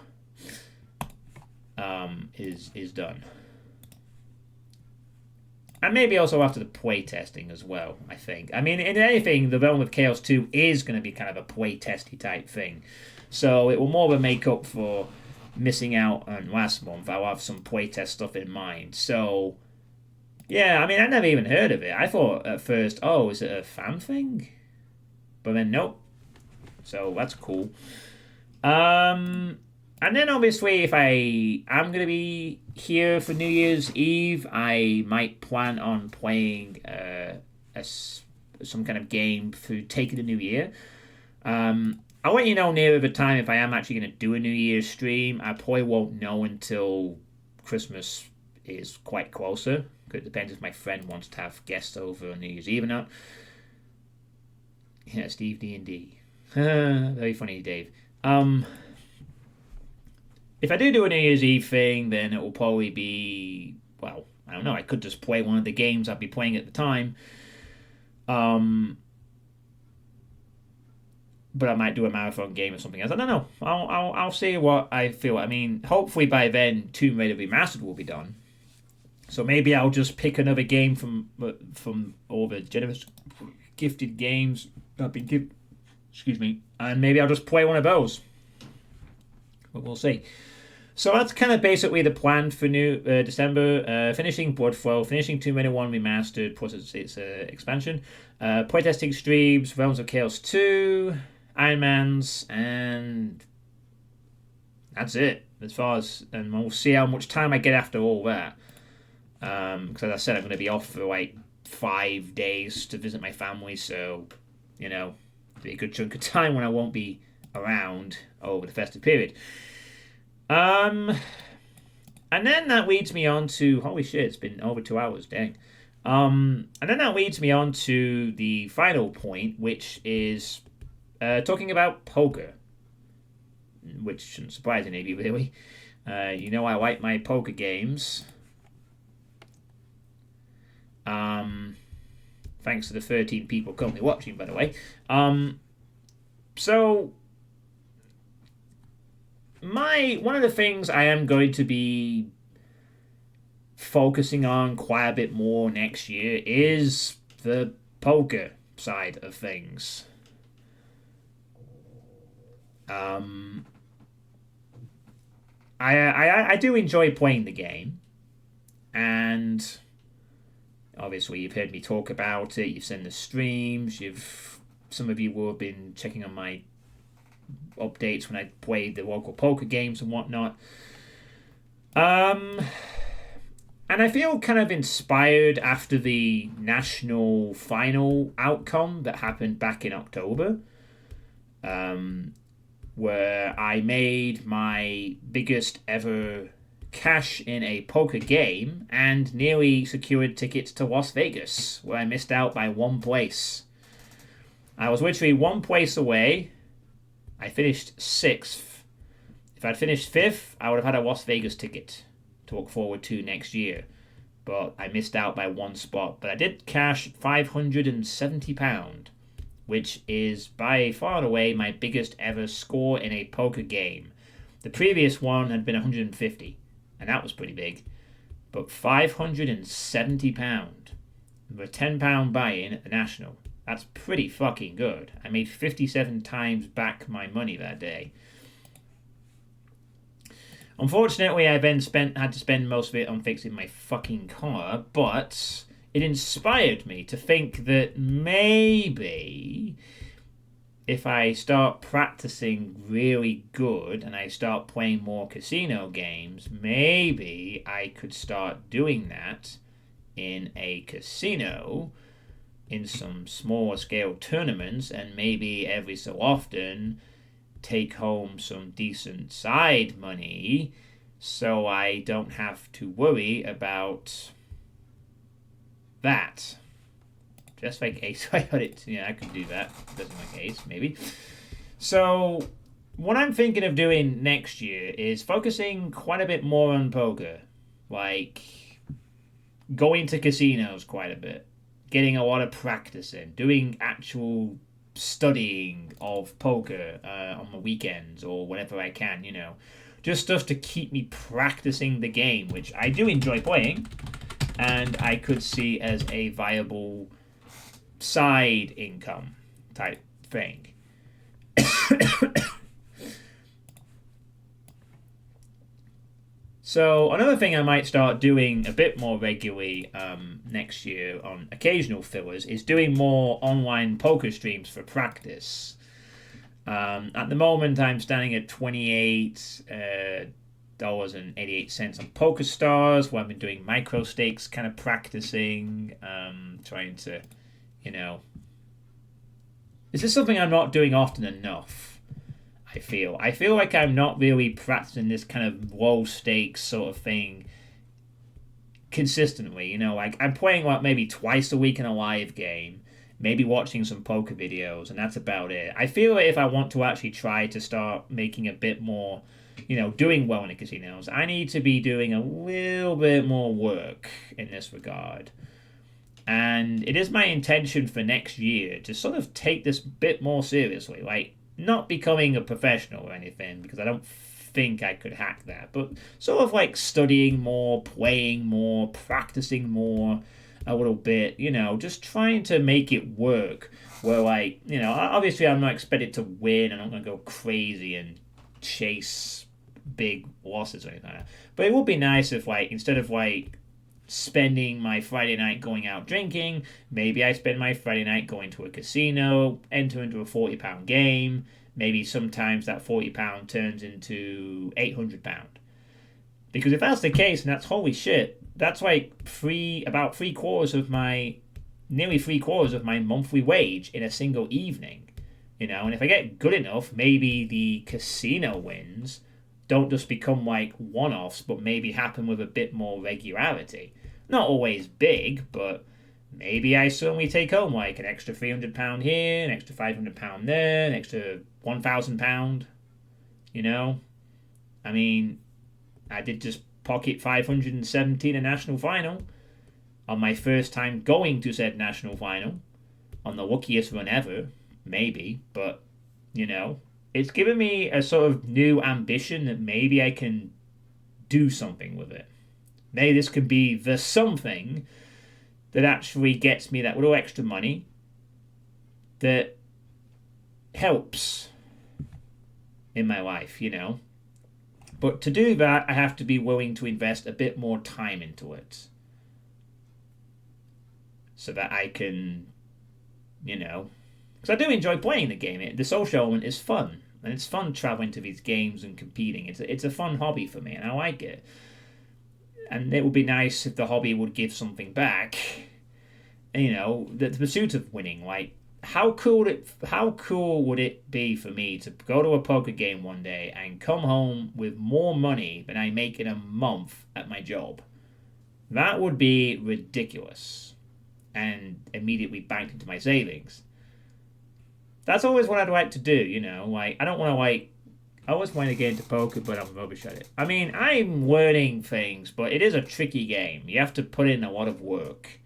is done. And maybe also after the playtesting as well, I think. I mean, in anything, the Realm of Chaos 2 is going to be kind of a playtesty type thing. So it will more than make up for missing out on last month. I'll have some playtest stuff in mind. So, yeah, I mean, I never even heard of it. I thought at first, oh, is it a fan thing? But then, nope. So that's cool. And then obviously, if I am going to be here for New Year's Eve, I might plan on playing some kind of game to take the New Year. I'll let you know nearer the time if I am actually going to do a New Year's stream. I probably won't know until Christmas is quite closer. It depends if my friend wants to have guests over on New Year's Eve or not. Yeah, Steve D&D. Very funny, Dave. If I do a New Year's Eve thing, then it will probably be, well, I don't know. I could just play one of the games I'd be playing at the time. But I might do a marathon game or something else. I don't know. I'll see what I feel. I mean, hopefully by then, Tomb Raider Remastered will be done. So maybe I'll just pick another game from all the generous gifted games I've been given. Excuse me. And maybe I'll just play one of those. But we'll see. So that's kind of basically the plan for new December. Finishing Bloodflow, finishing Tomb Raider 1 Remastered, plus its expansion. Playtesting streams, Realms of Chaos 2, Iron Man's, and that's it. As far as, and we'll see how much time I get after all that. Because as I said, I'm going to be off for like 5 days to visit my family, so, you know, it'll be a good chunk of time when I won't be around over the festive period. And then that leads me on to, holy shit, it's been over 2 hours, dang. And then that leads me on to the final point, which is talking about poker, which shouldn't surprise any of you, really. You know I like my poker games. Thanks to the 13 people currently watching, by the way. So one of the things I am going to be focusing on quite a bit more next year is the poker side of things. I do enjoy playing the game, and obviously you've heard me talk about it, you've seen the streams, some of you will have been checking on my updates when I played the local poker games and whatnot. And I feel kind of inspired after the national final outcome that happened back in October, where I made my biggest ever cash in a poker game and nearly secured tickets to Las Vegas, where I missed out by one place. I was literally one place away. I finished 6th. If I'd finished 5th, I would have had a Las Vegas ticket to look forward to next year. But I missed out by one spot. But I did cash £570, which is by far and away my biggest ever score in a poker game. The previous one had been 150, and that was pretty big. But £570 with a £10 buy-in at the National. That's pretty fucking good. I made 57 times back my money that day. Unfortunately, I then had to spend most of it on fixing my fucking car, but it inspired me to think that maybe if I start practicing really good and I start playing more casino games, maybe I could start doing that in a casino in some smaller scale tournaments, and maybe every so often take home some decent side money so I don't have to worry about that. Just like Ace, I got it. Yeah, I could do that. Doesn't like Ace, maybe. So what I'm thinking of doing next year is focusing quite a bit more on poker. Like going to casinos quite a bit. Getting a lot of practice in. Doing actual studying of poker on the weekends or whenever I can, you know. Just stuff to keep me practicing the game, which I do enjoy playing. and I could see as a viable side income type thing. So another thing I might start doing a bit more regularly next year on occasional fillers is doing more online poker streams for practice. At the moment, I'm standing at $28.88 on Poker Stars, where I've been doing micro stakes, kind of practicing, trying to, you know. This is something I'm not doing often enough. I feel like I'm not really practicing this kind of low stakes sort of thing consistently. You know, like I'm playing like maybe twice a week in a live game, maybe watching some poker videos, and that's about it. I feel like if I want to actually try to start making a bit more, you know, doing well in the casinos, I need to be doing a little bit more work in this regard. And it is my intention for next year to sort of take this bit more seriously. Like, not becoming a professional or anything, because I don't think I could hack that, but sort of like studying more, playing more, practicing more a little bit, you know, just trying to make it work. Where, like, you know, obviously I'm not expected to win, and I'm not going to go crazy and chase big losses or anything like that. But it would be nice if, like, instead of, like, spending my Friday night going out drinking, maybe I spend my Friday night going to a casino, enter into a £40 game. Maybe sometimes that £40 turns into £800. Because if that's the case, and that's holy shit, that's like nearly three quarters of my monthly wage in a single evening. You know, and if I get good enough, maybe the casino wins don't just become like one-offs, but maybe happen with a bit more regularity. Not always big, but maybe I suddenly take home like an extra £300 here, an extra £500 there, an extra £1,000. You know, I mean, I did just pocket 517 a national final on my first time going to said national final, on the luckiest run ever, maybe, but you know, it's given me a sort of new ambition that maybe I can do something with it. Maybe this could be the something that actually gets me that little extra money that helps in my life, you know. But to do that, I have to be willing to invest a bit more time into it, so that I can, you know, because I do enjoy playing the game. The social element is fun, and it's fun traveling to these games and competing. It's a fun hobby for me, and I like it. And it would be nice if the hobby would give something back. You know, the pursuit of winning. Like, how cool would it be for me to go to a poker game one day and come home with more money than I make in a month at my job? That would be ridiculous, and immediately banked into my savings. That's always what I'd like to do, you know. Like, I don't want to, like, I always want to get into poker, but I'm rubbish at it. I mean, I'm learning things, but it is a tricky game. You have to put in a lot of work.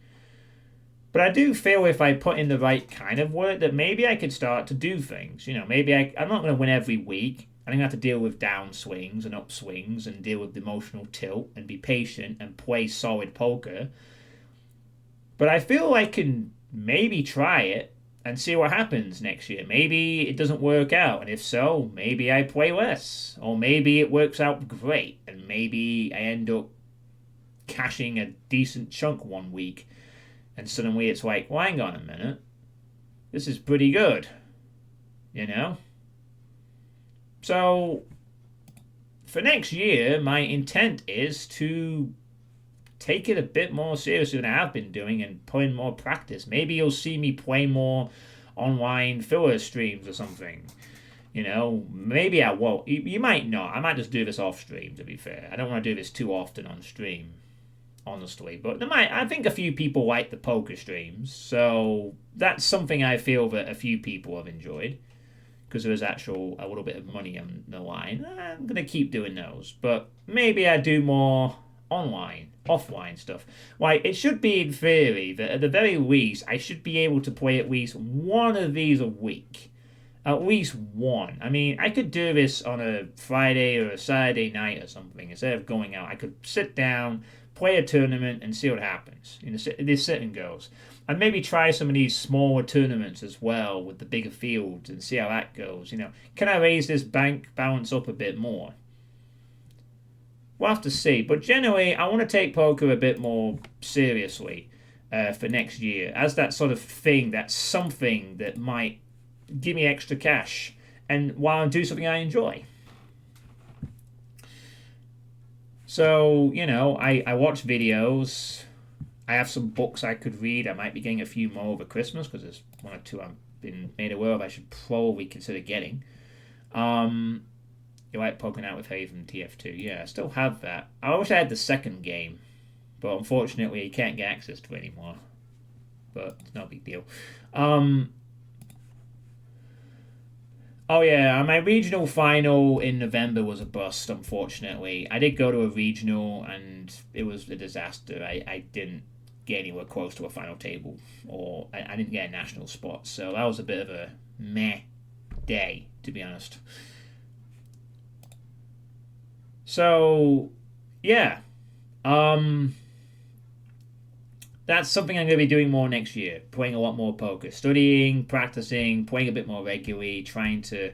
But I do feel if I put in the right kind of work, that maybe I could start to do things. You know, maybe I'm not going to win every week. I'm going to have to deal with downswings and upswings and deal with the emotional tilt and be patient and play solid poker. But I feel I can maybe try it and see what happens next year. Maybe it doesn't work out, and if so, maybe I play less. Or maybe it works out great, and maybe I end up cashing a decent chunk one week, and suddenly it's like, well, hang on a minute, this is pretty good, you know? So, for next year, my intent is to take it a bit more seriously than I have been doing and put in more practice. Maybe you'll see me play more online filler streams or something. You know, maybe I won't. You might not. I might just do this off stream, to be fair. I don't want to do this too often on stream, honestly. But I think a few people like the poker streams, so that's something I feel that a few people have enjoyed, because there's a little bit of money on the line. I'm going to keep doing those. But maybe I do more offline stuff. Like, it should be in theory that at the very least I should be able to play at least one of these a week. At least one. I mean, I could do this on a Friday or a Saturday night or something. Instead of going out, I could sit down, play a tournament and see what happens. You know, there's certain goals. And maybe try some of these smaller tournaments as well with the bigger fields and see how that goes. You know, can I raise this bank balance up a bit more? We'll have to see. But generally, I want to take poker a bit more seriously for next year as that sort of thing, that's something that might give me extra cash and while I do something I enjoy. So, you know, I watch videos. I have some books I could read. I might be getting a few more over Christmas because there's one or two I've been made aware of I should probably consider getting. You like Poking Out with Hay from TF2. Yeah, I still have that. I wish I had the second game, but unfortunately you can't get access to it anymore. But it's no big deal. Oh yeah, my regional final in November was a bust, unfortunately. I did go to a regional and it was a disaster. I didn't get anywhere close to a final table, or I didn't get a national spot, so that was a bit of a meh day, to be honest. So, yeah. That's something I'm going to be doing more next year. Playing a lot more poker. Studying, practicing, playing a bit more regularly, trying to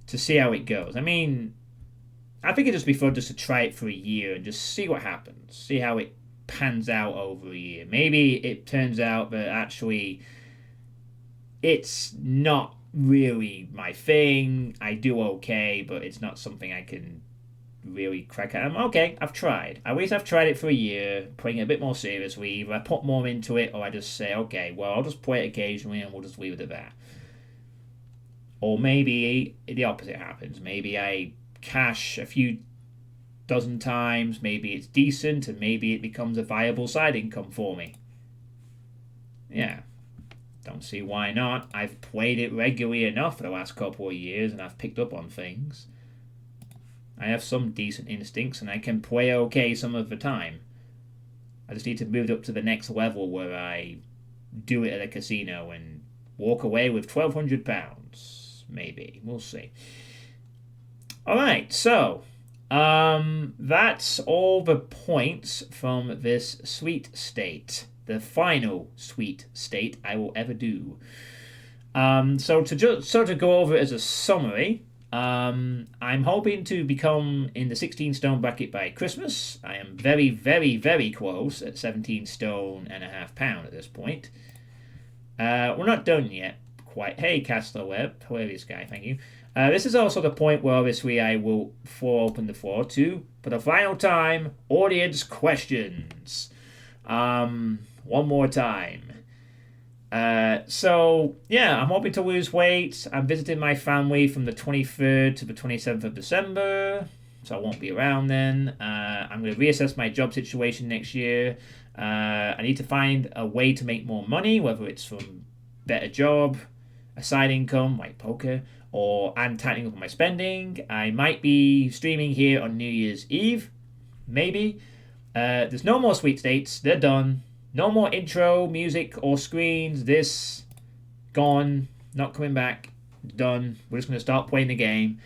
see how it goes. I mean, I think it'd just be fun just to try it for a year and just see what happens. See how it pans out over a year. Maybe it turns out that actually it's not really my thing. I do okay, but it's not something I can really crack at. Okay, I've tried. At least I've tried it for a year, playing it a bit more seriously. Either I put more into it, or I just say, okay, well, I'll just play it occasionally and we'll just leave it at that. Or maybe the opposite happens. Maybe I cash a few dozen times, maybe it's decent, and maybe it becomes a viable side income for me. Yeah. Don't see why not. I've played it regularly enough for the last couple of years, and I've picked up on things. I have some decent instincts and I can play okay some of the time. I just need to move it up to the next level where I do it at a casino and walk away with £1,200. Maybe. We'll see. Alright, so that's all the points from this sweet state. The final sweet state I will ever do. So to just sort of go over it as a summary, I'm hoping to become in the 16 stone bracket by Christmas. I am very, very, very close at 17 stone and a half pound at this point. We're not done yet, quite. Hey, Castler Webb, hilarious guy, thank you. This is also the point where obviously I will open the floor to, for the final time, audience questions. One more time. So, yeah, I'm hoping to lose weight. I'm visiting my family from the 23rd to the 27th of December, so I won't be around then. I'm going to reassess my job situation next year. I need to find a way to make more money, whether it's from better job, a side income like poker, or I'm tightening up on my spending. I might be streaming here on New Year's Eve, maybe. There's no more sweet states. They're done. No more intro, music, or screens. This, gone, not coming back, done. We're just going to start playing the game.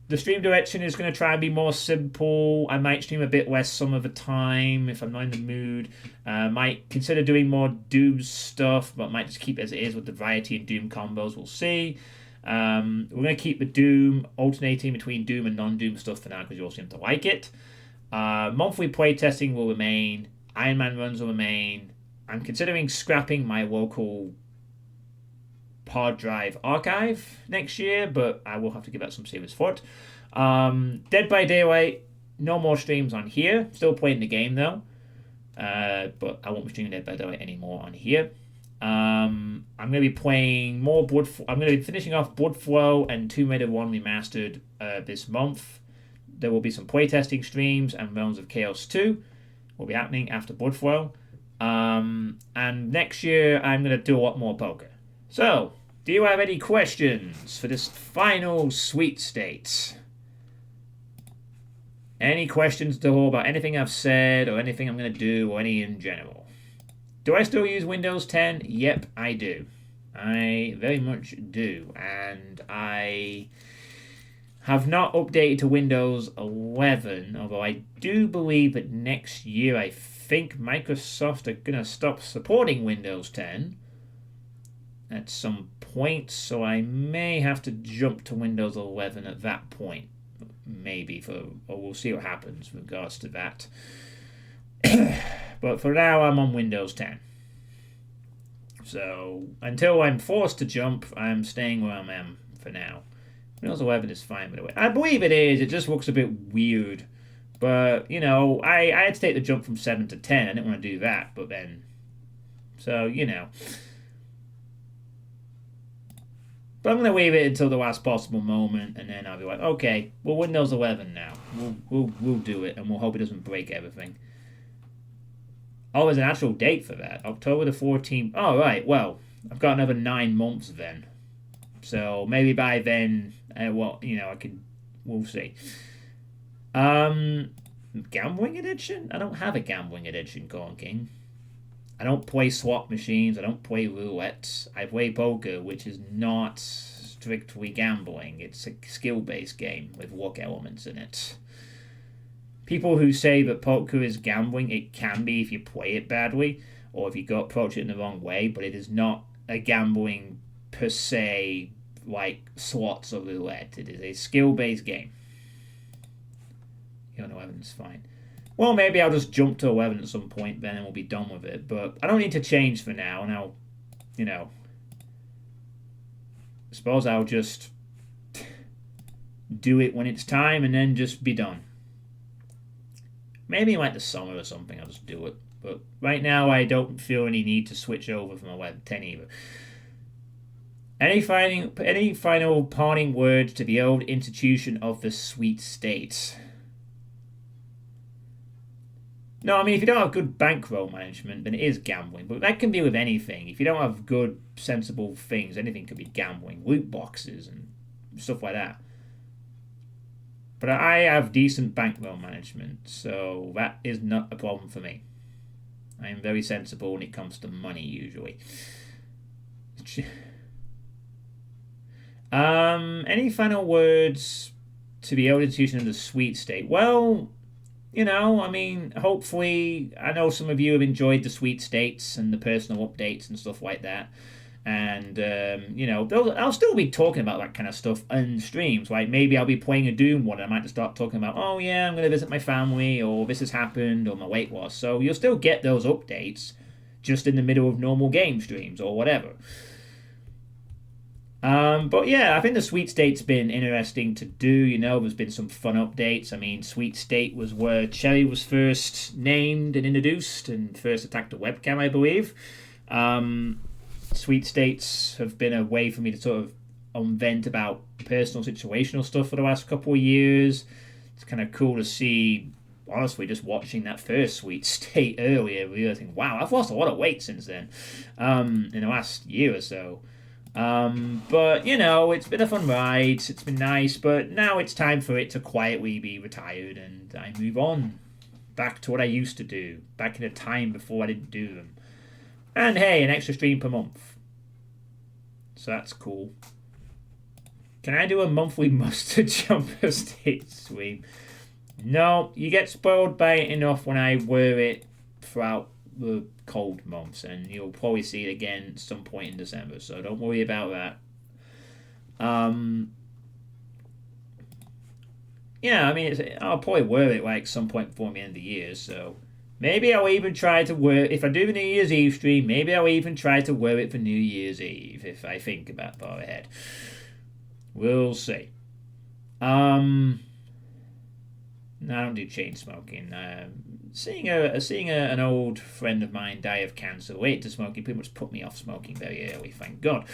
The stream direction is going to try and be more simple. I might stream a bit less some of the time if I'm not in the mood. Might consider doing more Doom stuff, but might just keep it as it is with the variety and Doom combos. We'll see. We're going to keep the Doom alternating between Doom and non-Doom stuff for now because you all seem to like it. Monthly playtesting will remain. Iron Man runs will remain. I'm considering scrapping my local hard drive archive next year, but I will have to give that some serious thought. Dead by Daylight, no more streams on here. Still playing the game though, but I won't be streaming Dead by Daylight anymore on here. I'm going to be playing more Blood. I'm going to be finishing off Blood Flow and Tomb Raider 1 Remastered this month. There will be some playtesting streams, and Realms of Chaos 2 will be happening after Bloodflow. And next year, I'm going to do a lot more poker. So, do you have any questions for this final sweet state? Any questions at all about anything I've said, or anything I'm going to do, or any in general? Do I still use Windows 10? Yep, I do. I very much do. And I have not updated to Windows 11, although I do believe that next year I think Microsoft are going to stop supporting Windows 10 at some point, so I may have to jump to Windows 11 at that point. Maybe, or we'll see what happens with regards to that. But for now, I'm on Windows 10. So until I'm forced to jump, I'm staying where I am for now. Windows 11 is fine, by the way. I believe it is. It just looks a bit weird. But, you know, I had to take the jump from 7 to 10. I didn't want to do that, but then... So, you know. But I'm going to leave it until the last possible moment, and then I'll be like, okay, well, Windows 11 now. We'll do it, and we'll hope it doesn't break everything. Oh, there's an actual date for that. October the 14th. Oh, right. Well, I've got another 9 months then. So maybe by then, well, you know, we'll see. Gambling edition? I don't have a gambling edition, Corn King. I don't play slot machines. I don't play roulette. I play poker, which is not strictly gambling. It's a skill-based game with luck elements in it. People who say that poker is gambling, it can be if you play it badly or if you approach it in the wrong way, but it is not a gambling per se like slots or roulette. It is a skill-based game. You know, 11 is fine. Well, maybe I'll just jump to 11 at some point then and we'll be done with it. But I don't need to change for now, and I'll, you know, I suppose I'll just do it when it's time and then just be done. Maybe like the summer or something, I'll just do it. But right now, I don't feel any need to switch over from 11 to 10 either. Any final parting words to the old institution of the sweet state? No, I mean, if you don't have good bankroll management, then it is gambling. But that can be with anything. If you don't have good, sensible things, anything could be gambling. Loot boxes and stuff like that. But I have decent bankroll management, so that is not a problem for me. I am very sensible when it comes to money, usually. Any final words to the old institution of the sweet state? Well, you know, I mean, hopefully, I know some of you have enjoyed the sweet states and the personal updates and stuff like that. And, you know, I'll still be talking about that kind of stuff on streams. Like, maybe I'll be playing a Doom one and I might just start talking about, oh, yeah, I'm going to visit my family, or this has happened, or my weight loss. So you'll still get those updates just in the middle of normal game streams or whatever. But yeah, I think the Sweet State's been interesting to do. You know, there's been some fun updates. I mean, Sweet State was where Cherry was first named and introduced and first attacked a webcam, I believe. Sweet States have been a way for me to sort of vent about personal situational stuff for the last couple of years. It's kind of cool to see, honestly, just watching that first Sweet State earlier, realizing, wow, I've lost a lot of weight since then, in the last year or so. But, you know, it's been a fun ride. It's been nice, but now it's time for it to quietly be retired and I move on back to what I used to do, back in a time before I didn't do them. And hey, an extra stream per month. So that's cool. Can I do a monthly mustard jumper state stream? No, you get spoiled by it enough when I wear it throughout the cold months, and you'll probably see it again at some point in December, so don't worry about that. Yeah, I mean, I'll probably wear it like some point before the end of the year, so maybe I'll even try to wear, if I do the New Year's Eve stream, maybe I'll even try to wear it for New Year's Eve, if I think about far ahead. We'll see. No, I don't do chain smoking. Seeing an old friend of mine die of cancer related to smoking pretty much put me off smoking very early, thank God.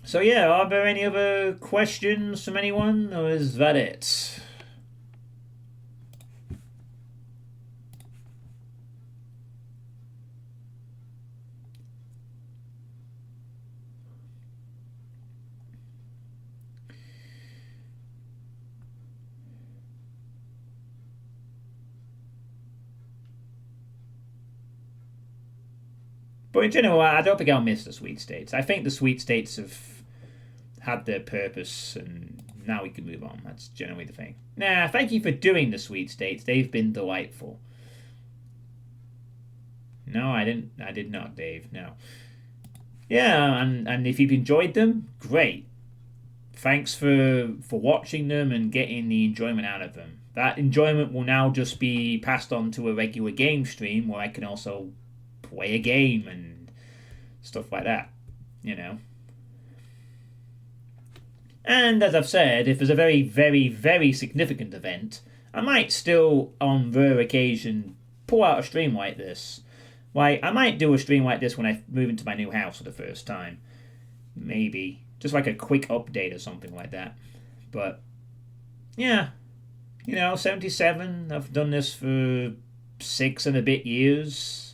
So yeah, are there any other questions from anyone, or is that it? But in general, I don't think I'll miss the sweet states. I think the sweet states have had their purpose, and now we can move on. That's generally the thing. Nah, thank you for doing the sweet states. They've been delightful. No, I didn't. I did not, Dave. No. Yeah, and if you've enjoyed them, great. Thanks for watching them and getting the enjoyment out of them. That enjoyment will now just be passed on to a regular game stream where I can also play a game and stuff like that, you know. And as I've said, if there's a very, very, very significant event, I might still, on rare occasion, pull out a stream like this. Like, I might do a stream like this when I move into my new house for the first time. Maybe. Just like a quick update or something like that. But, yeah. You know, 77. I've done this for 6 and a bit years.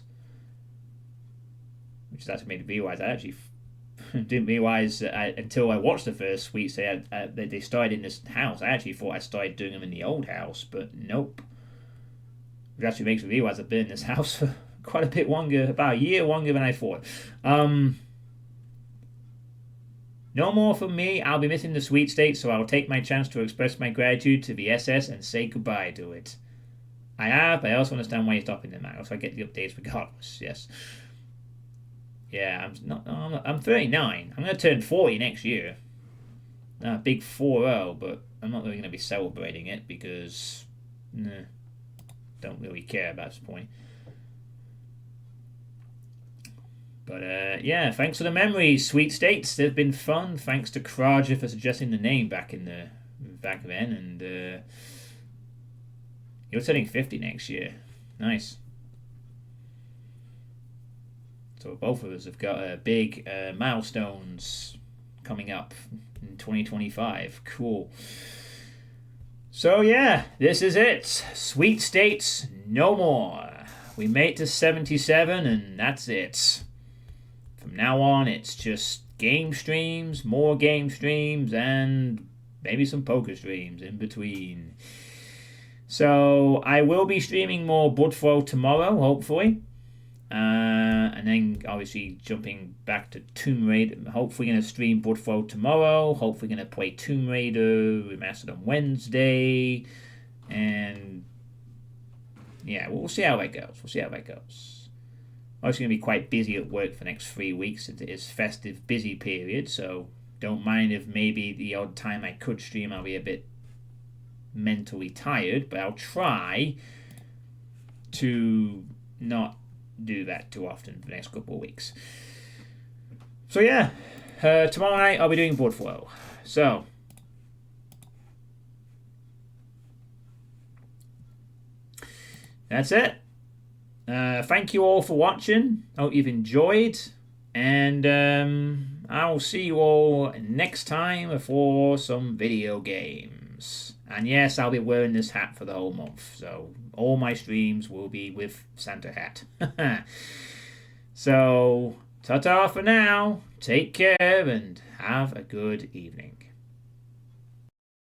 Which is actually made me realize I actually didn't realize that until I watched the first week that they started in this house. I actually thought I started doing them in the old house, but nope. Which actually makes me realize I've been in this house for quite a bit longer, about a year longer than I thought. No more from me. I'll be missing the sweet state, so I'll take my chance to express my gratitude to the SS and say goodbye to it. I have, but I also understand why you're stopping them now, so I get the updates regardless. Yes. Yeah, I'm 39. I'm going to turn 40 next year. Big 4-0, but I'm not really going to be celebrating it because, don't really care about this point. But yeah, thanks for the memories, sweet states. They've been fun. Thanks to Kraja for suggesting the name back then. And you're turning 50 next year. Nice. So both of us have got big milestones coming up in 2025. Cool. So yeah, this is it. Sweet states, no more. We made it to 77, and that's it. From now on, it's just game streams, more game streams, and maybe some poker streams in between. So I will be streaming more Bloodflow tomorrow, hopefully. And then obviously jumping back to Tomb Raider. Hopefully going to stream Bloodflow tomorrow. Hopefully going to play Tomb Raider Remastered on Wednesday. And yeah, we'll see how that goes. I'm also going to be quite busy at work for the next 3 weeks. It is festive busy period, so don't mind if maybe the odd time I could stream I'll be a bit mentally tired, but I'll try to not do that too often for the next couple of weeks. So yeah, tomorrow night I'll be doing Bloodflow. So that's it. Thank you all for watching. I hope you've enjoyed. And I will see you all next time for some video games. And yes, I'll be wearing this hat for the whole month. So all my streams will be with Santa hat. So, ta-ta for now. Take care and have a good evening.